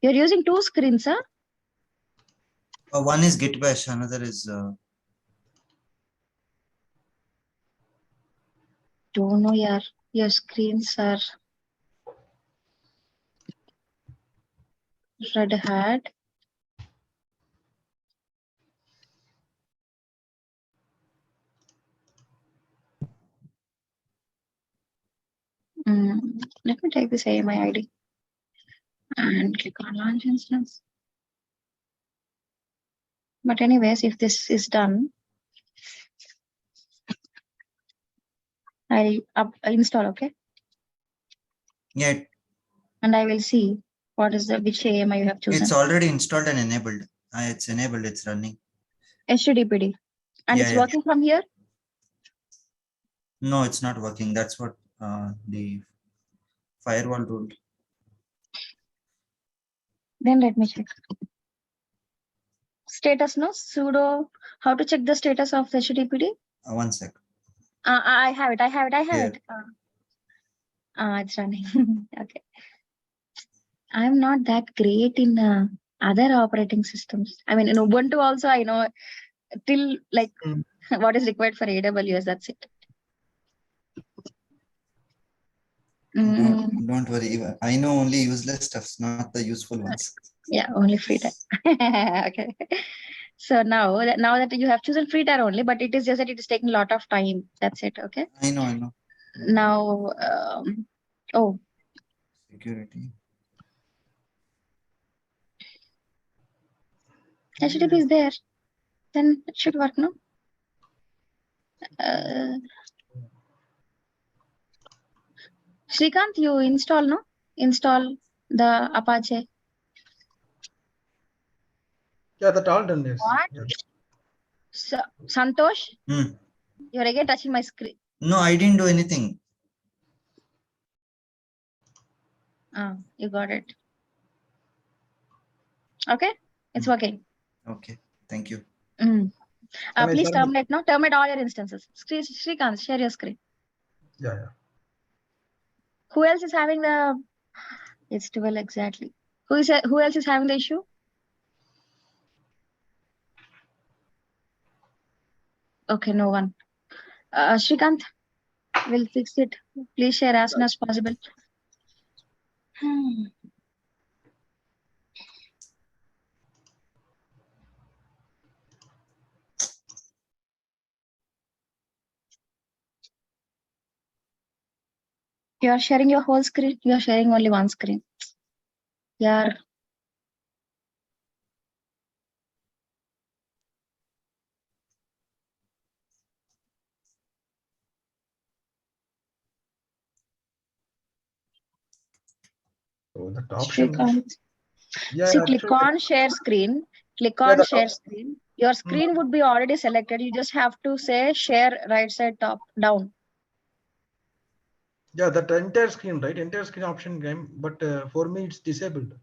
You're using 2 screens, huh? One is Git Bash, another is. Don't know, yaar. Your screens are Red Hat. Let me take this AMI ID and click on launch instance. But anyways, if this is done, I'll install, okay? Yeah. And I will see what is which AMI you have chosen. It's already installed and enabled. It's enabled, it's running. HTTPD. And it's working from here? No, it's not working. That's what the firewall ruled. Then let me check. Status, no? Sudo. How to check the status of the HTTPD? One sec. I have it. Here. It's running. Okay. I'm not that great in other operating systems. I mean, in Ubuntu also, I know till like what is required for AWS. That's it. Don't worry. I know only useless stuffs, not the useful ones. Yeah, only free tier. Okay. So now that you have chosen free tier only, but it is just that it is taking a lot of time. That's it. Okay. I know. Now, Security. HTTP is there. Then it should work, no? Shrikant, you install, no? Install the Apache. Yeah, that all done, yes. What? Yeah. So, Santosh, you're again touching my screen. No, I didn't do anything. You got it. Okay, it's working. Okay, thank you. Please terminate, no? Terminate all your instances. Shrikant, share your screen. Yeah. Who else is having the... It's 12 exactly. Who else is having the issue? Okay, no one. Shrikant, we'll fix it. Please share as soon as possible. You are sharing your whole screen. You are sharing only one screen. Yeah. So that option. See, click on share screen. Click on share screen. Your screen would be already selected. You just have to say share right side top down. Yeah, that entire screen, right? Entire screen option game, but for me it's disabled.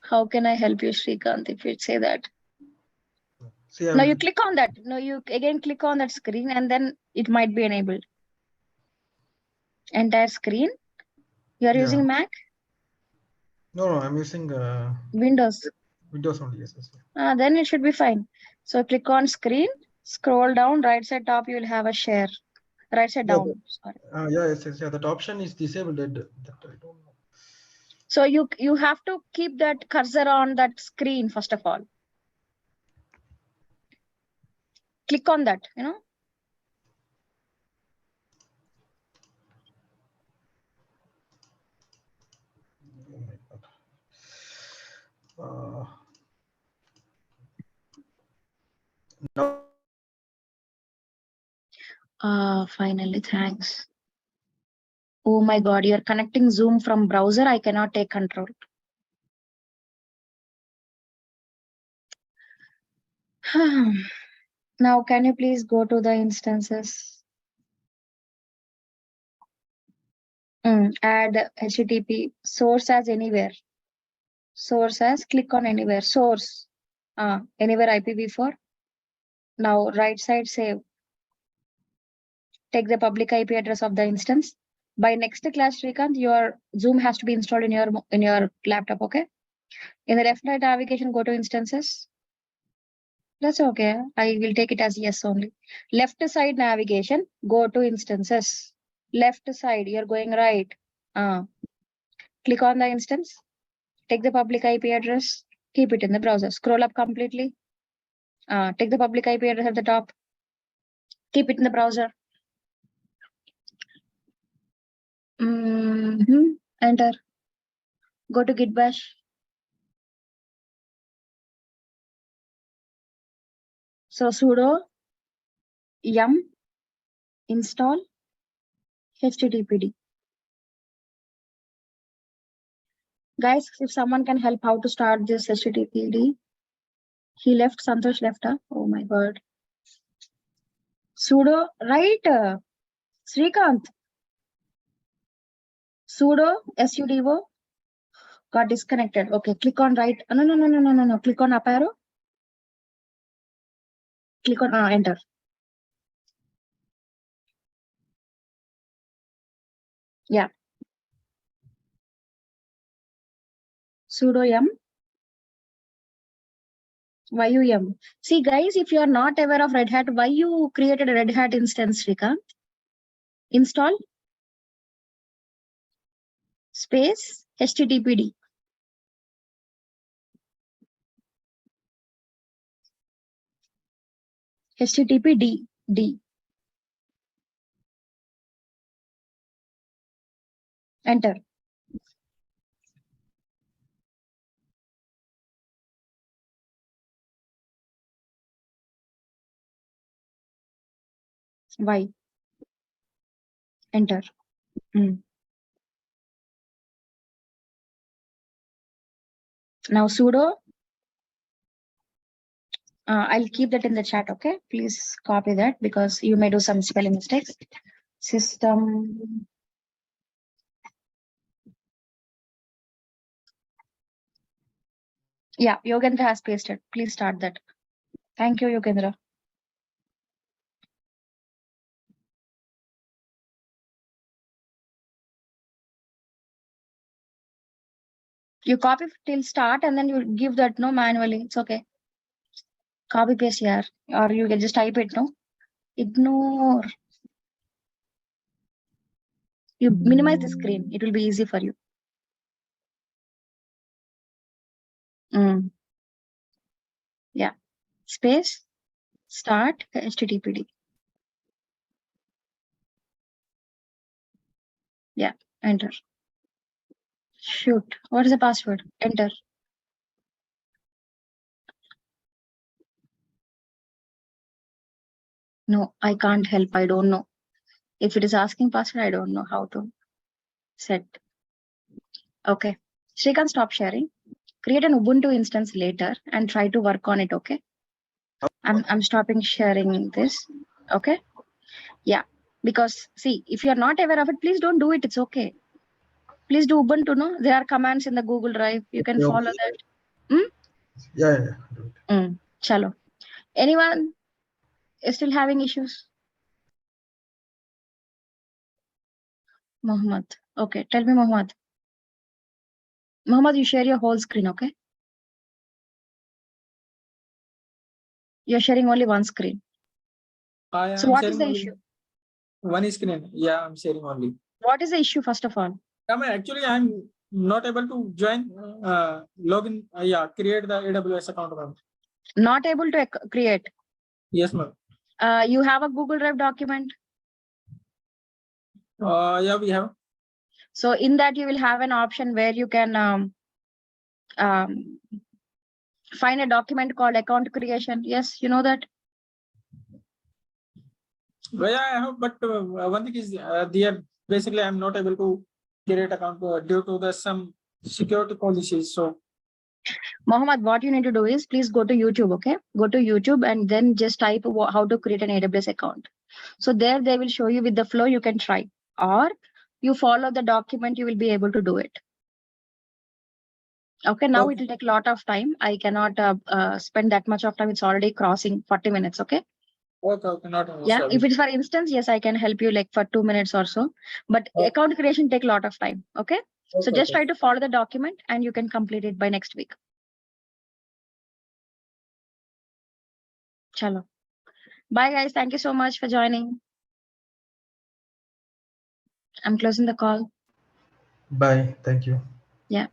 How can I help you, Shrikant, if you say that? See, Now you click on that. No, you again click on that screen and then it might be enabled. Entire screen. You are Yeah. using Mac? No, I'm using Windows. Windows only. Yes. Then it should be fine. So click on screen, scroll down, right side top, you will have a share. Right side down. Sorry. Yes. That option is disabled. That I don't know. So you have to keep that cursor on that screen first of all. Click on that, you know. No. Finally, thanks. Oh my God, you're connecting Zoom from browser. I cannot take control. Now, can you please go to the instances? Add HTTP source as anywhere. Source as click on anywhere. Source. Anywhere IPv4. Now, right side save. Take the public IP address of the instance. By next class, Srikanth, your Zoom has to be installed in your laptop. Okay. In the left side navigation, go to instances. That's okay. I will take it as yes only. Left side navigation, go to instances. Left side, you're going right. Click on the instance. Take the public IP address. Keep it in the browser. Scroll up completely. Take the public IP address at the top. Keep it in the browser. Enter. Go to Git bash. So sudo yum install httpd. Guys, if someone can help how to start this httpd. He left, Santosh left. Oh my God. Sudo, right? Srikanth. Sudo sudo got disconnected. Okay, click on right. No. Click on up arrow. Click on enter. Yeah. Sudo yum. Yum. See, guys, if you are not aware of Red Hat, why you created a Red Hat instance, Srikanth? Install space httpd. httpd. D. Enter. Y. Enter. Now sudo. I'll keep that in the chat, okay? Please copy that because you may do some spelling mistakes. System. Yeah, Yogendra has pasted. Please start that. Thank you, Yogendra. You copy till start and then you give that no manually. It's okay. Copy paste here. Or you can just type it, no? Ignore. You minimize the screen. It will be easy for you. Yeah. Space. Start httpd. Yeah. Enter. Shoot. What is the password? Enter. No, I can't help. I don't know. If it is asking password, I don't know how to set. Okay. Srikanth, stop sharing. Create an Ubuntu instance later and try to work on it. Okay. I'm stopping sharing this. Okay. Yeah. Because see, if you're not aware of it, please don't do it. It's okay. Please do Ubuntu. No, there are commands in the Google Drive. You can follow that. Yeah. Chalo. Anyone is still having issues? Mohammed. Okay, tell me, Mohammed. Mohammed, you share your whole screen, okay? You're sharing only one screen. So what is the issue? One screen. Yeah, I'm sharing only. What is the issue, first of all? Actually, I'm not able to join, login, create the AWS account, ma'am. Not able to create. Yes, ma'am. You have a Google Drive document. Yeah, we have. So in that you will have an option where you can find a document called account creation. Yes, you know that. Well, yeah, I have, but one thing is, basically I'm not able to create account due to some security policies. So, Mohammed, what you need to do is please go to YouTube, okay? Go to YouTube and then just type how to create an AWS account. So there they will show you with the flow you can try, or you follow the document, you will be able to do it. Okay, now it will take a lot of time. I cannot spend that much of time. It's already crossing 40 minutes, okay? Okay, not an Yeah, issue. if it's for instance, yes, I can help you like for 2 minutes or so. But account creation take a lot of time, okay? So just try to follow the document and you can complete it by next week. Chalo. Bye guys. Thank you so much for joining. I'm closing the call. Bye. Thank you. Yeah.